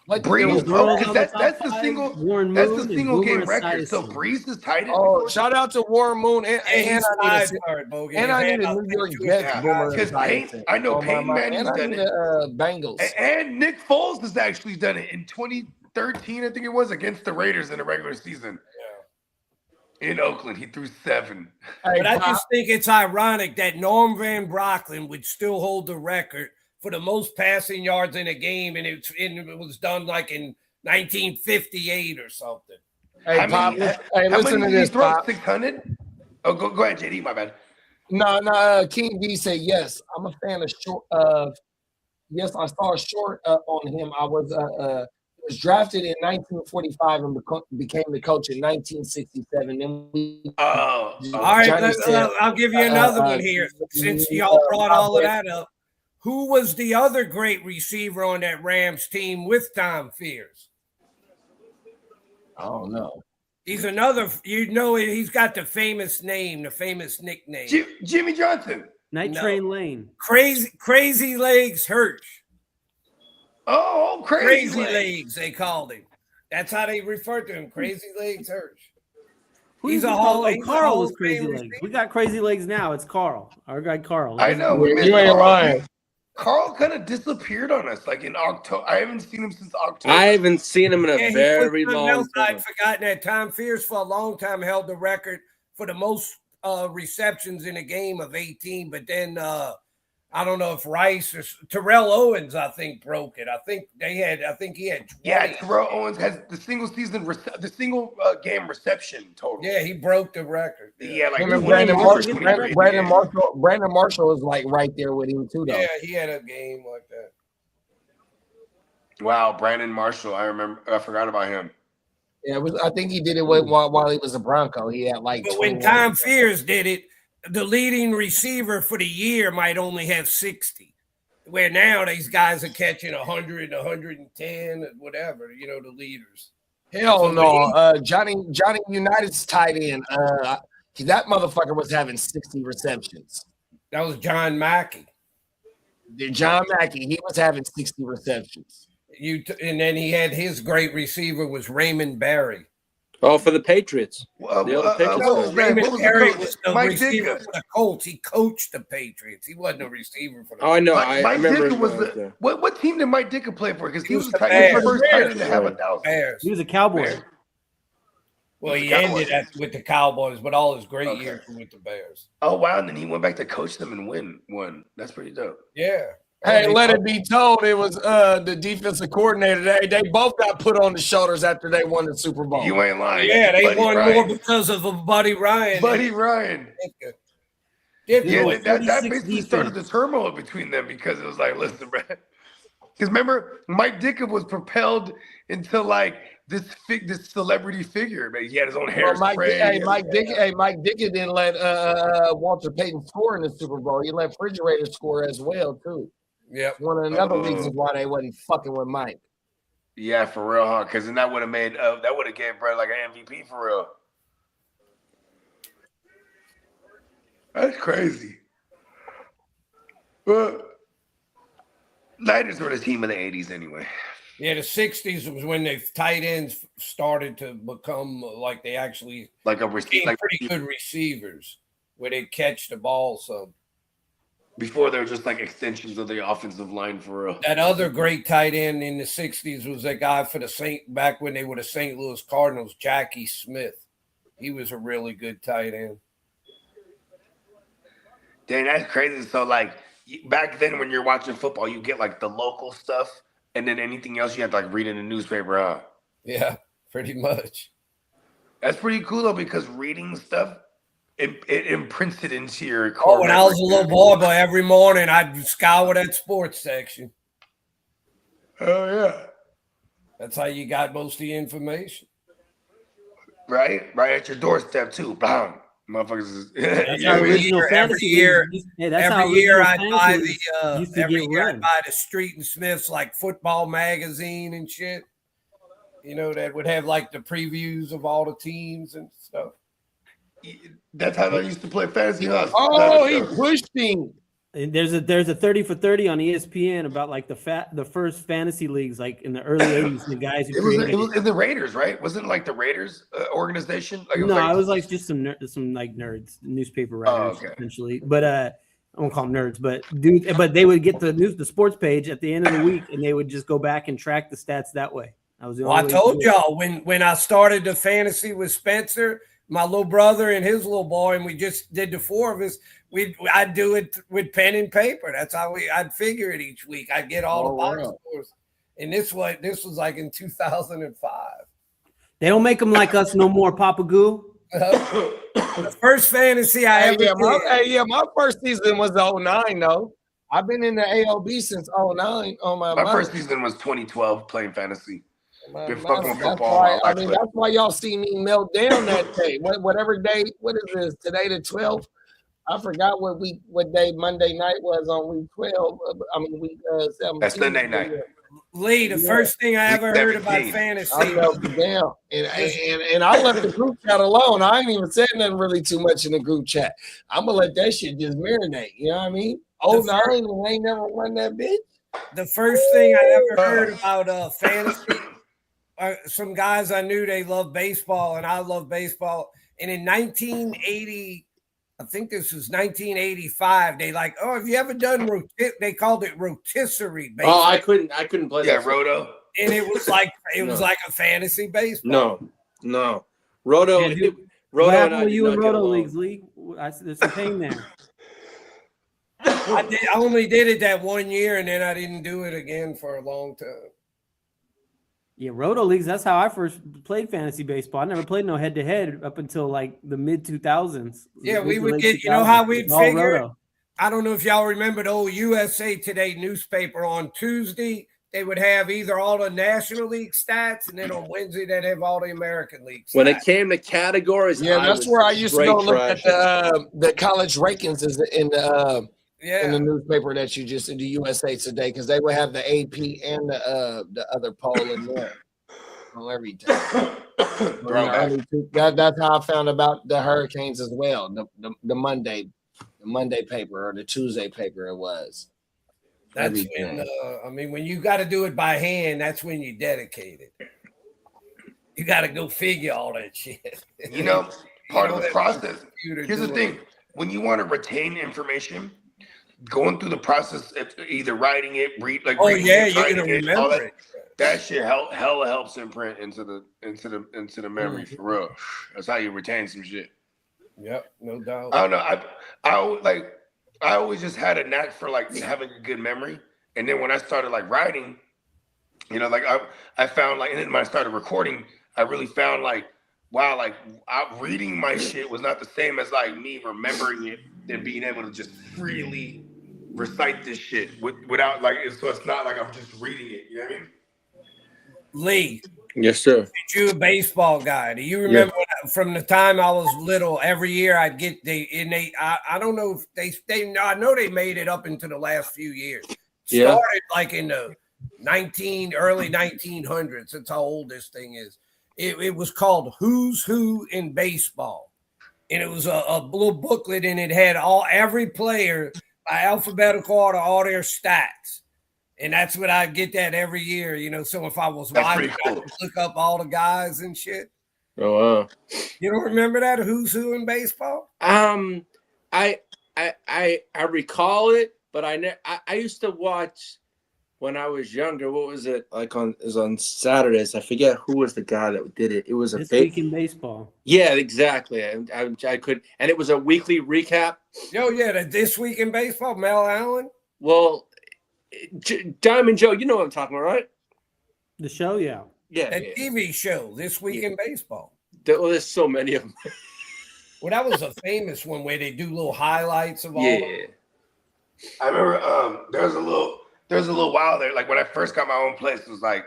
What Breeze, Burrow's because on the that's top the 5, single. Warren That's Moon the and single game Boomer record. So Esiason. Breeze is tight. Oh, shout out to Warren Moon and he's I need 5-yard, Bogey. and I need a New York Jets boomer. because I know Peyton Manning's and I done need it. Bengals. And Nick Foles has actually done it in 2013, I think it was, against the Raiders in the regular season. In Oakland, he threw 7. Hey, But I Pop, just think it's ironic that Norm Van Brocklin would still hold the record for the most passing yards in a game, and it was done like in 1958 or something. hey, I Pop, mean, hey, how listen many to did he this, throw? Pop. 600? Oh, go ahead, JD. My bad. No, King D said yes. I'm a fan of short. Yes, I saw a short on him. I was drafted in 1945 and became the coach in 1967. And we, Oh, All right, Johnny said, I'll give you another one here since y'all brought all of that up. Who was the other great receiver on that Rams team with Tom Fears? I don't know. He's another, he's got the famous name, the famous nickname. Jimmy Johnson. Night No. Train Lane. Crazy Legs Hirsch. Oh, Crazy Legs, they called him. That's how they referred to him, Crazy Legs Hirsch. He's a Hall of Carl was Fame Crazy Legs. receiver. We got Crazy Legs now. It's Carl. Our guy Carl. I know. We missed You ain't Carl. lying. Carl kind of disappeared on us, like in October. I haven't seen him since October. I haven't seen him in a Yeah, very he put long something else. time. I'd forgotten that Tom Fears for a long time held the record for the most receptions in a game of 18. But then I don't know if Rice or Terrell Owens, I think, broke it. I think he had 20. Yeah, Terrell Owens has the single game reception total. Yeah, he broke the record. Yeah, like Him and 20 Brandon yards, Marshall. 23. Brandon Marshall was like right there with him too, though. Yeah, he had a game like that. Wow, Brandon Marshall. I forgot about him. Yeah, I think he did it while he was a Bronco. He had like. But when 21. Tom Fears did it, the leading receiver for the year might only have 60. Where now these guys are catching 100, 110, whatever, the leaders. Hell no, Johnny United's tight end. That motherfucker was having 60 receptions. That was John Mackey. John Mackey, he was having 60 receptions. And then he had his great receiver was Raymond Barry. Oh, for the Patriots. What was Raymond the Barry coach? was the Mike receiver Ditka. for the Colts. He coached the Patriots. He wasn't a receiver for the Oh, I know. Mike I remember. Ditka was him there. what team did Mike Ditka play for? Because he was was the the tight end, Bears. first tight end to have Right. 1,000. Bears. He was a Cowboy. Bears. Well, he Cowboys. ended with the Cowboys, but all his great Okay. years were with the Bears. Oh wow! And then he went back to coach them and won. That's pretty dope. Yeah. Hey, let it be told, it was the defensive coordinator. They both got put on the shoulders after they won the Super Bowl. You ain't lying. Yeah, they Buddy won Ryan. more because of Buddy Ryan. Buddy Ryan. different. that 46 basically started the defense. turmoil between them because it was like, listen, bro. Because remember, Mike Ditka was propelled into like this celebrity figure. Man, he had his own Well, hairspray. Mike Dickett didn't let Walter Payton score in the Super Bowl. He let Refrigerator score as well too. Yep. One of another reasons why they wasn't fucking with Mike. Yeah, for real, huh? Because then that would have made that would have gave Brett like an MVP for real. That's crazy. But Niners were the team of the 80s anyway. Yeah, the 60s was when the tight ends started to become like they actually Like a became like pretty good receivers where they catch the ball. So before they were just like extensions of the offensive line for real. that other great tight end in the 60s was that guy for the back when they were the St. Louis Cardinals, Jackie Smith. He was a really good tight end. Dang, that's crazy. So like back then when you're watching football, you get like the local stuff, and then anything else you have to like read in the newspaper, huh? Yeah, pretty much. That's pretty cool though, because reading stuff it imprints it into your core. Oh, when I was a little boy, but every morning I'd scour that sports section. Oh yeah. That's how you got most of the information. Right at your doorstep too. Bam. Motherfuckers is That's yeah, how man. original Every fantasy year, leagues- hey, that's how every year original I'd buy fantasy leagues used to every get year I'd run. buy the Street and Smiths like football magazine and shit. You know, that would have like the previews of all the teams and stuff. That's how I used to play fantasy. Huh? Oh, he pushed him. And there's a 30 for 30 on ESPN about like the first fantasy leagues like in the early 80s. The guys who created It was in the Raiders, right? Wasn't it like the Raiders organization? Like, no, it was like just some like nerds, newspaper writers, essentially. But I won't call them nerds, but they would get the sports page at the end of the week, and they would just go back and track the stats that way. That was the only I way told to do it. y'all when I started the fantasy with Spencer, my little brother and his little boy, and we just did the four of us. I'd do it with pen and paper. That's how I'd figure it each week. I'd get all the box scores. And this was like in 2005. They don't make them like us no more, Papa Goo. The first fantasy I ever did. My first season was 09 though. I've been in the AOB since 09 on my first season was 2012 playing fantasy. Been fucking with that's football. why, that's why y'all see me melt down that day. Whatever day, what is this? Today the 12th? I forgot what day Monday night was on week 12. Week 17. That's Sunday night. Lee, the first thing I ever heard about 17. fantasy. I melted down. And I left the group chat alone. I ain't even said nothing really too much in the group chat. I'm going to let that shit just marinate. You know what I mean? I ain't never won that bitch. The first thing I ever heard about fantasy, some guys I knew, they love baseball, and I love baseball. And in 1980, I think this was 1985. They like, have you ever done they called it rotisserie baseball. Oh, I couldn't play that. Yeah, Roto. And it was like was like a fantasy baseball. No. Roto. Yeah, what happened with you in Roto leagues, Lee? There's some pain there. I only did it that 1 year, and then I didn't do it again for a long time. Yeah, Roto leagues. That's how I first played fantasy baseball. I never played no head-to-head up until like the mid 2000s. Yeah, we would get. You know how we'd figure? I don't know if y'all remember the old USA Today newspaper on Tuesday. They would have either all the National League stats, and then on Wednesday they'd have all the American League stats. When it came to categories, that's where I used to go look at the college rankings in the newspaper that you just in the USA Today, because they would have the AP and the other poll in there on every time. That's how I found about the Hurricanes as well. The Monday paper or the Tuesday paper it was. That's when when you got to do it by hand, that's when you dedicate it. You got to go figure all that shit. Part of the process. Here's the thing: when you want to retain information, going through the process of either writing it, you're gonna remember it. That shit hella helps imprint into the memory for real. That's how you retain some shit. Yep, no doubt. I don't know. I always just had a knack for like having a good memory, and then when I started like writing, I found and then when I started recording, I really found reading my shit was not the same as like me remembering it than being able to just freely recite this shit without like so it's not like I'm just reading it. You know what I mean? Lee, Yes, sir. you a baseball guy? Do you remember from the time I was little? Every year I'd get I don't know if they I know they made it up into the last few years. Started like in the early 1900s. That's how old this thing is. It was called Who's Who in Baseball, and it was a little booklet, and it had every player by alphabetical order, all their stats. And that's what I get that every year, you know. So if I was watching, I would look up all the guys and shit. Oh wow. You don't remember that? Who's Who in Baseball? I recall it, but I used to watch when I was younger. What was it like it was on Saturdays? I forget who was the guy that did it. It was a This Week in Baseball. Yeah, exactly. I could, and it was a weekly recap. Oh yeah, the This Week in Baseball, Mel Allen. Well, Diamond Joe, you know what I'm talking about, right? The show, yeah. Yeah, That TV show, This Week in Baseball. There's so many of them. Well, that was a famous one where they do little highlights of all. Yeah. I remember there was a little while there, like when I first got my own place, it was like,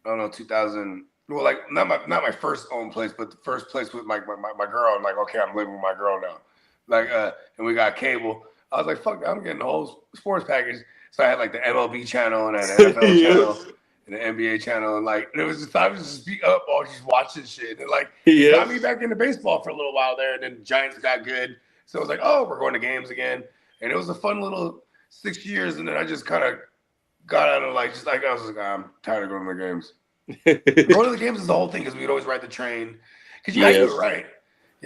I don't know, 2000. Well, like not my first own place, but the first place with my girl. I'm like, okay, I'm living with my girl now. Like, and we got cable. I was like, fuck, I'm getting the whole sports package. So I had like the MLB channel and I had the NFL channel and the NBA channel, and like it was just I was just be up all just watching shit, and like got me back into baseball for a little while there, and then the Giants got good, so it was like, oh, we're going to games again, and it was a fun little 6 years, and then I just kind of got out of like just like I was like, I'm tired of going to the games. Going to the games is the whole thing because we'd always ride the train because you gotta do it right.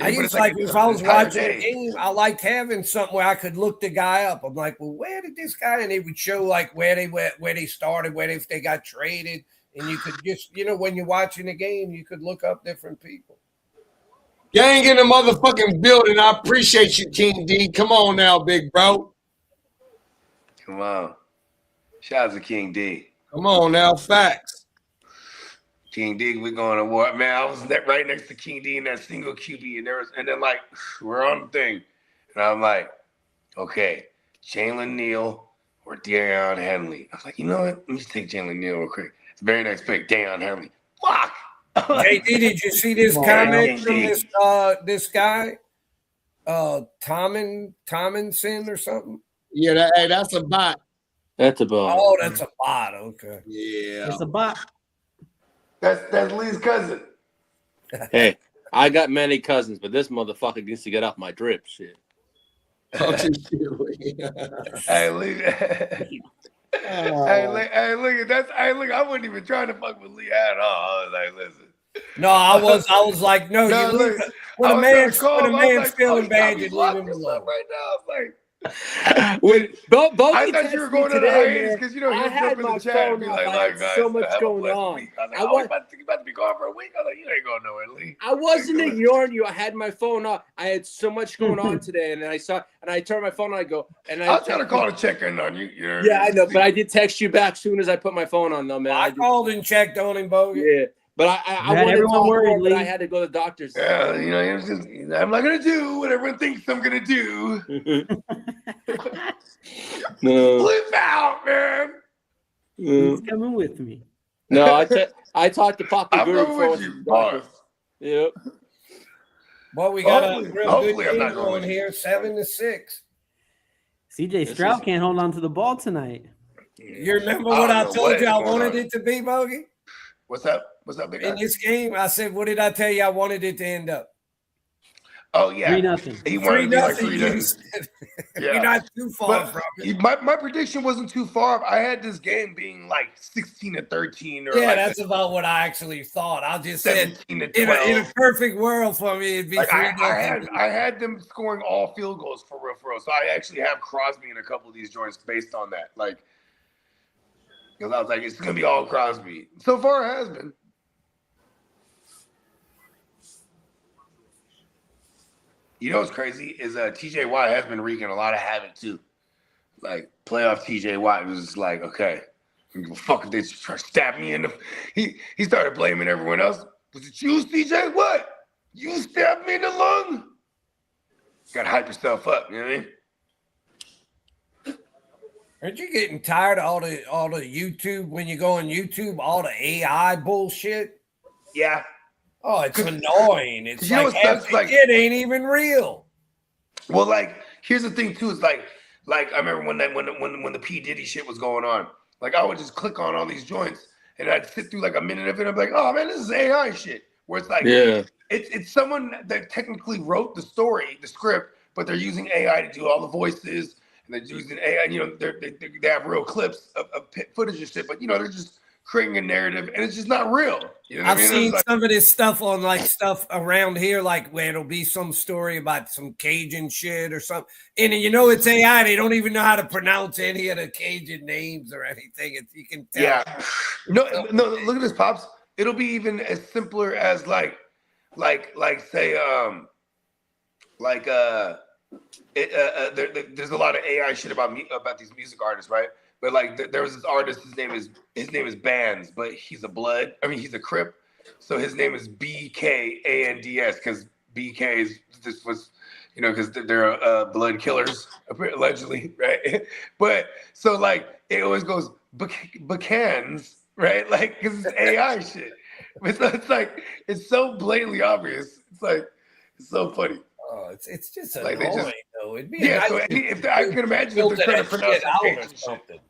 I used to like if I was watching a game, I liked having something where I could look the guy up. I'm like, well, where did this guy? And they would show like where they started, if they got traded, and you could just, you know, when you're watching a game, you could look up different people. Gang in the motherfucking building. I appreciate you, King D. Come on now, big bro. Come on, shout out to King D. Come on now, facts. King D, we're going to war. Man, I was right next to King D in that single QB, and then like we're on the thing, and I'm like, okay, Jalen Neal or Deion Henley. I was like, you know what? Let me just take Jalen Neal real quick. It's the very next pick, Deion Henley. Fuck. Hey, did you see this comment from this guy, Tomlinson or something? Yeah, that's a bot. That's a bot. Oh, that's a bot. Okay. Yeah, It's a bot. That's Lee's cousin. Hey, I got many cousins, but this motherfucker needs to get off my drip shit. Hey, Lee. Hey, look. I wasn't even trying to fuck with Lee at all. I was like, listen. No, I was like, no, when a man's feeling bad, you leave him alone. Right now, I was like, when I thought you were going to the hiatus because you know I had my phone up. I had so much going on. I was about to be gone for a week. I was like, you ain't going nowhere, Lee. I wasn't ignoring you. I had my phone up. I had so much going on today, and then I turned my phone on. I was trying to call to check in on you. Yeah, I know, but I did text you back as soon as I put my phone on, though, man. I called and checked on him, Bogey. Yeah. But I wanted to talk more, but I had to go to the doctor's. Yeah, you know, it was just, I'm not going to do what everyone thinks I'm going to do. No. Flip out, man. He's coming with me. No, I talked to Papa Guru for you, boss. Yep. Well, we got a real good I'm game not going here, 7-6. CJ Stroud can't hold on to the ball tonight. You remember what I told you I wanted it to be, Bogey? What's up? What's up, big guy? In this game, I said, what did I tell you I wanted it to end up? Oh, yeah. 3-0. He wanted 3-0. Yeah. You're not too far from it. My prediction wasn't too far. I had this game being like 16-13 or that's about what I actually thought. I just said in 17-12. a perfect world for me, it'd be like 3-0. I had them scoring all field goals for real. So I actually have Crosby in a couple of these joints based on that. Like, because I was like, it's going to be all Crosby. So far, it has been. You know what's crazy is TJ Watt has been wreaking a lot of havoc too. Like playoff TJ Watt was just like, okay, fuck if they try to stab me in the. He started blaming everyone else. Was it you, TJ? What? You stabbed me in the lung? gotta hype yourself up. You know what I mean? Aren't you getting tired of all the YouTube when you go on YouTube, all the AI bullshit? Yeah. Oh, it's annoying. It's you know like, what sucks? Like, it ain't even real. Well, like, here's the thing too. Is like I remember when the P Diddy shit was going on. Like, I would just click on all these joints and I'd sit through like a minute of it. I'm like, oh man, this is AI shit. Where it's like, it's someone that technically wrote the story, the script, but they're using AI to do all the voices. And they're using AI, you know, they have real clips of footage and shit, but, you know, they're just creating a narrative, and it's just not real. You know I've seen some of this stuff on, like, stuff around here, like, where it'll be some story about some Cajun shit or something. And, you know, it's AI. They don't even know how to pronounce any of the Cajun names or anything. You can tell. Yeah. No, look at this, Pops. It'll be even as simpler as, there's a lot of AI shit about these music artists, right? But like there was this artist, his name is Bands, but he's a Crip, so his name is BKANDS because BK was, you know, because they're blood killers allegedly, right? But so like it always goes Bacans, right? Like because it's AI shit, but so it's like it's so blatantly obvious. It's like it's so funny. Oh, it's just like annoying, though. It'd be yeah. nice So if I can imagine if they're trying to pronounce out or something.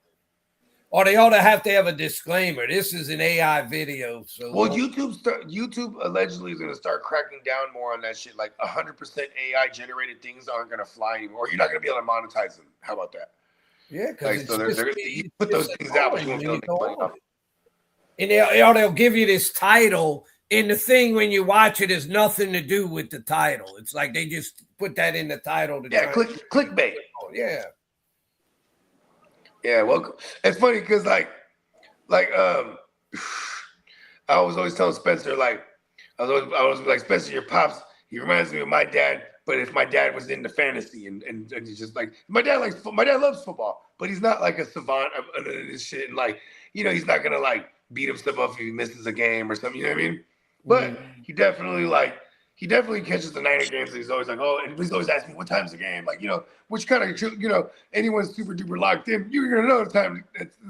Or they ought to have a disclaimer. This is an AI video. So well, YouTube allegedly is going to start cracking down more on that shit. Like 100% AI generated things aren't going to fly anymore. You're not going to be able to monetize them. How about that? Yeah, like, so you put those things out, but you won't be able to make money off. And they'll give you this title. And the thing when you watch it is nothing to do with the title. It's like they just put that in the title. Clickbait. Yeah. Yeah, well, it's funny because I was always telling Spencer, like, I was like, Spencer, your pops, he reminds me of my dad, but if my dad was into fantasy and he's just like, my dad loves football, but he's not like a savant of this shit. And like, you know, he's not going to like beat himself up if he misses a game or something, you know what I mean? But he definitely catches the Niner games. And he's always like, oh, and he's always asking me, what time's the game? Like, you know, which kind of, you know, anyone's super duper locked in, you're going to know the time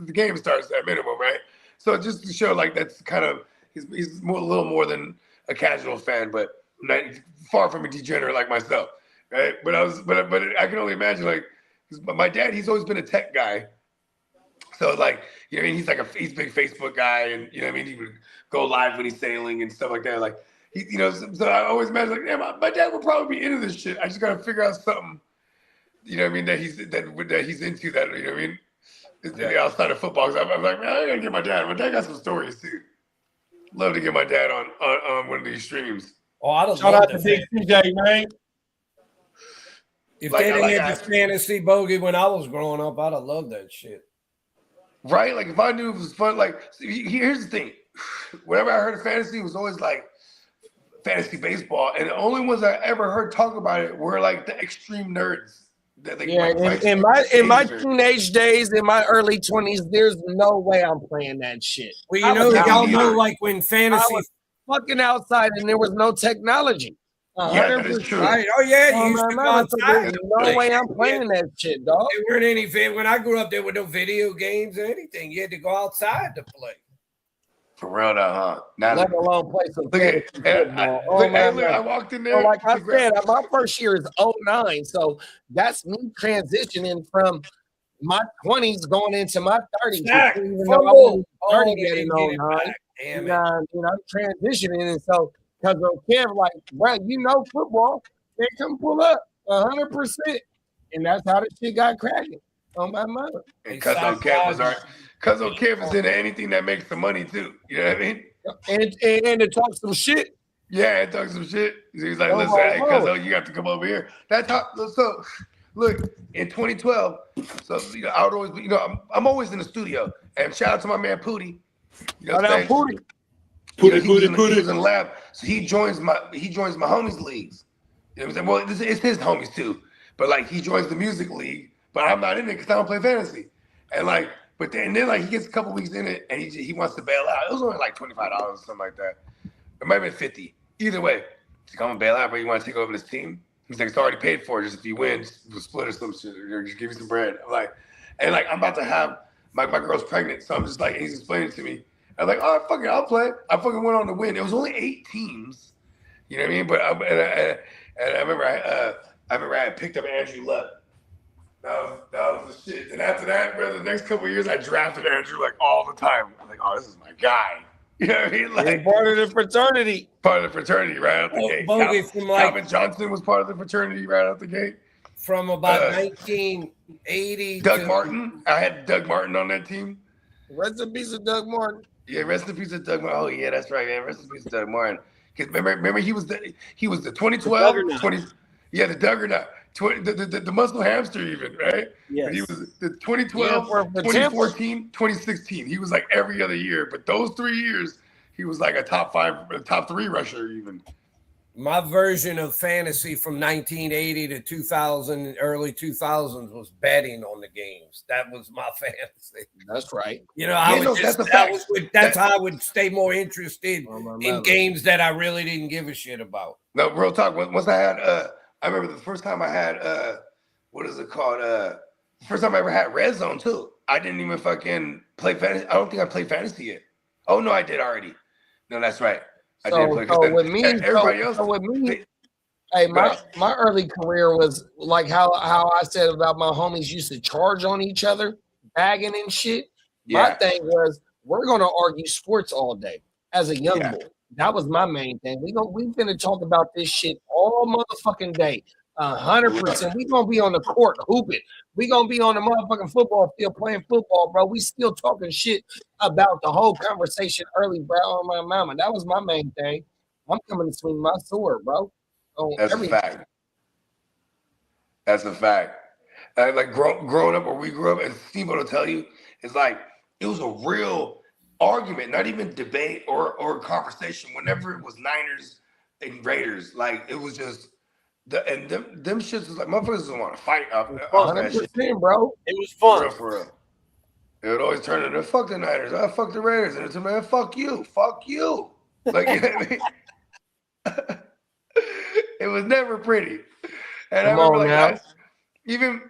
the game starts at minimum, right? So just to show like that's kind of, he's a little more than a casual fan, but not far from a degenerate like myself, right? But I can only imagine like, my dad, he's always been a tech guy. So like, you know what I mean? He's a big Facebook guy, and you know what I mean? He would go live when he's sailing and stuff like that. Like he, you know, so I always imagine like, yeah, my dad would probably be into this shit. I just gotta figure out something, you know what I mean, that he's into that, you know what I mean? It's outside of football. So I'm like, man, I gotta get my dad. My dad got some stories too. Love to get my dad on one of these streams. Oh, I don't shout out to Big CJ, man. If they didn't have the fantasy bogey when I was growing up, I'd have loved that shit. Right? Like if I knew it was fun, like here's the thing. Whenever I heard of fantasy, it was always like fantasy baseball. And the only ones I ever heard talk about it were like the extreme nerds. In my teenage days, in my early 20s, there's no way I'm playing that shit. Well, you know, y'all know like when fantasy I was fucking outside and there was no technology. Yeah, that is true. Right. Oh yeah, you used to go outside. There's no way I'm playing that shit, dog. There weren't any when I grew up. There were no video games or anything. You had to go outside to play. For real, huh? Let alone play some football. I walked in there. So like I said, my first year is 2009, so that's me transitioning from my 20s going into my 30s. Even though I wasn't 30 yet in 09. You know, I'm transitioning, and so because of Kev, like, bro, you know football, they come pull up 100%, and that's how the shit got cracking on my mother. And Cuzzo Kev is into anything that makes some money too. You know what I mean? And to talk some shit. Yeah, and talk some shit. He's like, listen, hey, Cuzzo, you have to come over here. That's how. So, look, in 2012, so you know, I would always, you know, I'm always in the studio, and shout out to my man Pootie. You know what I'm saying? Pootie. He was in the lab, so he joins my homies leagues. You know what I'm saying? Well, it's his homies too, but like he joins the music league, but I'm not in it because I don't play fantasy. And like, but then like he gets a couple weeks in it, and he wants to bail out. It was only like $25 or something like that. It might have been $50. Either way, he's like, I'm gonna bail out, but you want to take over this team? He's like, it's already paid for. Just if you win, we'll split or some shit, or just give you some bread. I'm like, and like I'm about to have my girl's pregnant, so I'm just like, he's explaining to me. I'm like, all right, fuck it, I'll play. I fucking went on to win. It was only 8 teams, you know what I mean? But I remember I had picked up Andrew Luck. That was the shit. And after that, bro, the next couple of years, I drafted Andrew like all the time. I'm like, oh, this is my guy. You know what I mean? Like part of the fraternity. Part of the fraternity right out the gate. Calvin Johnson was part of the fraternity right out the gate. From about 1980. Doug Martin. I had Doug Martin on that team. Rest in peace of Doug Martin. Yeah, rest in peace of Doug Martin. Oh yeah, that's right, man. Rest in peace of Doug Martin. Because remember he was the 2012 the Duggernaut. The muscle hamster even, right? Yes. He was the 2012, 2014, 2016. He was like every other year. But those 3 years, he was like a top 3 rusher even. My version of fantasy from 1980 to 2000, early 2000s was betting on the games. That was my fantasy. That's right. You know, that's how I would stay more interested in games that I really didn't give a shit about. No, real talk. Once I had I remember the first time I had what is it called? First time I ever had Red Zone too. I didn't even fucking play fantasy. I don't think I played fantasy yet. Oh no, I did already. No, that's right. I did play. So with me, everybody else. with me, hey, my early career was like how I said about my homies used to charge on each other, bagging and shit. My thing was we're gonna argue sports all day as a young boy. That was my main thing. We're gonna talk about this shit all motherfucking day. 100%. We're gonna be on the court hooping. We're gonna be on the motherfucking football field playing football, bro. We still talking shit about the whole conversation early, bro. On my mama. That was my main thing. I'm coming to swing my sword, bro. That's a fact. That's a fact. Like growing up where we grew up, and Steve will tell you, it's like it was a real argument, not even debate or conversation. Whenever it was Niners and Raiders, like it was just them shits was like motherfuckers didn't want to fight up. 100%, bro. It was fun. For real. It would always turn into fuck the Niners, fuck the Raiders, and it's a man, fuck you. Like you know what I mean? It was never pretty. And I remember like even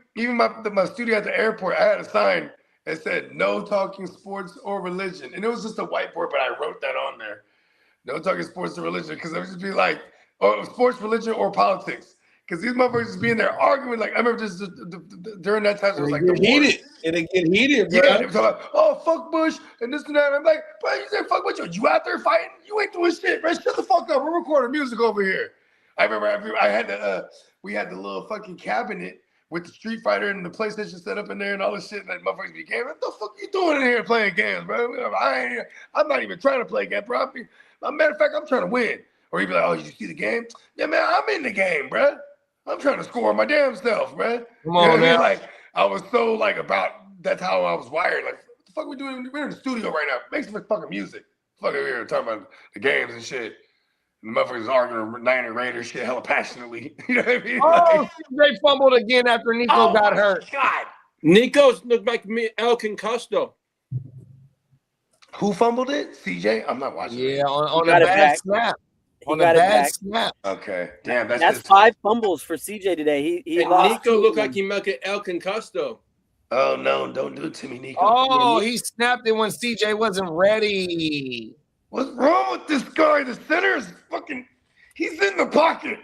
my studio at the airport, I had a sign. It said, no talking sports or religion. And it was just a whiteboard, but I wrote that on there. No talking sports or religion. Because it would just be like, sports, religion, or politics. Because these motherfuckers just being there arguing. Like, I remember just during that time, it was like the heated. It'll get heated, bro. Yeah, it was like, oh, fuck Bush, and this and that. I'm like, bro, you said fuck Bush. You out there fighting? You ain't doing shit, bro. Shut the fuck up. We're recording music over here. I remember I had we had the little fucking cabinet with the Street Fighter and the PlayStation set up in there and all this shit, and that motherfuckers be gaming. What the fuck you doing in here playing games, bro? I'm not even trying to play games, bro. As a matter of fact, I'm trying to win. Or he'd be like, oh, you see the game? Yeah, man, I'm in the game, bro. I'm trying to score my damn self, bro. Come on, man. Like, I was so, like, that's how I was wired. Like, what the fuck we doing? We're in the studio right now. Make some fucking music. Fucking here talking about the games and shit. The motherfuckers arguing Niner Raiders shit hella passionately. You know what I mean? Oh, they fumbled again after Nico got hurt. God. Nico's looked like me, El Concusto. Who fumbled it? CJ? I'm not watching. Yeah, on a bad snap. On a bad snap. Okay. Damn, that's 5 fumbles for CJ today. He lost. Nico looked like he milked El Concusto. Oh, no. Don't do it to me, Nico. Oh, he snapped it when CJ wasn't ready. What's wrong with this guy? The center is he's in the pocket.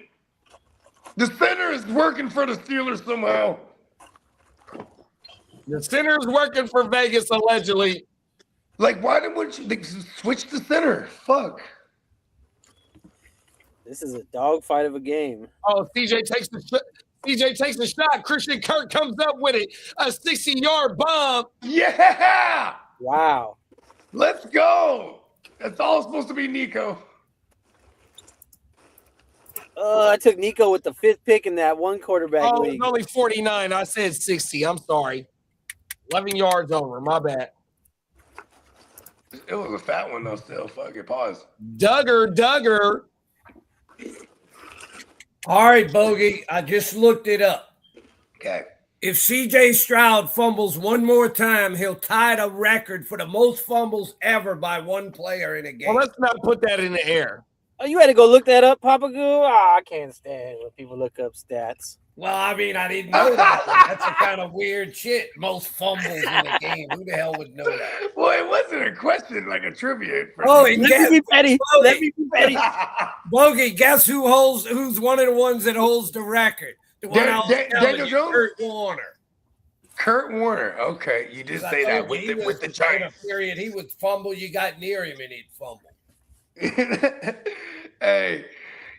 The center is working for the Steelers somehow. The center is working for Vegas, allegedly. Like, why didn't you switch the center? Fuck. This is a dogfight of a game. Oh, CJ takes the shot. Christian Kirk comes up with it. A 60-yard bomb. Yeah. Wow. Let's go. That's all supposed to be Nico. I took Nico with the 5th pick in that one quarterback league. It's only 49. I said 60. I'm sorry. 11 yards over. My bad. It was a fat one, though, still. Fuck it. Pause. Duggar. All right, Bogey. I just looked it up. Okay. If C.J. Stroud fumbles one more time, he'll tie the record for the most fumbles ever by one player in a game. Well, let's not put that in the air. Oh, you had to go look that up, Papa Goo? Oh, I can't stand when people look up stats. Well, I mean, I didn't know that. That's a kind of weird shit. Most fumbles in a game. Who the hell would know that? Well, it wasn't a question, like a trivia. Oh, and Let me be petty. Let me be petty. Bogey, guess who's one of the ones that holds the record? The one I was telling Daniel you, Jones? Kurt Warner. Kurt Warner. Okay, you did say that with the Giants. Period. He would fumble. You got near him and he'd fumble. Hey,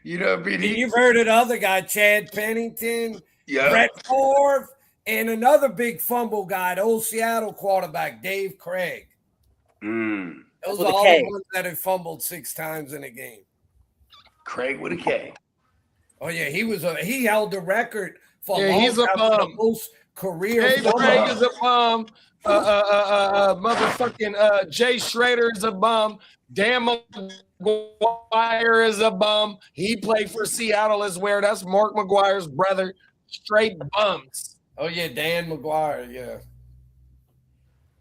you know, BD. You've heard of the other guy, Chad Pennington, Yeah. Brett Favre, and another big fumble guy, the old Seattle quarterback, Dave Craig. Mm. Those With are a all K. the ones that have fumbled 6 times in a game. Craig with a K. Oh yeah, he held the record for Yeah, he's a the bum. most career. Dave fumble. Craig is a bum. Motherfucking Jay Schrader is a bum. Dan McGuire is a bum. He played for Seattle as well. That's Mark McGuire's brother. Straight bums. Oh yeah, Dan McGuire. Yeah.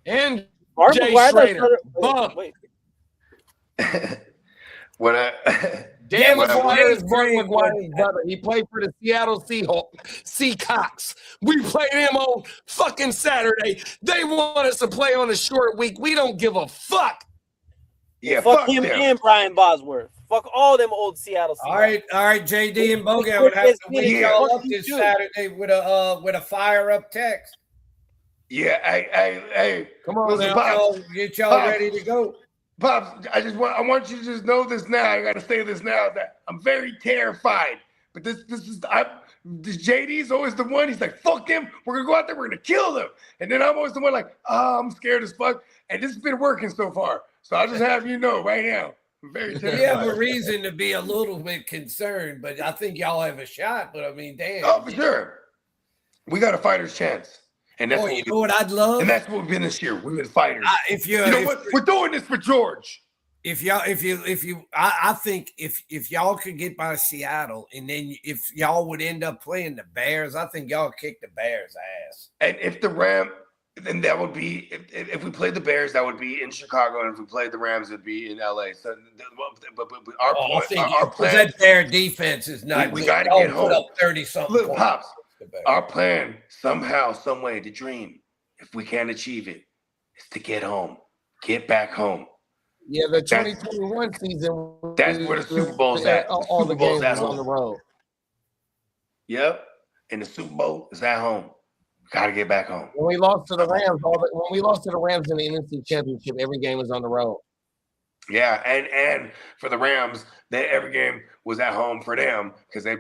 And Mark Jay McGuire, Schrader. Bum. wait. When Dan Yeah, McGuire is Mark Craig McGuire's brother. He played for the Seattle Seahawks. We played him on fucking Saturday. They want us to play on a short week. We don't give a fuck. yeah, Fuck him them. and Brian Bosworth. Fuck all them old Seattle Seahawks. All right, JD and Bogey, I would have to wake Yeah. y'all up this Saturday with a fire up text. Yeah, hey, Come on listen, now. Pops, Get y'all Pops. ready to go. Pops, I want you to just know this now. I gotta say this now that I'm very terrified. But this JD's always the one. He's like, fuck them. We're gonna go out there. We're gonna kill them. And then I'm always the one like, oh, I'm scared as fuck. And this has been working so far. So I'll just have you know right now. I'm very terrified. You have a reason to be a little bit concerned, but I think y'all have a shot. But I mean, damn. Oh, for sure. We got a fighter's chance. And that's You know what I'd love? and that's what we've been this year. We've been fighters. You You know what? We're doing this for George. I think if y'all could get by Seattle, and then if y'all would end up playing the Bears, I think y'all kick the Bears' ass. And if the then that would be if we played the Bears, that would be in Chicago, and if we played the Rams, it'd be in LA. So, but our plan, that Bear defense is not. We good. gotta Y'all get put home. up 30-something. Look, points. Pops, our plan somehow, some way to dream, if we can't achieve it, is to get home, get back home. Yeah, the 2021 season. That's where the Super Bowl's at. All the Super Bowl's games at was on the home. road. Yep, and the Super Bowl is at home. Gotta get back home. When we lost to the Rams, in the NFC Championship, every game was on the road. Yeah, and for the Rams, every game was at home for them because they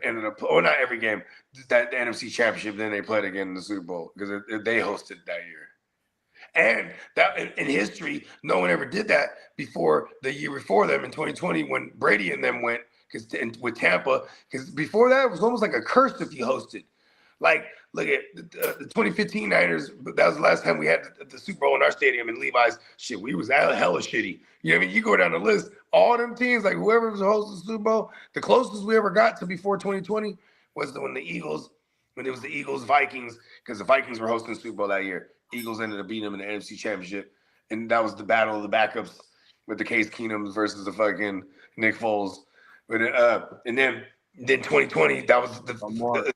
ended up. Oh, not every game. That the NFC Championship, then they played again in the Super Bowl because they hosted that year. And that in history, no one ever did that before the year before them in 2020 when Brady and them went with Tampa. Because before that, it was almost like a curse if you hosted. Like, look at the 2015 Niners. That was the last time we had the Super Bowl in our stadium in Levi's. Shit, we was hella shitty. You know what I mean? You go down the list, all them teams, like whoever was hosting the Super Bowl, the closest we ever got to before 2020 was when it was the Eagles Vikings, because the Vikings were hosting the Super Bowl that year. Eagles ended up beating them in the NFC Championship, and that was the battle of the backups with the Case Keenums versus the fucking Nick Foles. But and then 2020, that was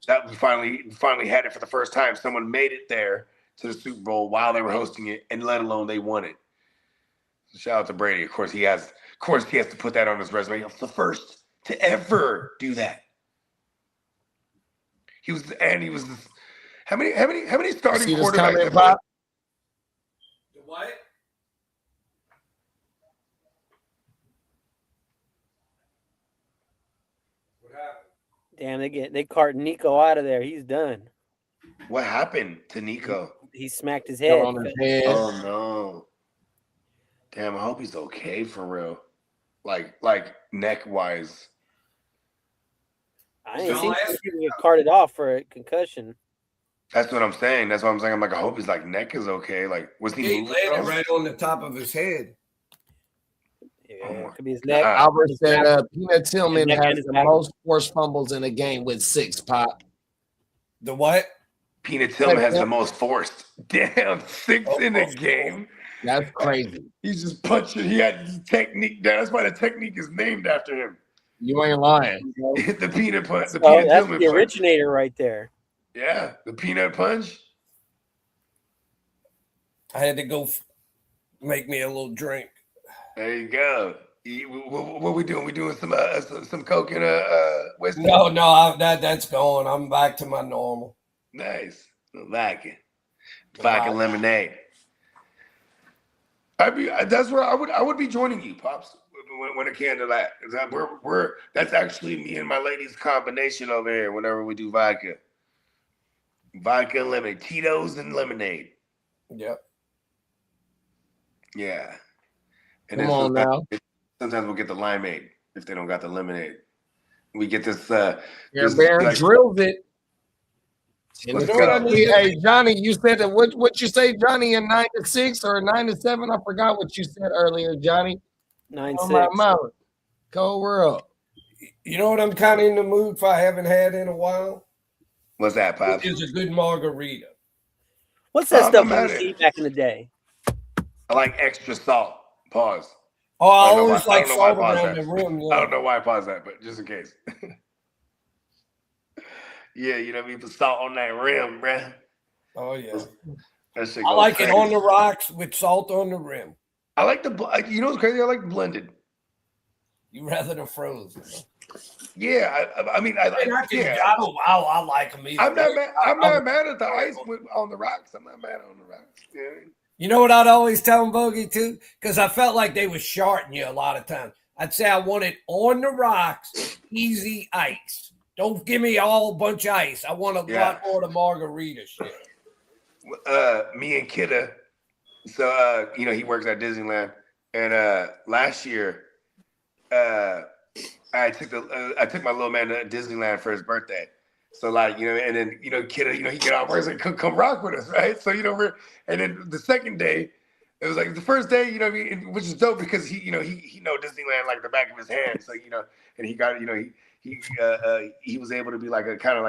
that we finally had it for the first time. Someone made it there to the Super Bowl while they were hosting it, and let alone they won it. So shout out to Brady. Of course, he has to put that on his resume. He's the first to ever do that. He was how many starting See this quarterbacks? comment, Bob? The what? What happened? Damn, they cart Nico out of there. He's done. What happened to Nico? He smacked his head. On his head. Oh no! Damn, I hope he's okay for real. Like neck wise. I didn't see people get carted off for a concussion. That's what I'm saying. That's what I'm saying. I'm like, I hope his neck is okay. Like, was he He moving? landed right on the top of his head. Yeah, it could be his neck. Albert said Peanut Tillman His neck has and the his most forced fumbles in a game with 6, Pop. The what? Peanut Tillman has the most forced. Damn, 6 in a game. That's crazy. He's just punching. He had his technique down. That's why the technique is named after him. You ain't lying. The peanut punch. The Oh, peanut that's Tillman the punch. originator right there. Yeah, the peanut punch. I had to go make me a little drink. There you go. What we doing? We doing some coke and whiskey? No, that's gone. I'm back to my normal. Nice. Vodka lemonade. That's where I would be joining you, Pops, when it came to that. That's actually me and my lady's combination over here whenever we do vodka. Vodka and lemonade. Tito's and lemonade. Yep. Yeah. And Come on now. Sometimes we'll get the limeade if they don't got the lemonade. We get this. Your Baron drills it. Hey, Johnny, you said that. What you say, Johnny? In 9 to 6 or 9 to 7? I forgot what you said earlier, Johnny. 9-6. Cold world. You know what I'm kind of in the mood for? I haven't had in a while. What's that, Pops? It's a good margarita. What's that stuff we used to eat back in the day? I like extra salt. Pause. Oh, I always like salt around the rim. Yeah. I don't know why I paused that, but just in case. Yeah, you know what I mean? The salt on that rim, bruh. Oh, yeah. That shit I like it on the rocks with salt on the rim. I like you know what's crazy? I like blended. You rather than frozen. Yeah, I mean, I like them either. I'm not mad at the ice on the rocks. I'm not mad on the rocks. You know what I mean? You know what I'd always tell them, Bogey, too? Because I felt like they were shorting you a lot of times. I'd say I want it on the rocks, easy ice. Don't give me all bunch of ice. I want a lot more of the margarita shit. Me and Kidda, so he works at Disneyland, and last year, I took my little man to Disneyland for his birthday. So and then Kidda, he get off work, he's like, come rock with us, right? So and then the second day, it was like the first day, which is dope because he know Disneyland like the back of his hand. So and he got he was able to be like a kind of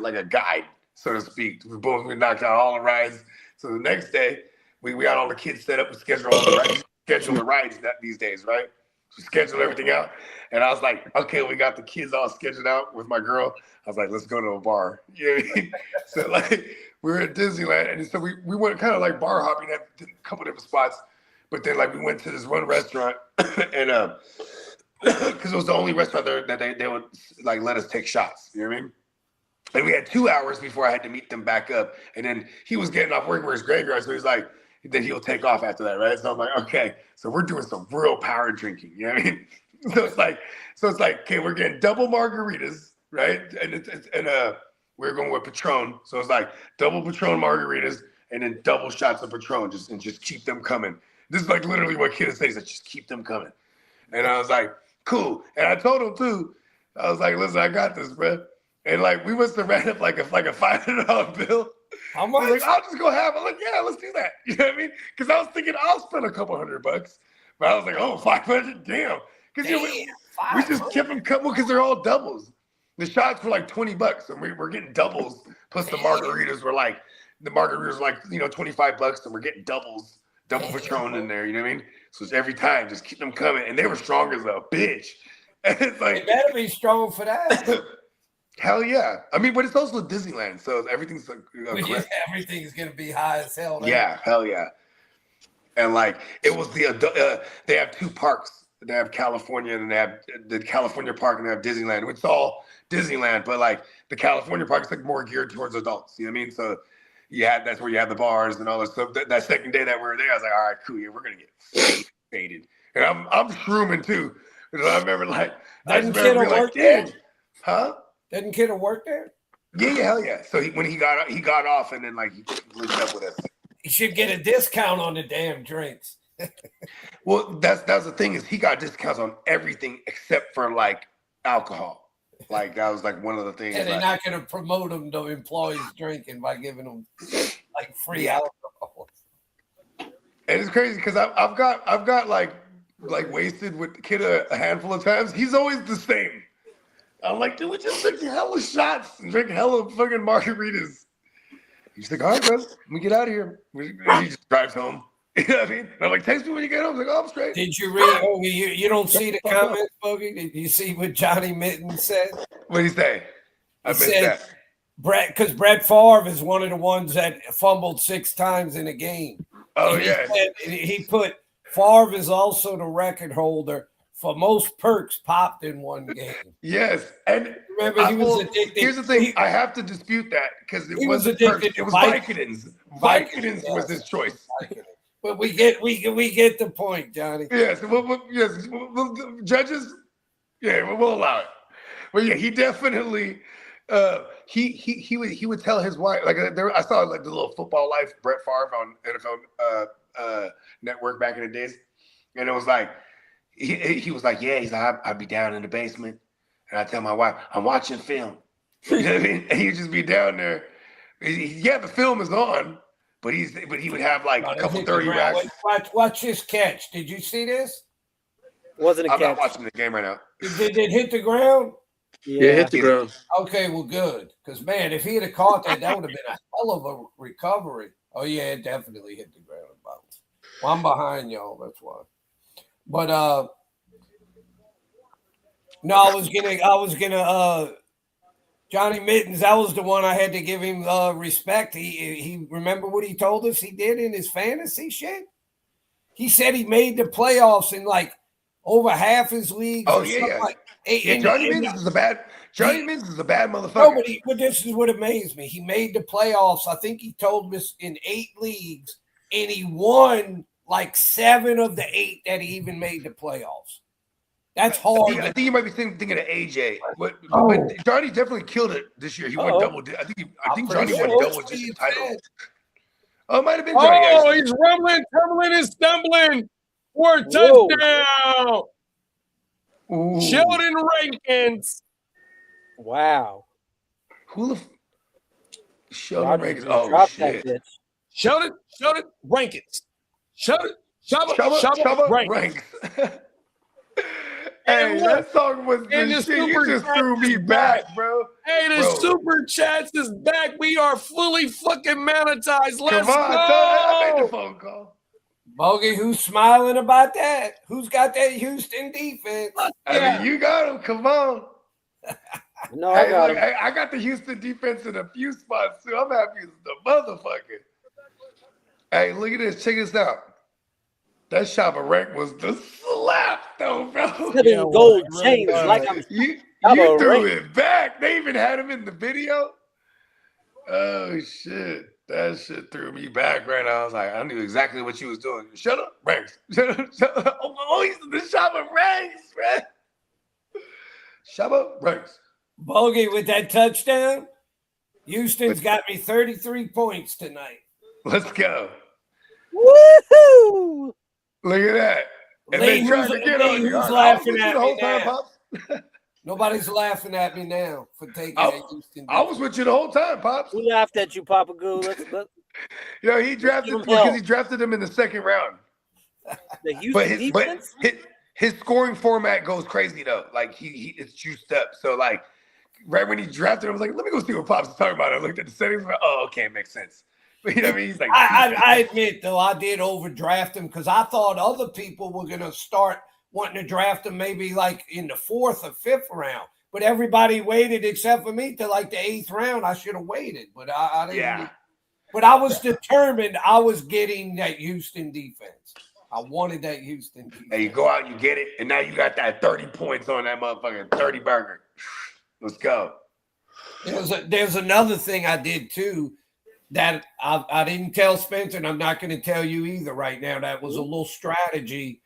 like a guide, so to speak. We knocked out all the rides. So the next day, we got all the kids set up and schedule the rides these days, right? We scheduled everything out, and I was like, okay, we got the kids all scheduled out with my girl. I was like, let's go to a bar. You know what I mean? So we were at Disneyland, and so we went kind of like bar hopping at a couple different spots, but then we went to this one restaurant, and because it was the only restaurant there that they would let us take shots. You know what I mean? And we had 2 hours before I had to meet them back up, and then he was getting off work for his graveyard, so he's like, then he'll take off after that, right? So I'm like, okay, so we're doing some real power drinking. You know what I mean? So it's like, okay, we're getting double margaritas, right? And we're going with Patron, so it's like double Patron margaritas and then double shots of Patron, just keep them coming. This is literally what Kidda says, just keep them coming. And I was like, cool. And I told him too, I was like, listen, I got this, bro. And we must have ran up like a $500 bill. How much? Like, I'll just go have it. I'm like, yeah, let's do that. You know what I mean? Because I was thinking I'll spend a couple $100, but I was like, oh, 500, damn. Because we just kept them coming because they're all doubles. The shots were $20, and we're getting doubles. Plus the margaritas were $25, and we're getting double Patron in there. You know what I mean? So it's every time, just keep them coming, and they were strong as a bitch. And it's they better be strong for that. Hell yeah. I mean, but it's also Disneyland, so everything's everything's going to be high as hell. Now. Yeah, hell yeah. And it was they have two parks. They have California, and they have the California park, and they have Disneyland. It's all Disneyland, but the California park is more geared towards adults. You know what I mean? So that's where you have the bars and all that stuff. That second day that we were there, I was like, all right, cool, yeah, we're gonna get faded. And I'm shrooming too. I remember Doesn't Kidda work there? Huh? Doesn't Kidda work there? Yeah, hell yeah. So when he got off, and then he linked up with us. He should get a discount on the damn drinks. Well, that's the thing is he got discounts on everything except for alcohol. That was one of the things. And they're not going to promote them to employees drinking by giving them free alcohol. And it's crazy because I've got wasted with Kidda a handful of times. He's always the same. I'm like, dude, we just took hella shots and drink hella fucking margaritas. He's like, all right, bro, let me get out of here. He just drives home. You know what I mean? And I'm like, text me when you get home. I was like, oh, I'm straight. Did you read? Oh, you don't see the comments, Bogey? Did you see what Johnny Mitten said? What did he say? I missed that. Because Brett Favre is one of the ones that fumbled 6 times in a game. Oh, And yeah. he put Favre is also the record holder for most perks popped in one game. Yes. And Remember, he was addicted. Here's the thing. I have to dispute that because it He was wasn't addicted Perks. to It was Vicodins. Vicodins was his choice. But we get the point, Johnny. Yes. Judges, yeah, we'll allow it. But yeah, he definitely he would tell his wife, like I saw like the little Football Life Brett Favre on NFL Network back in the days, and it was like he was like, yeah, he's like, I'd be down in the basement, and I tell my wife I'm watching film. You know what I mean? And he'd just be down there. Yeah, the film is on, but he would have like a couple 30 racks. Watch this catch. Did you see this? Wasn't a I'm catch. not watching the game right now. Did it hit the ground? Yeah, hit the ground. Okay, well, good. Because, man, if he had caught that, that would have been a hell of a recovery. Oh, yeah, it definitely hit the ground. Well, I'm behind y'all. That's why. But, no, I was gonna, Johnny Mittens, that was the one I had to give him respect. He remember what he told us he did in his fantasy shit? He said he made the playoffs in like over half his leagues. Oh, yeah. Like, Johnny Mittens is a bad motherfucker. No, but this is what amazed me. He made the playoffs. I think he told us in 8 leagues, and he won like 7 of the 8 that he even made the playoffs. That's hard. I think you might be thinking of AJ, but Johnny definitely killed it this year. He won double. I think Johnny won double digit titles. Oh, it might have been Johnny. Oh, he's rumbling, tumbling, and stumbling for a touchdown. Ooh. Sheldon Rankins. Wow. Who the Sheldon Rankins? Oh, Drop shit. that bitch. Sheldon Rankins. Shabba Rankins. Ranks. Hey, that song was And the the shit. You super just chat threw me is back, back. bro. Hey, the super chats is back. We are fully fucking monetized. Let's Come on, go. I made the phone call. Bogey, who's smiling about that? Who's got that Houston defense? I mean, you got him. Come on. No, I got him. I got the Houston defense in a few spots too. I'm happy as the motherfucker. Hey, look at this. Check this out. That Shabba Rank was the slap, though, bro. Gold chains, like I'm. You Shabba threw Rank. it back. They even had him in the video. Oh shit. That shit threw me back right now. I was like, I knew exactly what you was doing. Shut up, Ranks. Shut up. Oh, he's the Shabba Ranks, man. Shabba Ranks. Bogey with that touchdown. Houston's got me 33 points tonight. Let's go. Woohoo! Look at that. And Lee, they trying to get on you. who's I laughing was with you at the whole me time, now? Pops. Nobody's laughing at me now for taking I- that Houston. I was with you the whole time, Pops. We laughed at you, Papa Goo. Let's He drafted Give him because hell. he drafted him in the second round. the Houston But defense. his scoring format goes crazy though. Like he it's juiced up. So like right when he drafted him, I was like, let me go see what Pops is talking about. I looked at the settings. I'm like, oh, okay, it makes sense. But you know what I mean? He's like, I admit, though, I did overdraft him because I thought other people were going to start wanting to draft him maybe like in the 4th or 5th round. But everybody waited except for me to like the 8th round. I should have waited, but I didn't. yeah. But I was determined I was getting that Houston defense. I wanted that Houston defense. And you go out, you get it, and now you got that 30 points on that motherfucking 30 burger. Let's go. There's another thing I did too that I didn't tell Spencer, and I'm not going to tell you either right now. That was a little strategy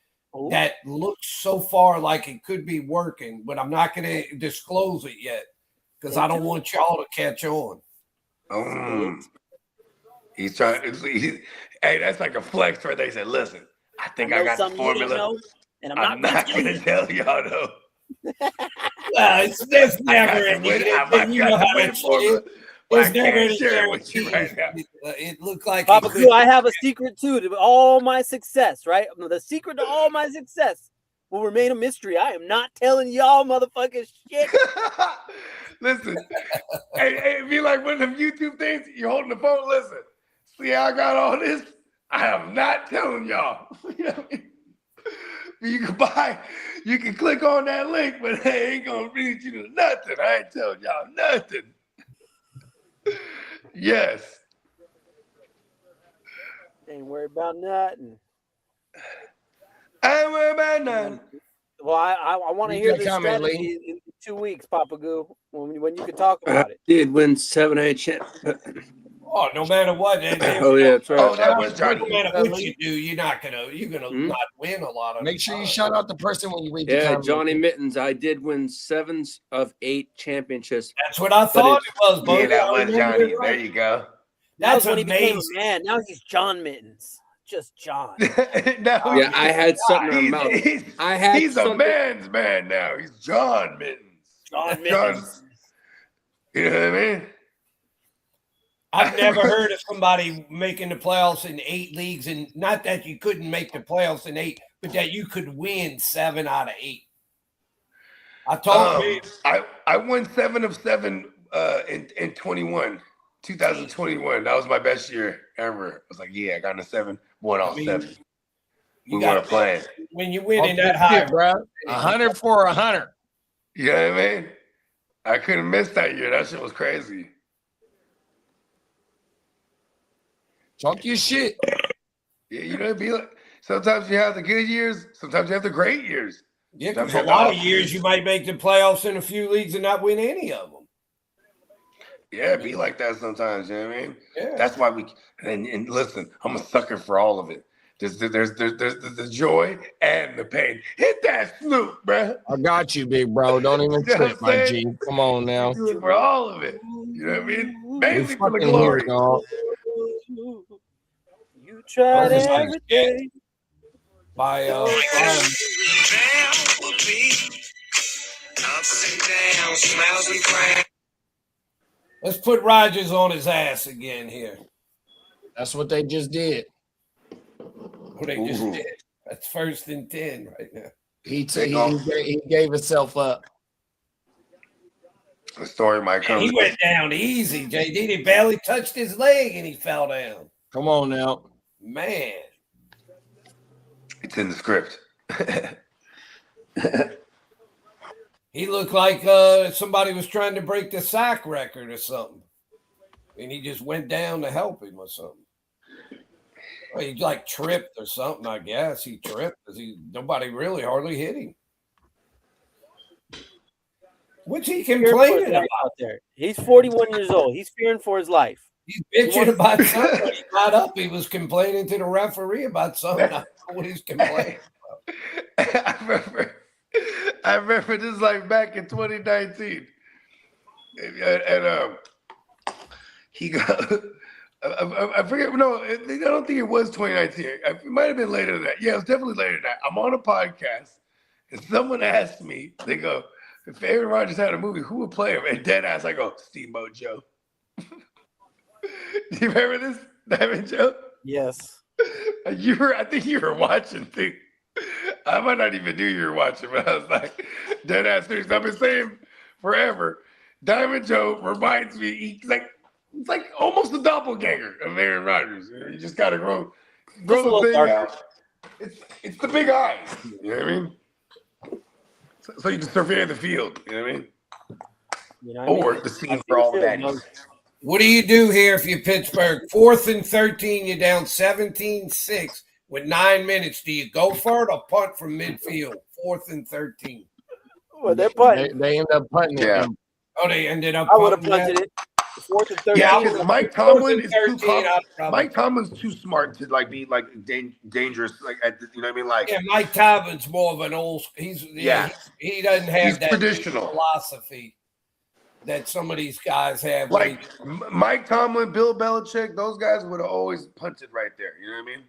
that looks so far like it could be working, but I'm not going to disclose it yet because I don't want y'all to catch on. He's trying. Hey, that's like a flex where they said, "Listen, I think I got the formula, and I'm not going to tell y'all though." There's never anything. You know how that shit is. I can't share it with you right now. It looked like Papa Goo, I have a secret too to all my success, right? The secret to all my success will remain a mystery. I am not telling y'all motherfuckers shit. Listen, hey, it be like one of them YouTube things. You're holding the phone. Listen, see how I got all this? I am not telling y'all. You know what I mean? You can click on that link, but they ain't gonna read you to nothing. I ain't telling y'all nothing. Yes. Ain't worried about nothing. I ain't worried about nothing. Well, I want to Read hear that this comment, strategy in 2 weeks, Papa Goo, when you can talk about it. Did win 7-8 champ. Oh, no matter what. Oh yeah, that's right. Oh, that was No Johnny. matter what you do, you're gonna not win a lot of. Make sure you shout out the person when you read the Yeah, comment. Johnny Mittens. I did win 7 of 8 championships. That's what I thought it was, Bo. Yeah, that I was remember Johnny. it right. There you go. That's when he became amazing. a man. Now he's John Mittens. Just John. Now Yeah, I had something in my mouth. He's a man's man now. He's John Mittens. John Mittens. You know what I mean? I've never heard of somebody making the playoffs in 8 leagues, and not that you couldn't make the playoffs in 8, but that you could win 7 out of 8. I told you. I won 7 of 7 in 2021. That was my best year ever. I was like, yeah, I got in a 7, won all 7. We weren't playing. When you win in that high, bro. 100 for 100. You know what I mean? I couldn't miss that year. That shit was crazy. Talk your shit. Yeah, you know, it'd be like sometimes you have the good years, sometimes you have the great years. yeah, Sometimes 'cause a you have lot the of years you might make the playoffs in a few leagues and not win any of them. Yeah, it'd be like that sometimes, you know what I mean? Yeah. That's why and listen, I'm a sucker for all of it. There's the joy and the pain. Hit that Snoop, bro. I got you, big bro. Don't even You know what trip, I'm my saying? G. Come on now. Do it for all of it. You know what I mean? We Mainly for the fucking glory. here, dog. You tried Just like everything. By let's put Rodgers on his ass again here. That's what they just did. What they just did. That's 1st and 10 right now. He gave himself up. The story might come. He went down easy, JD. He barely touched his leg and he fell down. Come on now. Man. It's in the script. He looked like somebody was trying to break the sack record or something. And he just went down to help him or something. Well, he like tripped or something, I guess. He tripped because nobody really hardly hit him. What's he complaining about? Out there. He's 41 years old. He's fearing for his life. He's bitching about something. He got up. He was complaining to the referee about something. I don't know what he's complaining about. I remember this like back in 2019. And he got I forget. No, I don't think it was 2019. It might have been later than that. Yeah, it was definitely later than that. I'm on a podcast, and someone asked me, they go, if Aaron Rodgers had a movie, who would play him? And dead ass, I go, Steamboat Joe. Do you remember this, Diamond Joe? Yes. I think you were watching things. I might not even knew you were watching, but I was like, dead ass serious. I've been saying forever, Diamond Joe reminds me, it's like almost a doppelganger of Aaron Rodgers. You just gotta grow the thing out. It's the big eyes. You know what I mean? So you can survey the field. You know what I mean? You know what I mean? The scene for all that. What do you do here if you're Pittsburgh? 4th and 13, you're down 17-6 with 9 minutes. Do you go for it or punt from midfield? 4th and 13. Well, they're punting. They end up punting it. Yeah. Oh, they ended up I would have punting punted that? it. 4th and 13. Yeah, because Mike Tomlin is too 13, Mike Tomlin's too smart to be dangerous at you know what I mean? Like, yeah, Mike Tomlin's more of an old. He doesn't have that traditional philosophy that some of these guys have. Like Mike Tomlin, Bill Belichick, those guys would have always punted right there. You know what I mean?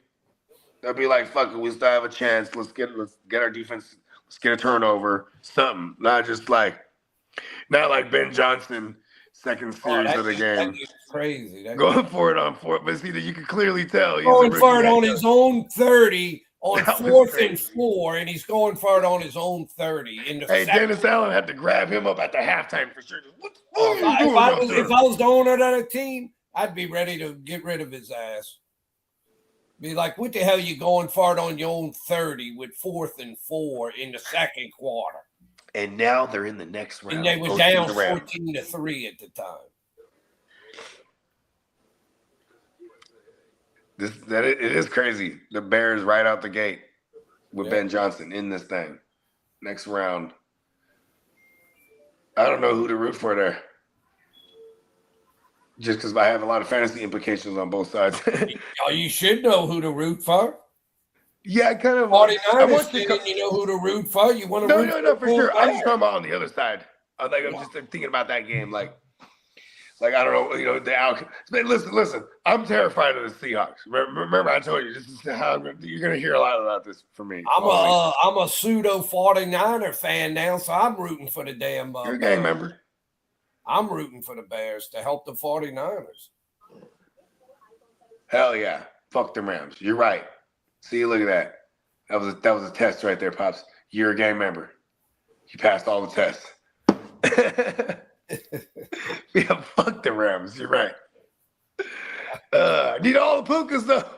They'll be like, "Fuck it, we still have a chance. Let's get our defense. Let's get a turnover. Something, not like Ben Johnson." Second series of the game. That's crazy. Going for it on 4th, but see that you can clearly tell he's going for it on his own 30 on 4th and 4, and he's going for it on his own 30. Hey, Dennis Allen had to grab him up at the halftime for sure. What if I was the owner of that team, I'd be ready to get rid of his ass. Be like, what the hell you going for it on your own 30 with 4th and 4 in the second quarter? And now they're in the next round. And they were down 14-3 at the time. It is crazy. The Bears right out the gate with Yeah. Ben Johnson in this thing. Next round. I don't know who to root for there. Just because I have a lot of fantasy implications on both sides. Oh, you should know who to root for. Yeah, I kind of. 49ers, you know who to root for. You want to root No, for sure. I'm just Bears. talking about on the other side. I'm just thinking about that game. Like I don't know, the outcome. Listen. I'm terrified of the Seahawks. Remember, I told you this is how you're going to hear a lot about this from me. I'm a pseudo 49er fan now, so I'm rooting for the damn. You're a gang member. I'm rooting for the Bears to help the 49ers. Hell yeah. Fuck the Rams. You're right. See, look at that. That was a test right there, Pops. You're a gang member. You passed all the tests. Yeah, fuck the Rams. You're right. I need all the pukas, though.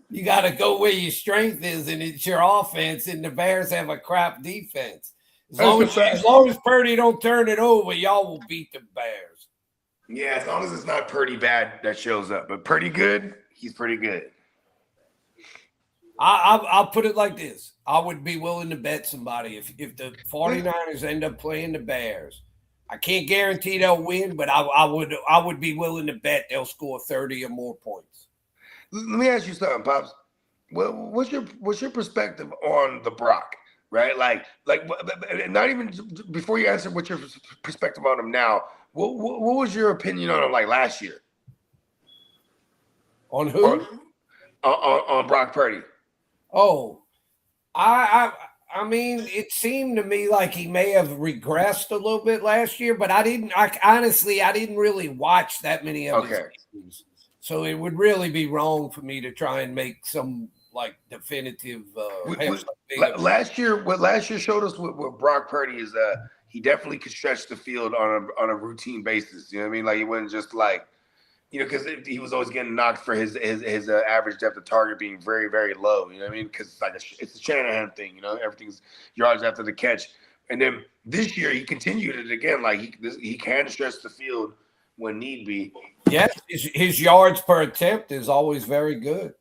You got to go where your strength is, and it's your offense, and the Bears have a crap defense. As long as Purdy don't turn it over, y'all will beat the Bears. Yeah, as long as it's not Purdy bad that shows up. But Purdy good, he's pretty good. I'll put it like this. I would be willing to bet somebody if the 49ers end up playing the Bears. I can't guarantee they'll win, but I would be willing to bet they'll score 30 or more points. Let me ask you something, Pops. What's your perspective on the Brock? Right, like, not even before you answer what's your perspective on him now. What was your opinion on him like last year? On who? On Brock Purdy. Oh, I mean, it seemed to me like he may have regressed a little bit last year, but I didn't really watch that many of his games, so it would really be wrong for me to try and make some like definitive. Last year, what last year showed us with Brock Purdy is he definitely could stretch the field on a routine basis. You know what I mean? Like he wasn't just like, because he was always getting knocked for his average depth of target being very, very low. You know what I mean? Because it's like it's a Shanahan thing. Everything's yards after the catch. And then this year he continued it again. Like he can stretch the field when need be. Yes, his yards per attempt is always very good.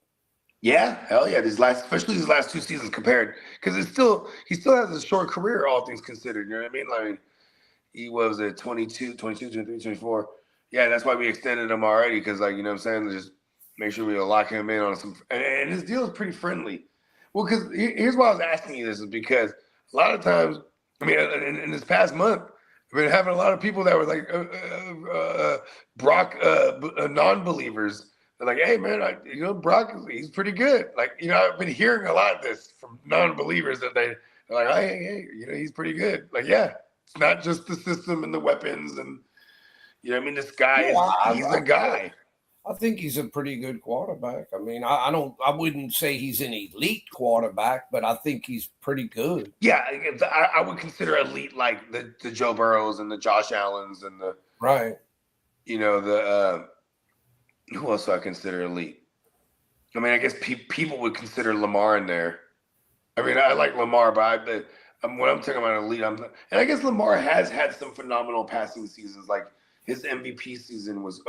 Yeah, hell yeah. Especially these last two seasons compared, because he still has a short career, all things considered. You know what I mean? Like he was at 22, 23, 24. Yeah, that's why we extended him already, because you know what I'm saying? Just make sure we lock him in on some. And his deal is pretty friendly. Well, because here's why I was asking you this, is because a lot of times, I mean, in this past month, I've been having a lot of people that were like Brock non-believers. They're like, hey, man, Brock, he's pretty good. Like, I've been hearing a lot of this from non-believers that they're like, hey, he's pretty good. Like, yeah, it's not just the system and the weapons and, this guy, he's a guy. I think he's a pretty good quarterback. I mean, I wouldn't say he's an elite quarterback, but I think he's pretty good. Yeah, I would consider elite like the Joe Burrows and the Josh Allens and the right. Who else do I consider elite? I mean, I guess people would consider Lamar in there. I mean, I like Lamar, but when I'm talking about elite, and I guess Lamar has had some phenomenal passing seasons. Like his MVP season was,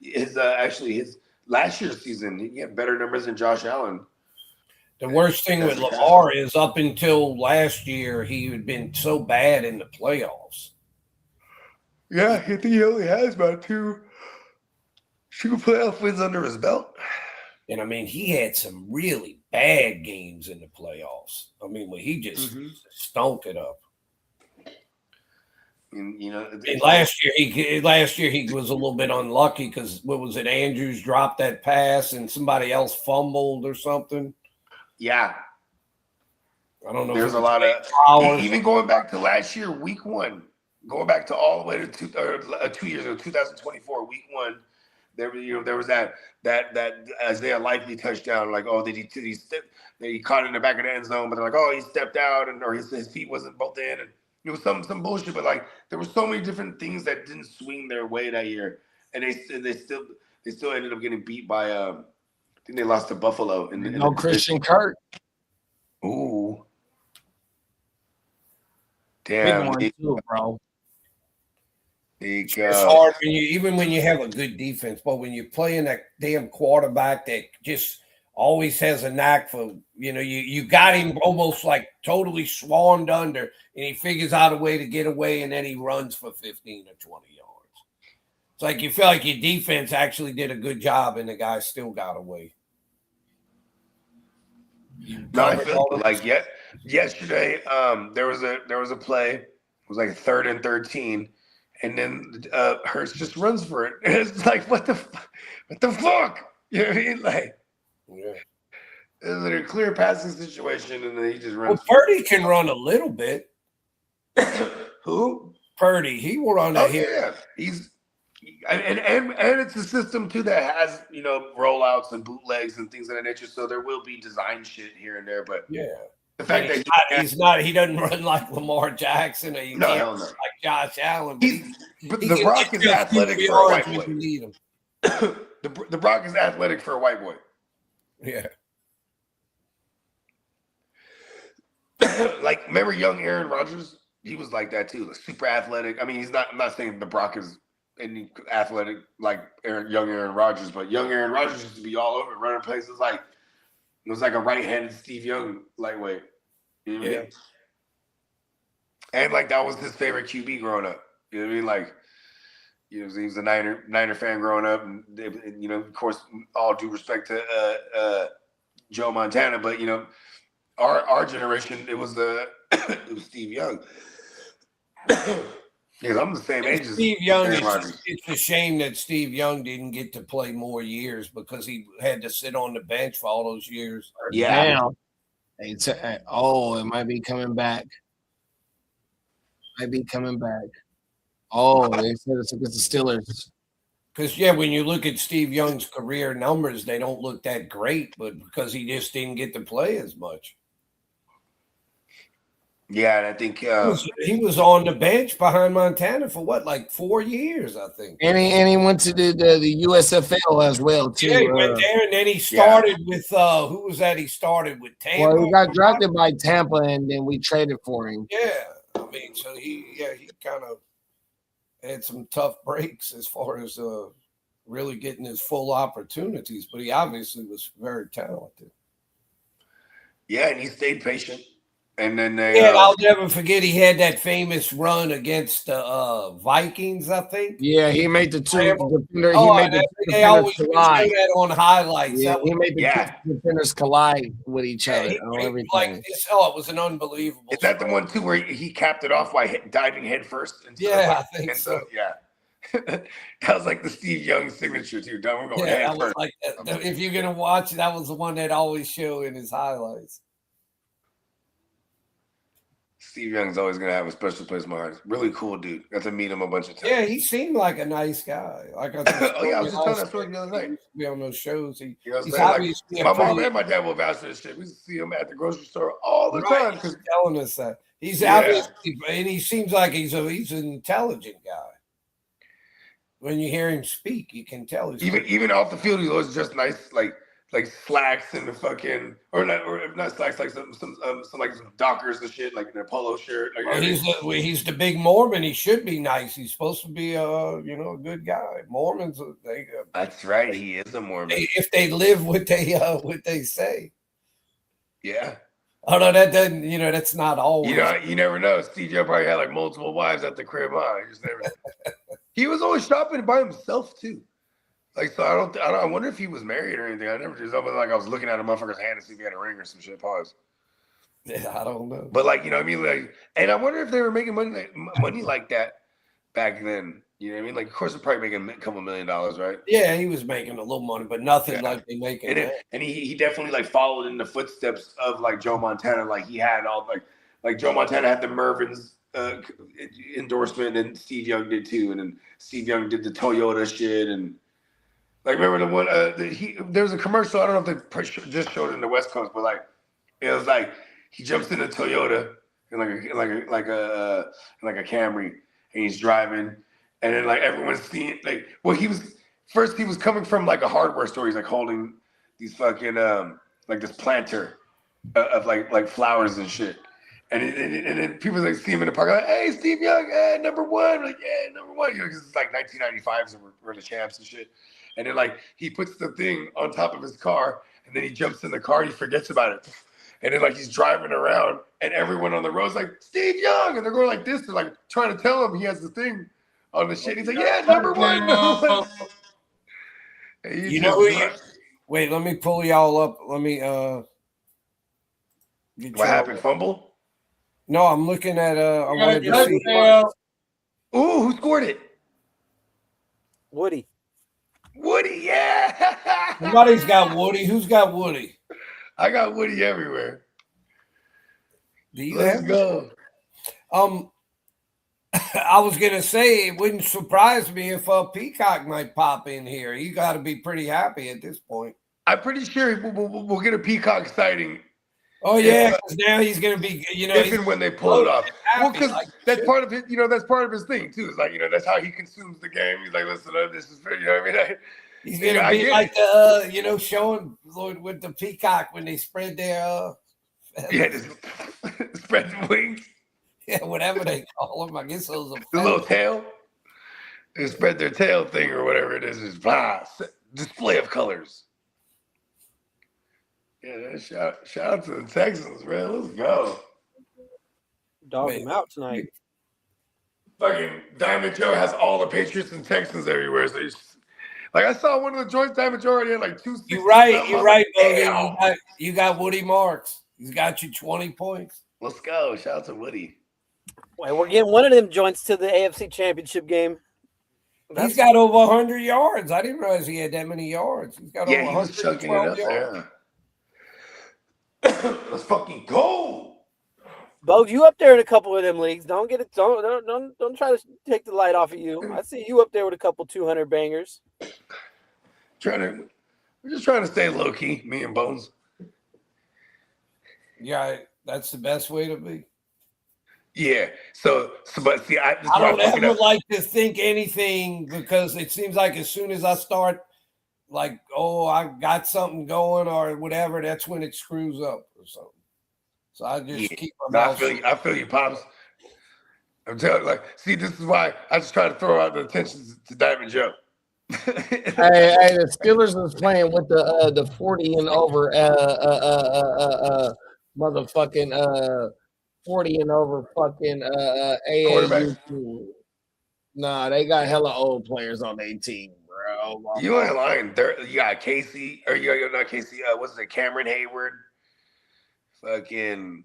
his last year's season, he had better numbers than Josh Allen. The worst thing with Lamar is up until last year, he had been so bad in the playoffs. Yeah, I think he only has about two playoff wins under his belt. And I mean, he had some really bad games in the playoffs. I mean, when he just stunk it up. And, and last year he was a little bit unlucky because what was it? Andrews dropped that pass and somebody else fumbled or something. Yeah, I don't know. There's a lot of even going back to last year, week 1, going back to all the way to 2 years ago, 2024, week 1. There was that Isaiah Likely touchdown. Like, he caught it in the back of the end zone, but they're like, oh, he stepped out or his feet wasn't both in, and it was some bullshit. But like, there were so many different things that didn't swing their way that year, and they still ended up getting beat by think they lost to Buffalo in the No Christian Kirk. Ooh. Big Damn. one too, bro. It's hard when you have a good defense, but when you're playing that damn quarterback that just always has a knack for, you got him almost like totally swarmed under, and he figures out a way to get away, and then he runs for 15 or 20 yards. It's like you feel like your defense actually did a good job, and the guy still got away. No, I feel like yesterday, there was a play. It was like 3rd and 13. And then Hurts just runs for it. And it's like, what the fuck? You know what I mean? Like, yeah. Is it a clear passing situation? And then he just runs. Well, Purdy can run a little bit. Who? Purdy. He will run a hit. Yeah. And it's a system too that has, rollouts and bootlegs and things of that nature. So there will be design shit here and there. But yeah. The fact that he doesn't run like Lamar Jackson or like Josh Allen. But the Brock is athletic for a white boy. The Brock is athletic for a white boy. Yeah. Like, remember young Aaron Rodgers? He was like that too, like super athletic. I mean, I'm not saying the Brock is any athletic like young Aaron Rodgers, but young Aaron Rodgers used to be all over running places like. It was like a right-handed Steve Young lightweight. You know what I mean? And like that was his favorite QB growing up. You know what I mean? Like, he was a Niner fan growing up, and of course, all due respect to Joe Montana, but our generation, it was Steve Young. Because I'm the same age as Steve Young. It's a shame that Steve Young didn't get to play more years because he had to sit on the bench for all those years. Yeah. It might be coming back. Oh, they said it's against the Steelers. Because, when you look at Steve Young's career numbers, they don't look that great, but because he just didn't get to play as much. Yeah, and I think he was on the bench behind Montana for like 4 years, I think. And he went to the USFL as well too. Yeah, he went there, and then he started with who was that? He started with Tampa. Well, he got drafted by Tampa, and then we traded for him. Yeah, I mean, so he kind of had some tough breaks as far as really getting his full opportunities, but he obviously was very talented. Yeah, and he stayed patient. And then I'll never forget he had that famous run against the Vikings, I think. Yeah, he made the two defenders. They always show that on highlights. Yeah, he made the two defenders collide with each other. It was an unbelievable. Is that the one too where he capped it off by diving head first? I think so. Yeah. That was like the Steve Young signature too. We're going head first. Like if you're gonna watch, that was the one that always show in his highlights. Steve Young's always going to have a special place in my heart. Really cool dude. Got to meet him a bunch of times. Yeah, he seemed like a nice guy. Like I was just telling that story the other night. Be on those shows. He's obviously my mom and my dad will vouch for this shit. We used to see him at the grocery store all the time. He's telling us that. He's obviously, and he seems like he's an intelligent guy. When you hear him speak, you can tell. Even off the field, he was just nice, like slacks and the fucking or not slacks, like some like some Dockers and shit, like in a polo shirt. Like, he's the big Mormon. He should be nice. He's supposed to be a good guy. Mormons, that's right. He is a Mormon. If they live what they say. Yeah. Oh no, that doesn't. That's not always. You never know. Steve Young probably had like multiple wives at the crib. You just never. He was always shopping by himself too. Like, so I wonder if he was married or anything. I never just like I was looking at a motherfucker's hand to see if he had a ring or some shit. Pause. Yeah, I don't know. But like, what I mean? Like, and I wonder if they were making money like that back then. You know what I mean? Like, of course, they're probably making a couple $1 million, right? Yeah, he was making a little money, but nothing like they make it. And he definitely like followed in the footsteps of like Joe Montana. Like he had all like Joe Montana had the Mervin's endorsement, and Steve Young did too. And then Steve Young did the Toyota shit and. Like, remember the one, there was a commercial, I don't know if they just showed it in the West Coast, but like, it was like, he jumps in a Toyota in like a Camry, and he's driving, and then like everyone's seeing, like, well, he was coming from like a hardware store, he's like holding these fucking like this planter of like flowers and shit. And then people like see him in the park, like, hey, Steve Young, number one. Like, yeah, number one. You know, because it's like 1995s and we're the champs and shit. And then like he puts the thing on top of his car, and then he jumps in the car and he forgets about it. And then like he's driving around, and everyone on the road's like, Steve Young, and they're going like this. They're like trying to tell him he has the thing on the shit. He's like, yeah, number one. You know who? Wait, let me pull y'all up. Let me what happened? Fumble? No, I'm looking at I wanted to see. Ooh, who scored it? Woody, yeah. Somebody's got Woody. Who's got Woody? I got Woody everywhere. Do you Let's have go. I was gonna say it wouldn't surprise me if Peacock might pop in here. You got to be pretty happy at this point. I'm pretty sure we'll get a Peacock sighting. Oh yeah, because now he's gonna be, if and when they pull it off. Well, because like that's part of it. That's part of his thing too. It's like that's how he consumes the game. He's like, listen, this is fair. You know what I mean? He's gonna be like the showing with the Peacock when they spread their just spread the wings. Yeah, whatever they call them. I guess those are the little tail. They spread their tail thing or whatever it is. Display of colors. Yeah, shout out to the Texans, man. Let's go. dog him out tonight. Fucking Diamond Joe has all the Patriots and Texans everywhere. So like I saw one of the joints, Diamond Joe already had like 260. You're right, Bogey. You got Woody Marks. He's got you 20 points. Let's go. Shout out to Woody. Wait, we're getting one of them joints to the AFC Championship game. He's got over 100 yards. I didn't realize he had that many yards. He's got over 112 yards. Let's fucking go. Bo, you up there in a couple of them leagues. Don't get it. Don't try to take the light off of you. I see you up there with a couple 200 bangers. We're just trying to stay low key, me and Bones. Yeah, that's the best way to be. Yeah. So but see, I don't ever like to think anything because it seems like as soon as I start like, oh, I got something going or whatever, that's when it screws up or something. So I just keep my mouth. I feel you, Pops. I'm telling you, see, this is why I just try to throw out the attention to Diamond Joe. Hey, the Steelers was playing with the 40 and over motherfucking 40 and over fucking AAU. Nah, they got hella old players on their team, bro. You ain't lying. You got Casey, or you're not Casey. What's it? Cameron Hayward. Fucking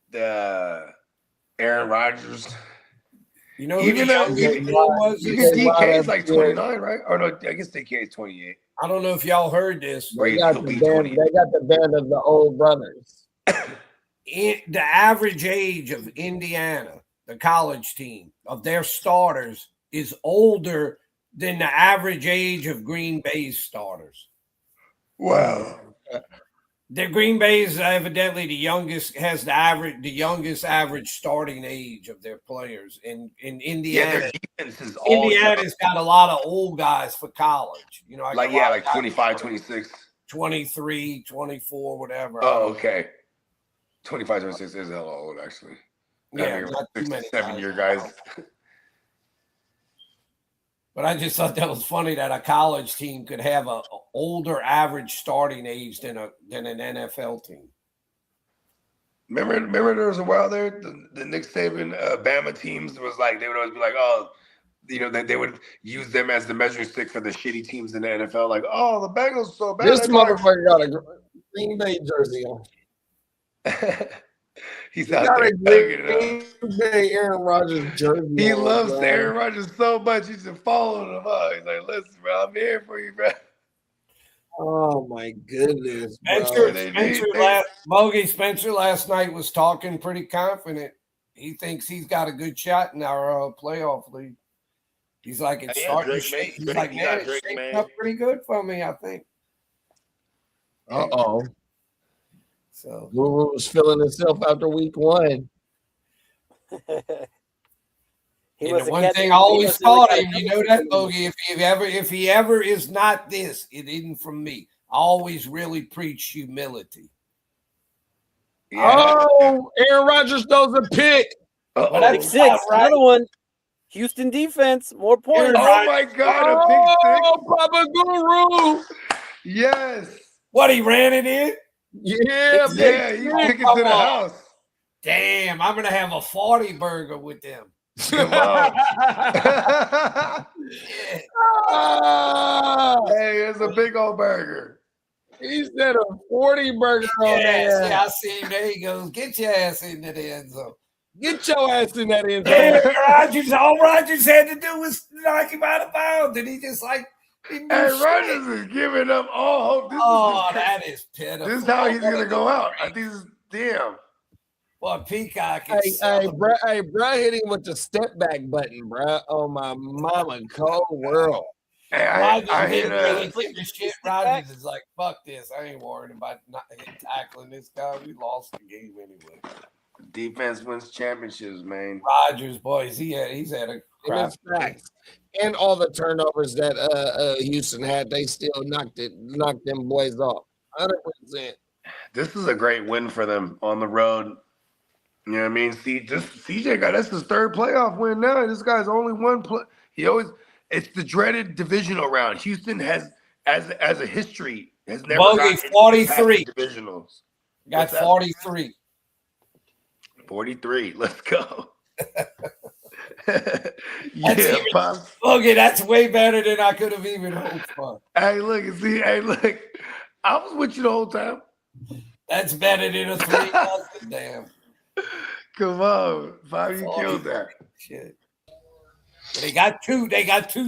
the Aaron Rodgers. You know, even DK is like 29, right? Or no, I guess DK is 28. I don't know if y'all heard this. They got the band of the old brothers. The average age of Indiana, the college team, of their starters is older than the average age of Green Bay's starters. Wow. The Green Bay is evidently the youngest average starting age of their players in Indiana. Yeah, Indiana's got a lot of old guys for college. You know, like 25, 26. 23, 24, whatever. Oh, okay. 25, 26 is hella old, actually. Yeah, not too many 7-year guys. But I just thought that was funny that a college team could have a older average starting age than an NFL team. Remember there was a while there, the Nick Saban Bama teams was like, they would always be like, oh, they would use them as the measuring stick for the shitty teams in the NFL. Like, oh, the Bengals are so bad. This motherfucker got a Green Bay jersey on. He's out there thugging it up. Aaron Rodgers jersey. He loves Aaron Rodgers so much. He's just following him up. He's like, listen, bro, I'm here for you, bro. Oh my goodness, Spencer last night was talking pretty confident. He thinks he's got a good shot in our playoff league. He's like, it's starting to shake. He's like, man, it's shaking up pretty good for me, I think. Uh-oh. So Guru was feeling himself after week one. And the one thing I always taught him, you know that, Bogey, if he ever is not this, it isn't from me. always really preach humility. Yeah. Oh, Aaron Rodgers throws a pick. Uh-oh. Pick six. Another one. Houston defense. More points. Oh my God! A pick Oh, Papa Guru. six. Yes. What, he ran it in? Yeah, Yeah, he took it to the house. Damn, I'm going to have a 40 burger with them. Come on. Hey, it's a big old burger. He said a 40 burger on Yeah, there. I see him. There he goes. Get your ass into the end zone. Get your ass in that end Yeah, zone. all Rodgers had to do was knock him out of bounds, and he just like, he knew Hey, shit. Rodgers is giving up all hope. Oh, that is pitiful. This is how he's gonna go out. I think this is damn. Well, Peacock Hey, is bro, hit him with the step back button, bro. Oh, my mama, cold world. Hey, Rodgers I didn't hit really give a shit. Rodgers is like, fuck this. I ain't worried about not tackling this guy. We lost the game anyway. defense wins championships, man. Rodgers, boys, he's had a crap. Facts. And all the turnovers that Houston had, they still knocked them boys off. 100%. This is a great win for them on the road. You know what I mean? See, CJ that's his third playoff win now. This guy's only one play. It's the dreaded divisional round. Houston has, as a history, has never Bogey, gotten 43. divisionals. Got What's that? 43. 43. Let's go. That's Yeah, even- Pops. Okay, that's way better than I could have even hoped for. Hey, look. I was with you the whole time. That's better than a 3-0. Damn. Come on, Bobby, you killed that. Shit. They got two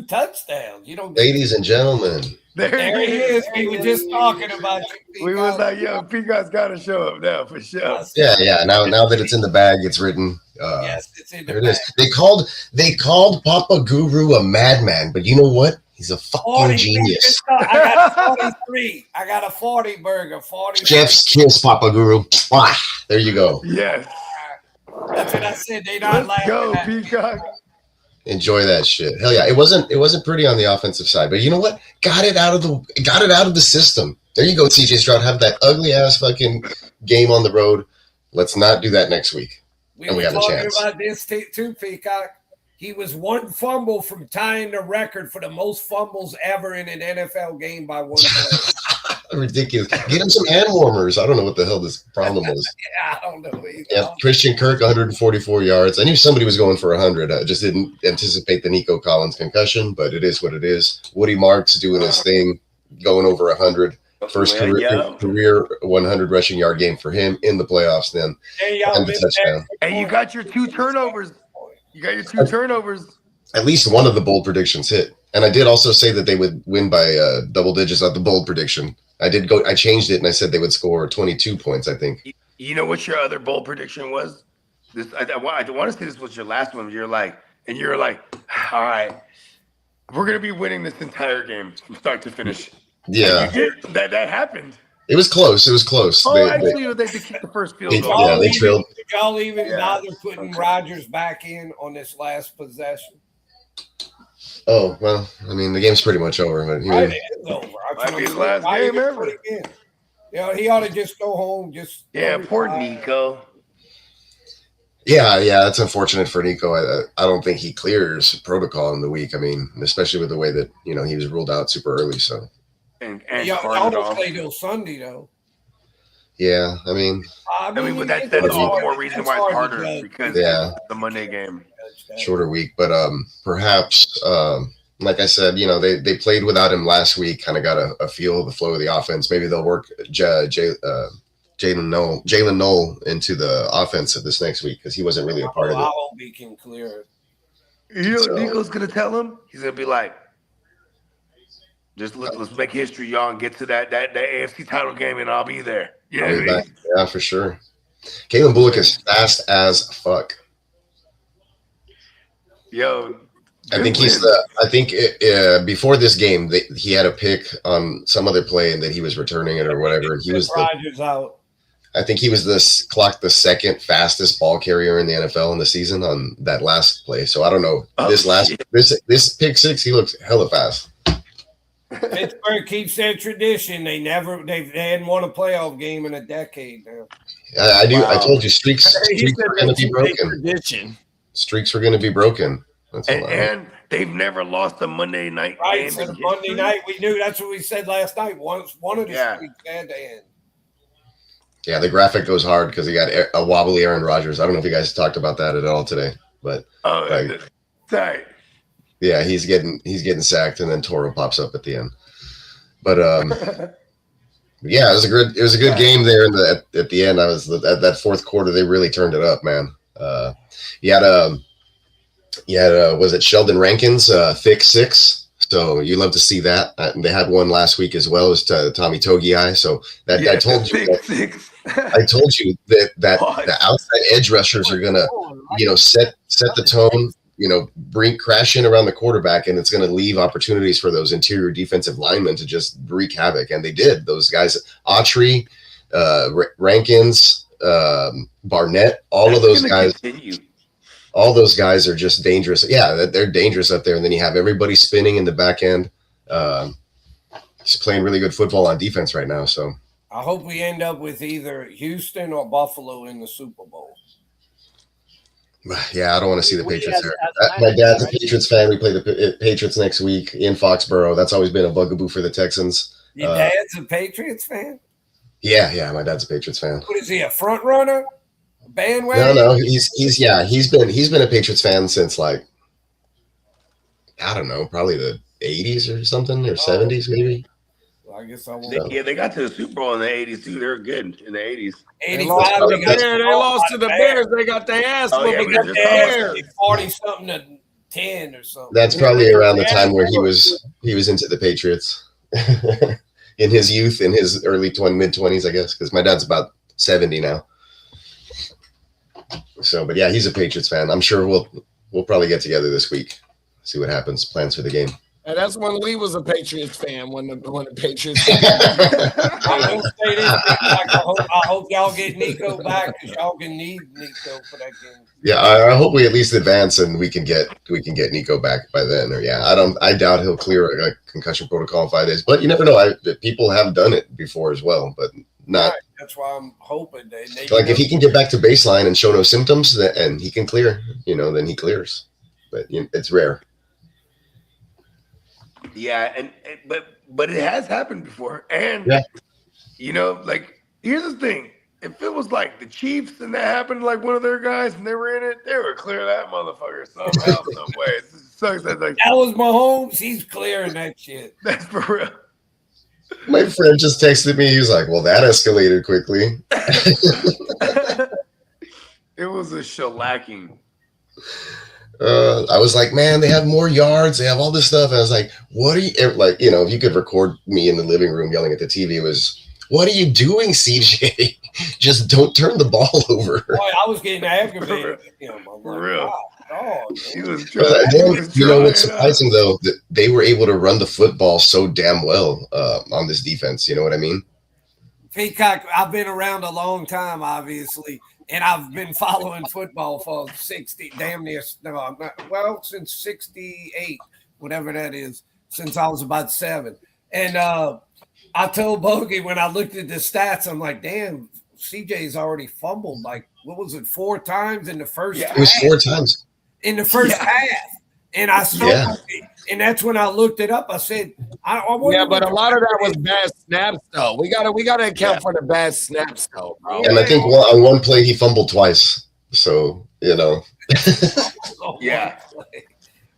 touchdowns. You don't. Ladies and gentlemen, There he is. We were just talking about you. We was like, yo, Peacock's got to show up now for sure. yeah. Now that it's in the bag, it's written. Yes, it's in the There it bag. is. They called Papa Guru a madman, but you know what? He's a fucking 40 genius. I got 43. I got a 40 burger. 40. Chef's kiss, Papa Guru. Mwah. There you go. Yes. That's what I said. They not Let's laughing go, at me. Peacock. Enjoy that shit. Hell yeah. It wasn't pretty on the offensive side, but you know what? Got it out of the system. There you go, TJ Stroud. Have that ugly ass fucking game on the road. Let's not do that next week. We And were we got a talking chance. about this too, Peacock. He was one fumble from tying the record for the most fumbles ever in an NFL game by one player. Ridiculous. Get him some hand warmers. I don't know what the hell this problem was. Yeah, I don't know either. Yeah, Christian Kirk, 144 yards. I knew somebody was going for 100. I just didn't anticipate the Nico Collins concussion, but it is what it is. Woody Marks doing his thing, going over 100. First career 100 rushing yard game for him in the playoffs then. Hey, y'all And the missed touchdown. that. And you got your 2 turnovers. You got your 2 turnovers. At least one of the bold predictions hit. And I did also say that they would win by double digits on the bold prediction. I changed it and I said they would score 22 points, I think. You know what your other bold prediction was? I want to say this was your last one. You're like, all right, we're going to be winning this entire game from start to finish. Yeah. That happened. It was close. Oh, actually, they kicked the first field goal. Yeah, they trailed. Did y'all even bother putting Rodgers back in on this last possession? Oh, well, I mean, the game's pretty much over. But Right, it is over. Might be his last game ever. You know, he ought to just go home. Yeah, poor Nico. Yeah, that's unfortunate for Nico. I don't think he clears protocol in the week. I mean, especially with the way that, he was ruled out super early. So, And Y'all Cardinals. don't play till Sunday, though. yeah, I mean, But that's it's all hard- more reason it's why it's hard to harder judge. because Yeah. it's the Monday game. shorter week. But perhaps, like I said, they played without him last week, kind of got a feel of the flow of the offense. Maybe they'll work Jalen Noel into the offense of this next week because he wasn't really a part of it. I hope he can clear it. You know what Nico's going to tell him? He's going to be like, let's make history, y'all, and get to that AFC title game, and I'll be there. You know what I mean? Yeah, for sure. Kalen Bullock is fast as fuck. Yo, I think before this game, he had a pick on some other play and that he was returning it or whatever. He was Rodgers out. I think he was clocked the second fastest ball carrier in the NFL in the season on that last play. So I don't know. Oh, This pick six, he looks hella fast. Pittsburgh keeps their tradition. They hadn't won a playoff game in a decade now. I do. Wow. I told you streaks He said were going to be keep a broken. tradition. Streaks were going to be broken. That's all. And they've never lost a Monday night Right, game. so in the Monday history. night, we knew that's what we said last night. One of the streaks had to end. Yeah, the graphic goes hard because he got a wobbly Aaron Rodgers. I don't know if you guys talked about that at all today, but Sorry. yeah, he's getting sacked, and then Toro pops up at the end. But yeah, it was a good game there. At the end, at that fourth quarter, they really turned it up, man. You had was it Sheldon Rankins thick six? So you love to see that. They had one last week as well as Tommy Togiai. So that I told you. I told you that the outside edge rushers are gonna, set the tone. Crash in around the quarterback, and it's going to leave opportunities for those interior defensive linemen to just wreak havoc. And they did. Those guys, Autry, Rankins, Barnett, all of those guys. All those guys are just dangerous. Yeah, they're dangerous up there. And then you have everybody spinning in the back end. He's playing really good football on defense right now. So I hope we end up with either Houston or Buffalo in the Super Bowl. Yeah, I don't want to see the Patriots there. My dad's a Patriots fan. We play the Patriots next week in Foxborough. That's always been a bugaboo for the Texans. Your dad's a Patriots fan? Yeah, my dad's a Patriots fan. What is he, a front runner? A bandwagon? No, he's been a Patriots fan since I don't know, probably the 80s or something, or 70s maybe. Well, I guess I won't. They got to the Super Bowl in the 80s too. They were good in the 80s. 85, They lost to the Bears. They got their ass whooped. we got the their Bears. 40-something to 10 or something. That's probably around the time where he was into the Patriots in his youth, in his early mid-20s, I guess, because my dad's about 70 now. So, but yeah, he's a Patriots fan. I'm sure we'll probably get together this week, see what happens, plans for the game. And that's when Lee was a Patriots fan. When the Patriots. I will say this: I hope y'all get Nico back because y'all can need Nico for that game. Yeah, I hope we at least advance and we can get Nico back by then. Or I doubt he'll clear a concussion protocol in 5 days. But you never know. People have done it before as well, but not. Right, that's why I'm hoping they if he can get back to baseline and show no symptoms, and he can clear, then he clears. But it's rare. Yeah, but it has happened before. And here's the thing. If it was like the Chiefs and that happened to like one of their guys and they were in it, they would clear that motherfucker somehow, some way. It sucks that that was Mahomes. He's clearing that shit. That's for real. My friend just texted me. He was like, "Well, that escalated quickly." It was a shellacking. I was like, man, they have more yards. They have all this stuff. And I was like, what are you if you could record me in the living room yelling at the TV, it was, what are you doing, CJ? Just don't turn the ball over. Boy, I was getting aggravated with him. For real. He was what's surprising though, that they were able to run the football so damn well on this defense. You know what I mean? Peacock, I've been around a long time, obviously. And I've been following football for since 68, whatever that is, since I was about 7. And I told Bogey when I looked at the stats, I'm like, damn, CJ's already fumbled. Like, what was it, 4 times in the first half? It was 4 times. In the first half. And I started and that's when I looked it up. I said, I but a lot of that was bad snaps, though. We gotta account for the bad snaps, though, bro. And I think on one play he fumbled twice. So Yeah.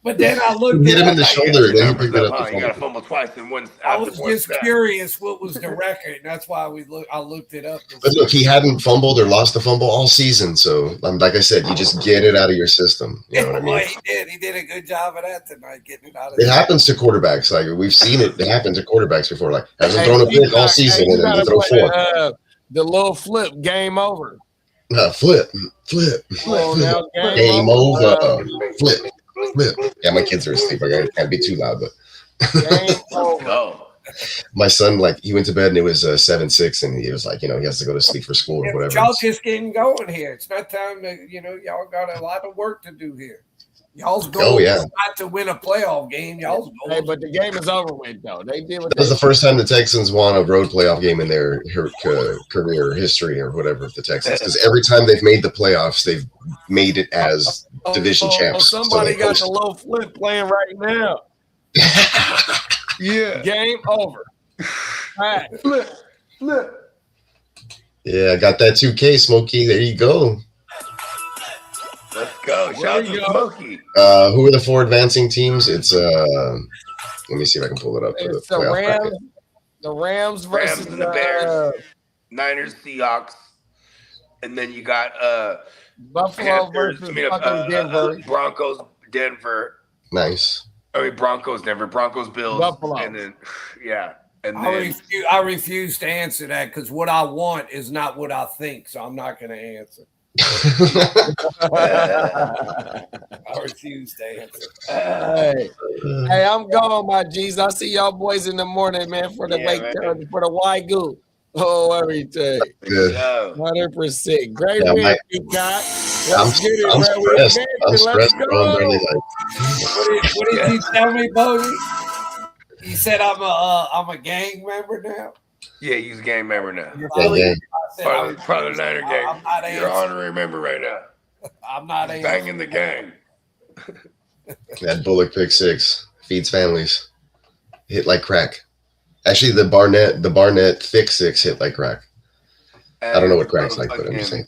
But then I looked hit him in the shoulder. And then he picked it up. You got to fumble twice in one. I was just curious what was the record. And that's why I looked it up. But look, he hadn't fumbled or lost a fumble all season. So, like I said, you just get it out of your system. You know what I mean? He did. He did a good job of that tonight, getting it out of it happens to quarterbacks. Like, we've seen it. It happened to quarterbacks before. Like, hasn't thrown a pick all season and then you throw 4. The little flip, game over. Flip. Now, game over. Flip. Yeah, my kids are asleep. I can't be too loud, but my son, he went to bed and it was 7-6, and he was like, he has to go to sleep for school or whatever. Y'all just getting going here. It's not time to, y'all got a lot of work to do here. Y'all's goal yeah. is not to win a playoff game. Y'all's goal. Hey, but the game is over with, though. They did what That was they the first time the Texans won a road playoff game in their career history or whatever of the Texans. Because every time they've made the playoffs, they've made it as division champs. Somebody So got the low flip playing right now. Yeah. Game over. All right. Flip. Yeah, I got that 2K, Smokey. There you go. Let's go. Shout out to Smokey. Who are the 4 advancing teams? It's let me see if I can pull it up. For It's the the playoff Rams. bracket. The Rams versus and the Bears. Niners, Seahawks. And then you got Buffalo Panthers, versus fucking Denver. Broncos, Denver. Nice. Broncos, Denver. Broncos, Bills. Buffalo. And then, yeah. And I refuse to answer that because what I want is not what I think, so I'm not going to answer. I refuse to answer. Hey, I'm going, my G's. I'll see y'all boys in the morning, man, for the for the Wagyu. Oh, everything. Good. 100%. Great Yeah, win, Peacock. I'm Let's get it, I'm man. stressed. I'm Let's stressed. go. Bro. I'm barely What did you tell me, Bodie? You said I'm a gang member now. yeah, he's a gang member now. Yeah. Part of the Niner gang. I'm not You're an answering. honorary member right now. I'm not answering. Banging the gang. That Bullock pick 6 feeds families. Hit like crack. Actually, the Barnett thick 6 hit like crack. I don't know what crack's like, but I'm just saying.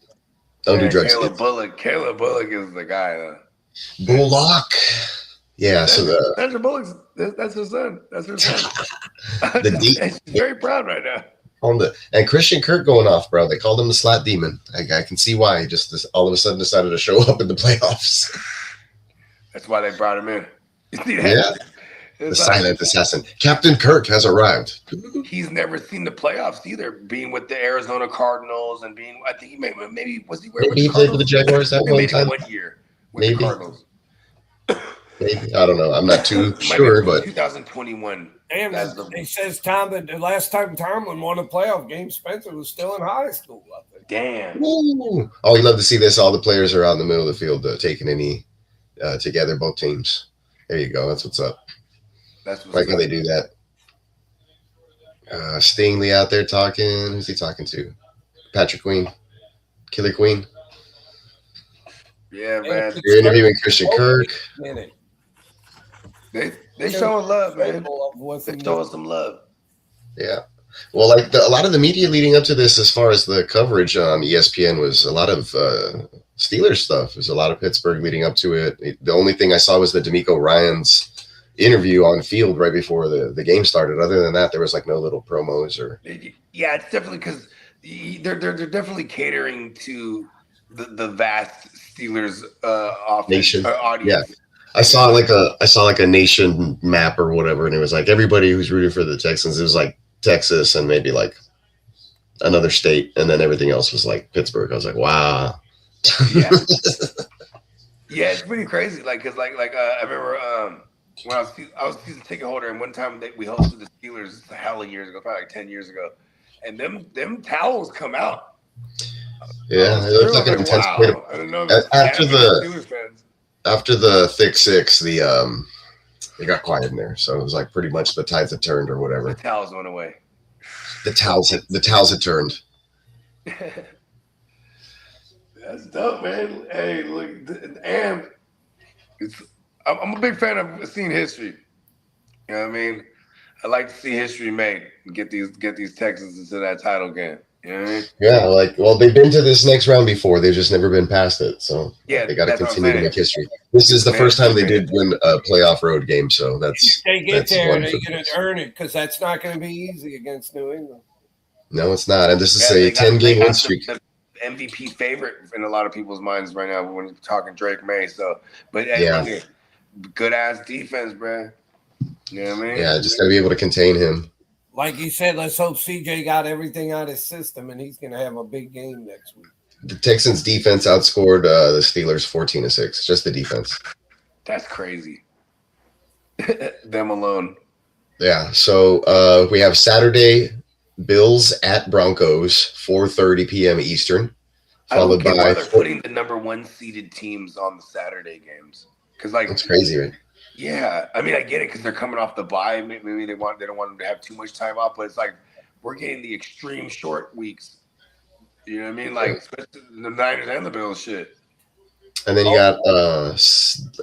Don't do drugs. Caleb Bullock is the guy. Bullock. Yeah, so Sandra Bullock's that's his son. That's her son. the She's very proud right now. and Christian Kirk going off, bro. They called him the slot demon. I can see why. He just all of a sudden decided to show up in the playoffs. That's why they brought him in. You see that? Yeah. The silent assassin. Captain Kirk has arrived. He's never seen the playoffs either, being with the Arizona Cardinals and being. I think he maybe was he with Maybe he the played with the Cardinals? Jaguars that Maybe one time. 1 year with Maybe. the Cardinals. Maybe. I don't know. I'm not too Might be sure, but 2021. Damn, he says the last time Tomlin won a playoff game, Spencer was still in high school. I think. Damn. ooh. Oh, you love to see this. All the players are out in the middle of the field taking a knee together, both teams. There you go. That's what's up. That's what's Like how up. they do that. Stingley out there talking. Who's he talking to? Patrick Queen. Killer Queen. Yeah, man. You're interviewing Christian Kirk. They showing love, man. They showing some love. Yeah. Well, like a lot of the media leading up to this, as far as the coverage on ESPN, was a lot of Steelers stuff. There's a lot of Pittsburgh leading up to it. The only thing I saw was the D'Amico Ryans interview on field right before the game started. Other than that, there was like no little promos or. Yeah, it's definitely because they're definitely catering to the vast Steelers Nation. audience. Yeah. I saw like a nation map or whatever, and it was like everybody who's rooting for the Texans. It was like Texas and maybe like another state, and then everything else was like Pittsburgh. I was like, wow. Yeah, yeah, it's pretty crazy. Like, cause like I remember when I was a season ticket holder, and one time we hosted the Steelers a hell of years ago, probably like 10 years ago, and them towels come out. Yeah, it looked like an intense. Wow. I don't know. After the thick 6, it got quiet in there, so it was like pretty much the tides had turned or whatever. The towels went away. The towels had turned. That's dope, man. Hey, look, and I'm a big fan of seeing history. You know what I mean? I like to see history made and get these Texans into that title game. You know what I mean? Yeah, they've been to this next round before. They've just never been past it. So yeah, they got to continue to make history. This is the first time they did win a playoff road game. So if they get there, they're going to earn it because that's not going to be easy against New England. No, it's not. And this is a 10-game win streak. The MVP favorite in a lot of people's minds right now when you're talking Drake May. So, but good ass defense, bro. You know what I mean? Yeah, just got to be able to contain him. Like you said, let's hope CJ got everything out of his system, and he's going to have a big game next week. The Texans' defense outscored the Steelers 14-6. Just the defense. That's crazy. Them alone. Yeah. So we have Saturday Bills at Broncos, 4:30 p.m. Eastern, followed by. They're putting the number 1 seeded teams on the Saturday games. Because like That's crazy, right? Yeah, I mean, I get it because they're coming off the bye. Maybe they don't want them to have too much time off. But it's like we're getting the extreme short weeks. You know what I mean? Like especially the Niners and the Bills shit. And then you got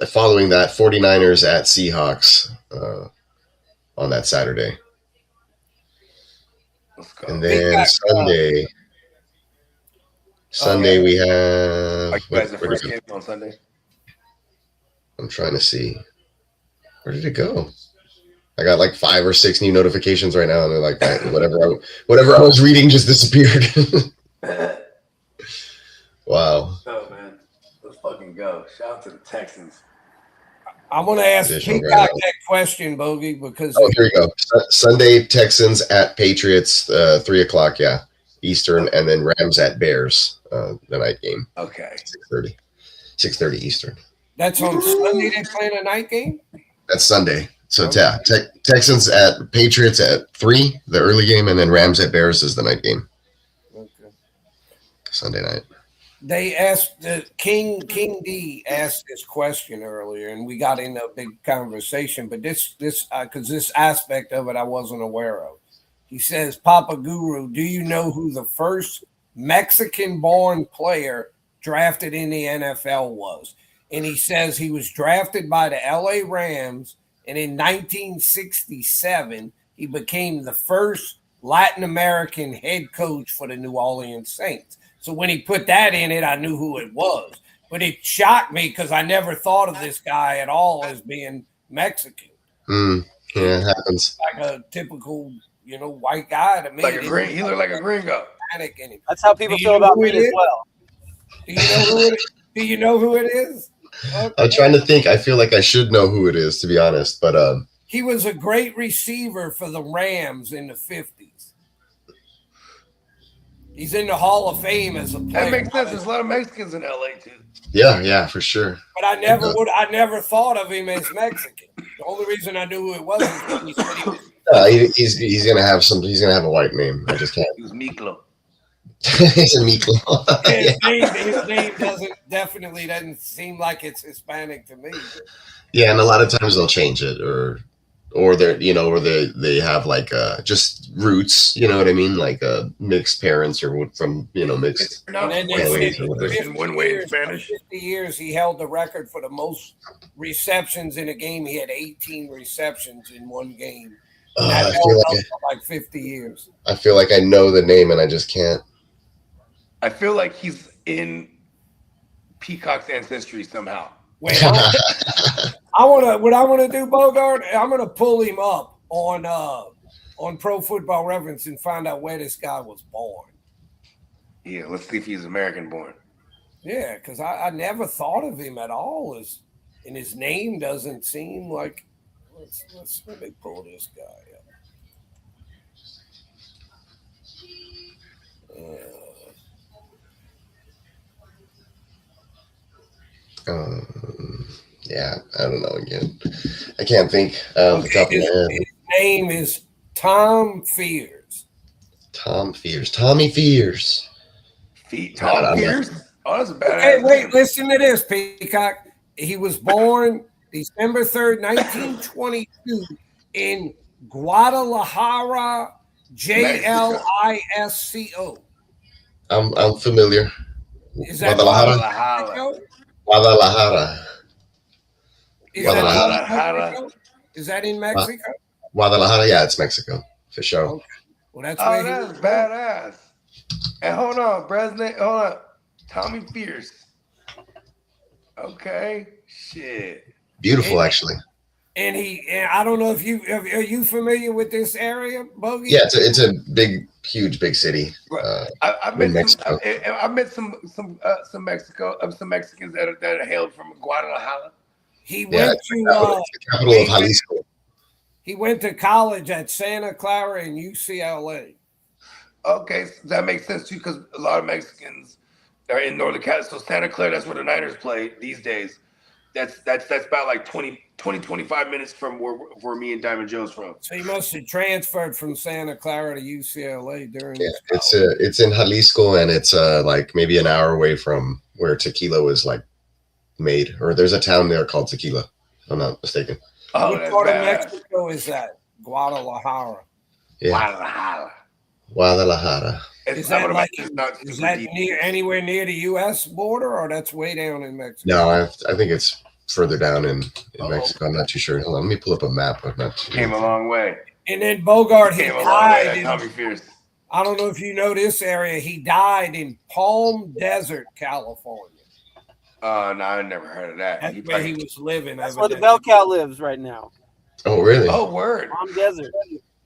following that 49ers at Seahawks on that Saturday. Let's go. And then Sunday we have. Are you guys the first game on Sunday? I'm trying to see. Where did it go? I got like 5 or 6 new notifications right now, and they're like, whatever I was reading just disappeared. Wow. Oh man, let's fucking go! Shout out to the Texans. I want to ask Peacock that question, Bogey, because here we go. Sunday Texans at Patriots, 3:00, yeah, Eastern, and then Rams at Bears, the night game. Okay, 6:30 Eastern. That's on Sunday. They're playing a night game. That's Sunday. So Texans at Patriots at 3, the early game, and then Rams at Bears is the night game. Okay. Sunday night. They asked King D asked this question earlier, and we got into a big conversation. But this because this aspect of it I wasn't aware of. He says, "Papa Guru, do you know who the first Mexican-born player drafted in the NFL was?" And he says he was drafted by the LA Rams, and in 1967 he became the first Latin American head coach for the New Orleans Saints. So when he put that in it, I knew who it was. But it shocked me because I never thought of this guy at all as being Mexican. Yeah, it happens. Like a typical, white guy to me. Like he looked like a gringo. That's how people feel about me as well. Do you know who it is? Okay. I'm trying to think. I feel like I should know who it is, to be honest. But he was a great receiver for the Rams in the 50s. He's in the Hall of Fame as a player. That makes sense. There's a lot of Mexicans in LA too. Yeah, for sure. But I never thought of him as Mexican. The only reason I knew who it was because he said he was. He's gonna have He's gonna have a white name. I just can't. He was Miklo. He's a Miklo. His name definitely doesn't seem like it's Hispanic to me. Yeah, and a lot of times they'll change it, or they're or they have like just roots. You know what I mean? Like mixed parents or from mixed. And then in one way in Spanish. 50 years, he held the record for the most receptions in a game. He had 18 receptions in one game. I feel like 50 years. I feel like I know the name and I just can't. I feel like he's in Peacock's ancestry somehow. Wait, what I want to do, Bogart, I'm going to pull him up on Pro Football Reference and find out where this guy was born. Yeah, let's see if he's American born. Yeah, because I never thought of him at all and his name doesn't seem like. Let me pull this guy up. Yeah, I don't know again. I can't think off the top of my head. His name is Tom Fears. Tommy Fears. Tom Fears? Oh, that's a bad. Hey, wait, listen to this, Peacock. He was born December 3rd, 1922 in Guadalajara, Jalisco. I'm familiar. Is that Guadalajara? Is that in Mexico? Guadalajara, yeah, it's Mexico for sure. Okay. Well, that's badass. And hold on, Bresnan. Hold on, Tommy Fears. Okay, shit. Beautiful, actually. And I don't know if are you familiar with this area, Bogey? Yeah, it's a huge big city. I met some Mexicans that hailed from Guadalajara. He went to the capital of Jalisco. He went to college at Santa Clara and UCLA. Okay, so that makes sense too, because a lot of Mexicans are in Northern California. So Santa Clara, that's where the Niners play these days. That's about like 25 minutes from where me and Diamond Joe's from. So he must have transferred from Santa Clara to UCLA during. Yeah, it's in Jalisco, and it's like maybe an hour away from where Tequila was like made, or there's a town there called Tequila. If I'm not mistaken. Oh, What that's part of bad. Mexico is that? Guadalajara. Yeah, Guadalajara. Guadalajara. It's Is that not like it's not is super that deep. anywhere near the U.S. border, or that's way down in Mexico? No, I think it's further down in Mexico. I'm not too sure. Hold on, let me pull up a map. I'm not too Came a long way. And then Bogart, he Came a long way. died. That Tommy Fierce. I don't know if you know this area. He died in Palm Desert, California. Oh, no, I never heard of that. That's where he was living. That's where the bell cow lives right now. Oh, really? Oh, word. Palm Desert.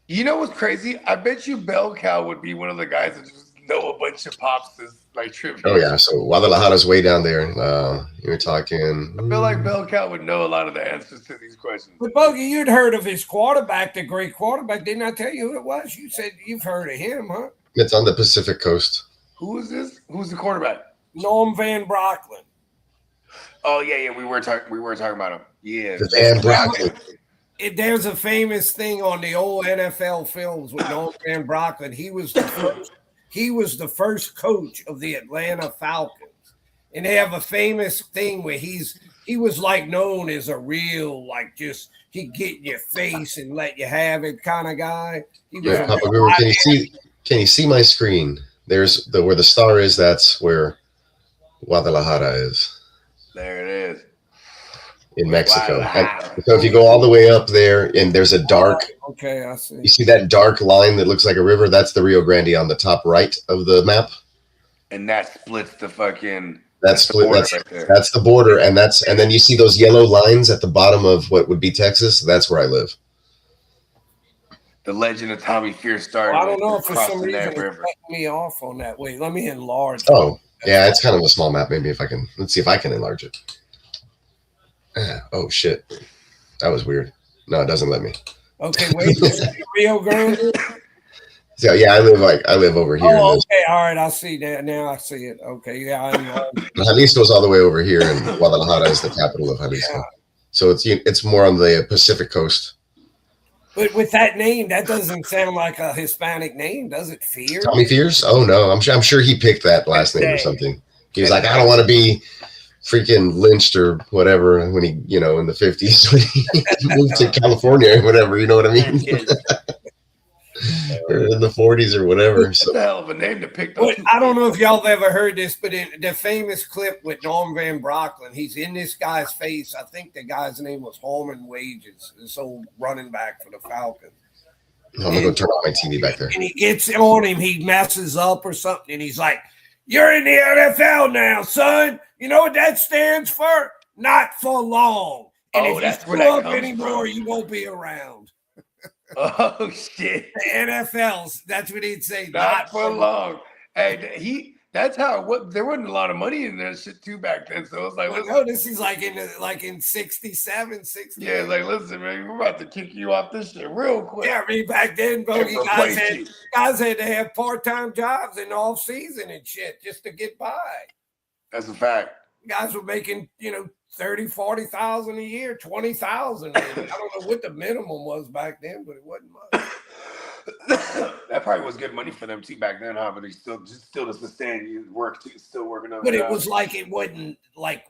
You know what's crazy? I bet you Bell Cow would be one of the guys that just know a bunch of Pops' like trivia. Oh yeah, so Guadalajara's way down there. You're talking. I feel like Bell Cow would know a lot of the answers to these questions. But Bogey, you'd heard of his quarterback, the great quarterback. Didn't I tell you who it was? You said you've heard of him, huh? It's on the Pacific Coast. Who is this? Who's the quarterback? Norm Van Brocklin. Oh yeah, we were talking about him. Yeah, The Van Brocklin. There's a famous thing on the old NFL films with Norm Van Brocklin. He was the first coach of the Atlanta Falcons. And they have a famous thing where he was like known as a real, like just he'd get in your face and let you have it kind of guy. He was Yeah, Papa Guru, can you see my screen? There's where the star is, that's where Guadalajara is. There it is. In Mexico. Wow. And so if you go all the way up there and there's a dark, okay, I see. you see that dark line that looks like a river? That's the Rio Grande on the top right of the map. And that splits the fucking That's the border split. right there. That's the border, and then you see those yellow lines at the bottom of what would be Texas. That's where I live. The legend of Tommy Fierce started. I don't know if for some crossing reason that it's river. cutting me off on that. Wait, let me enlarge. Oh, yeah, it's kind of a small map. Maybe if I can, let's see if I can enlarge it. Oh shit, that was weird. No, it doesn't let me. Okay, wait, Rio Grande. So yeah, I live over here. Oh, okay, all right, I see that now. I see it. Okay, yeah, I know. Jalisco's all the way over here, and Guadalajara is the capital of Jalisco. Yeah. So it's more on the Pacific coast. But with that name, that doesn't sound like a Hispanic name, does it? Fear? Tommy Fierce? Oh no, I'm sure he picked that last name or something. He was like, I don't want to be freaking lynched or whatever when he, in the 50s when he moved to California or whatever, you know what I mean? Or in the 40s or whatever. That's So a hell of a name to pick. But I don't know if y'all have ever heard this, but in the famous clip with Norm Van Brocklin, he's in this guy's face. I think the guy's name was Holman Wages, this old running back for the Falcons. I'm gonna go turn on my TV back there. And he gets on him, he messes up or something, and he's like, "You're in the NFL now, son. You know what that stands for? Not for long. And if that's you where screw that up comes anymore, from. you won't be around." Oh shit! The NFL's, that's what he'd say. Not for long. Hey, that's how it was. There wasn't a lot of money in that shit too back then. So it's like, Well, listen, no, this is like in 67, 60. yeah, it's like, listen, man, we're about to kick you off this shit real quick. Yeah, I mean, back then, Bogey, And guys replace you. had to have part-time jobs in off season and shit just to get by. That's a fact. Guys were making, 30, 40,000 a year, 20,000. I don't know what the minimum was back then, but it wasn't much. That probably was good money for them too back then, huh? But they still to sustain you work too, still working on. But it was like it wasn't like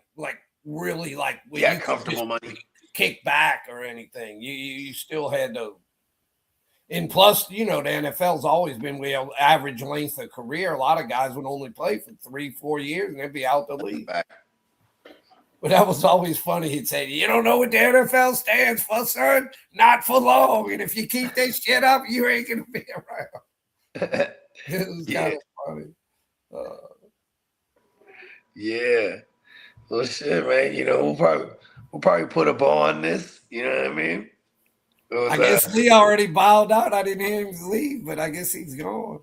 really like when you could comfortable just money. kick back or anything. You still had to. And plus, the NFL's always been average length of career. A lot of guys would only play for 3-4 years and they'd be out the league. But that was always funny. He'd say, "You don't know what the NFL stands for, son? Not for long. And if you keep this shit up, you ain't going to be around." It was kind of funny. Yeah. Well, shit, man. We'll probably put a ball on this. You know what I mean? I guess Lee already bowed out. I didn't hear him leave, but I guess he's gone.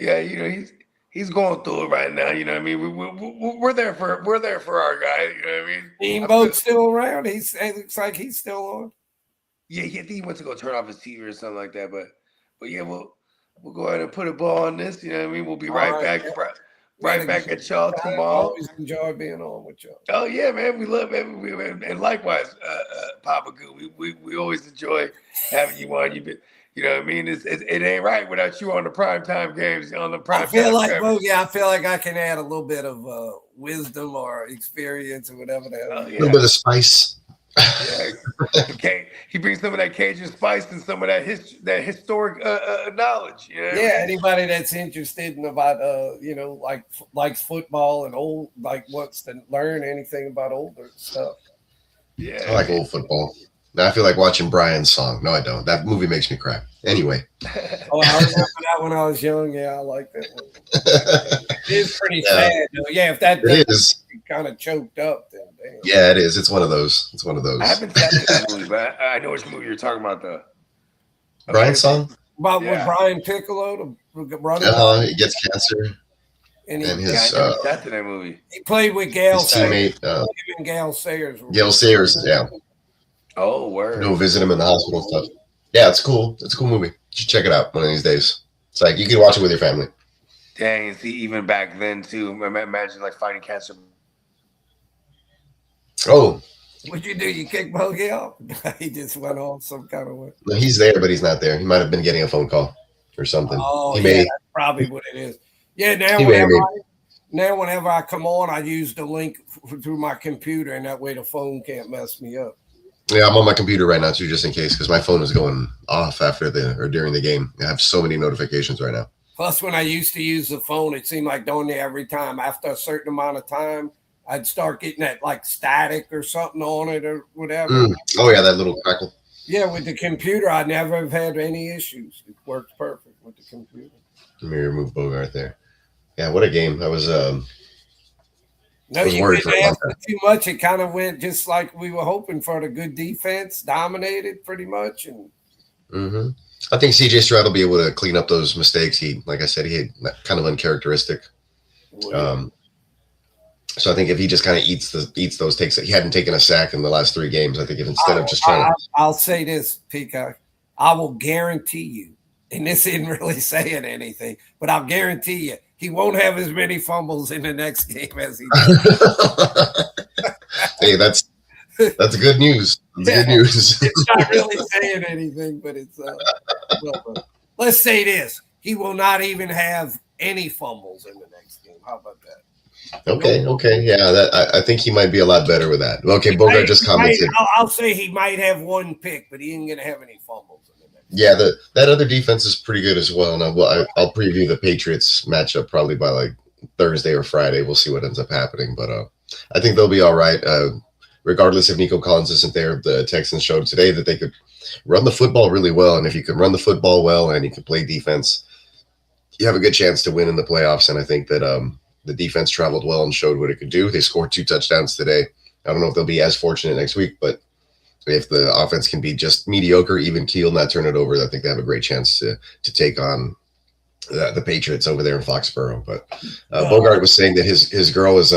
Yeah, he's going through it right now. You know what I mean? We're there for our guy. You know what I mean? Steamboat's still around. It looks like he's still on. Yeah, I think he went to go turn off his TV or something like that. But yeah, we'll go ahead and put a ball on this. You know what I mean? We'll be right back. Right back at y'all I tomorrow. always enjoy being on with y'all. Oh yeah, man, we love it. And likewise, Papa Goo, we always enjoy having you on. You know what I mean? It ain't right without you on the primetime games on the prime. I feel like I can add a little bit of wisdom or experience or whatever the hell. A little bit of spice. Yeah. He brings some of that Cajun spice and some of that historic knowledge. Yeah, anybody that's interested in about likes football and wants to learn anything about older stuff. Yeah, I like old football. Now I feel like watching Brian's song. No, I don't. That movie makes me cry. Anyway. Oh, I remember that when I was young. Yeah, I like that one. It is pretty sad, though. Yeah, if that is kind of choked up, then damn. Yeah, it is. It's one of those. I haven't seen that movie, but I know which movie you're talking about. The Brian's song about with Brian Piccolo, he gets cancer, and his that movie. He played with Gail teammate, and Gail Sayers. Gail Sayers, yeah. Oh, word. Go visit him in the hospital and stuff. Yeah, it's cool. It's a cool movie. You should check it out one of these days. It's like you can watch it with your family. Dang, see, even back then too. Imagine like fighting cancer. Oh. What'd you do? You kick Bogey off? He just went off some kind of way. No, he's there, but he's not there. He might have been getting a phone call or something. Oh, he that's probably what it is. Yeah, now whenever I come on, I use the link through my computer, and that way the phone can't mess me up. Yeah, I'm on my computer right now too, just in case, because my phone is going off during the game. I have so many notifications right now. Plus, when I used to use the phone, it seemed like darn near every time after a certain amount of time, I'd start getting that like static or something on it or whatever. Oh yeah, that little crackle. Yeah, with the computer, I never have had any issues. It works perfect with the computer. Let me remove Bogart there. Yeah, what a game! I was. No, you didn't ask for too much. It kind of went just like we were hoping for. The good defense dominated pretty much, and I think CJ Stroud will be able to clean up those mistakes. Like I said, he had kind of uncharacteristic. So I think if he just kind of eats those takes, he hadn't taken a sack in the last 3 games. I think if instead of just trying to, I'll say this, Peacock, I will guarantee you, and this isn't really saying anything, but I'll guarantee you, he won't have as many fumbles in the next game as he did. Hey, that's good news. That's good news. It's not really saying anything, but it's let's say this. He will not even have any fumbles in the next game. How about that? Okay. Yeah, I think he might be a lot better with that. Okay, Bogart just commented. I'll say he might have 1 pick, but he ain't going to have any fumbles. Yeah, that other defense is pretty good as well. And I'll preview the Patriots matchup probably by like Thursday or Friday. We'll see what ends up happening. But I think they'll be all right. Regardless if Nico Collins isn't there, the Texans showed today that they could run the football really well. And if you can run the football well and you can play defense, you have a good chance to win in the playoffs. And I think that the defense traveled well and showed what it could do. They scored 2 touchdowns today. I don't know if they'll be as fortunate next week, but if the offense can be just mediocre, even keel, not turn it over, I think they have a great chance to take on the Patriots over there in Foxborough. But Bogart was saying that his girl was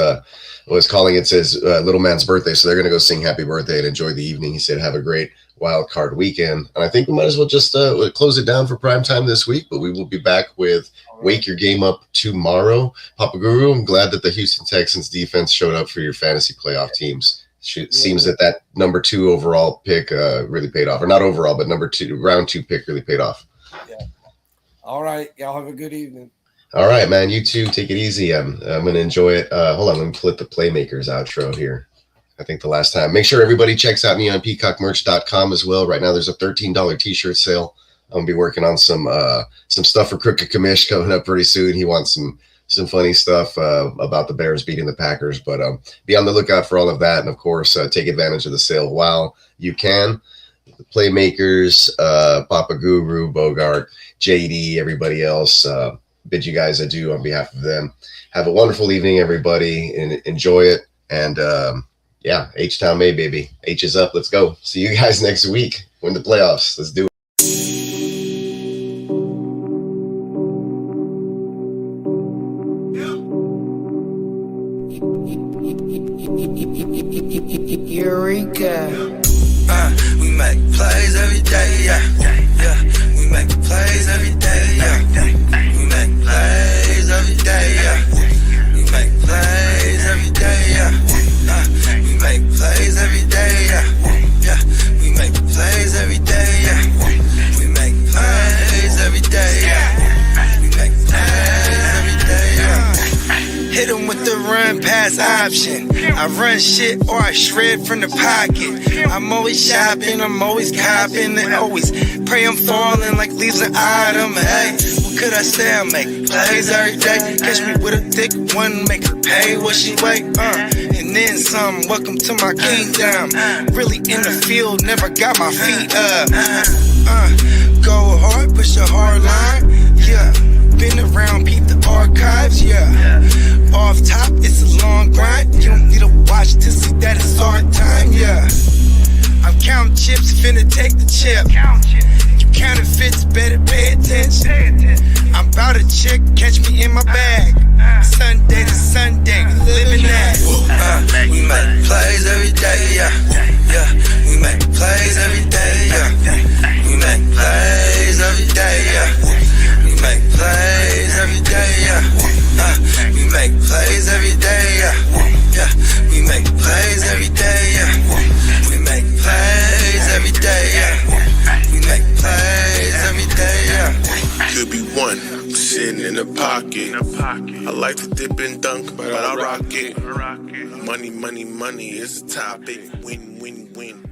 calling it his little man's birthday, so they're going to go sing happy birthday and enjoy the evening. He said, have a great Wildcard Weekend. And I think we might as well just close it down for prime time this week, but we will be back with Wake Your Game Up tomorrow. Papa Guru, I'm glad that the Houston Texans defense showed up for your fantasy playoff teams. Seems that number 2 overall pick really paid off, or not overall, but round 2 pick really paid off. Yeah. All right, y'all have a good evening. All right, man. You too. Take it easy. I'm gonna enjoy it. Hold on, let me put the Playmakers outro here. I think the last time. Make sure everybody checks out me on peacockmerch.com as well. Right now, there's a $13 t-shirt sale. I'm gonna be working on some stuff for Crooked Commish coming up pretty soon. He wants some funny stuff about the Bears beating the Packers, but be on the lookout for all of that. And of course, take advantage of the sale while you can. The Playmakers, Papa Guru, Bogart, JD, everybody else, bid you guys adieu on behalf of them. Have a wonderful evening, everybody, and enjoy it. And yeah, H-Town May, baby. H is up. Let's go. See you guys next week. Win the playoffs. Let's do it. Eureka. We make plays every day, yeah. We make plays every day, yeah. We make plays every day, yeah. We make plays every day, yeah. We make plays every day, yeah. We make plays every day, yeah. We make plays every day, yeah. We make plays every day, yeah. Hit 'em with the run pass. option. I run shit or I shred from the pocket. I'm always shopping, I'm always copping, and always pray I'm falling like leaves an item. Hey, what could I say? I make plays every day. Catch me with a thick one, make her pay what she weigh. And then some. Welcome to my kingdom. Really in the field, never got my feet up. Go hard, push a hard line. Yeah, been around, peep the archives. Yeah, off top, it's a long grind. You don't need to watch to see that it's hard time. Yeah, I'm counting chips, finna take the chip. You counterfeits, better pay attention. I'm about a chick, catch me in my bag. Sunday to Sunday, living that. We make plays every day, yeah. We make plays every day, yeah. We make plays every day, yeah. We make plays every day, yeah. We make plays every day, yeah. We make plays every day, yeah. We make plays every day, yeah. We make plays every day, yeah. Could be one sitting in the pocket. I like to dip and dunk, but I rock it. Money, money, money is a topic. Win, win, win.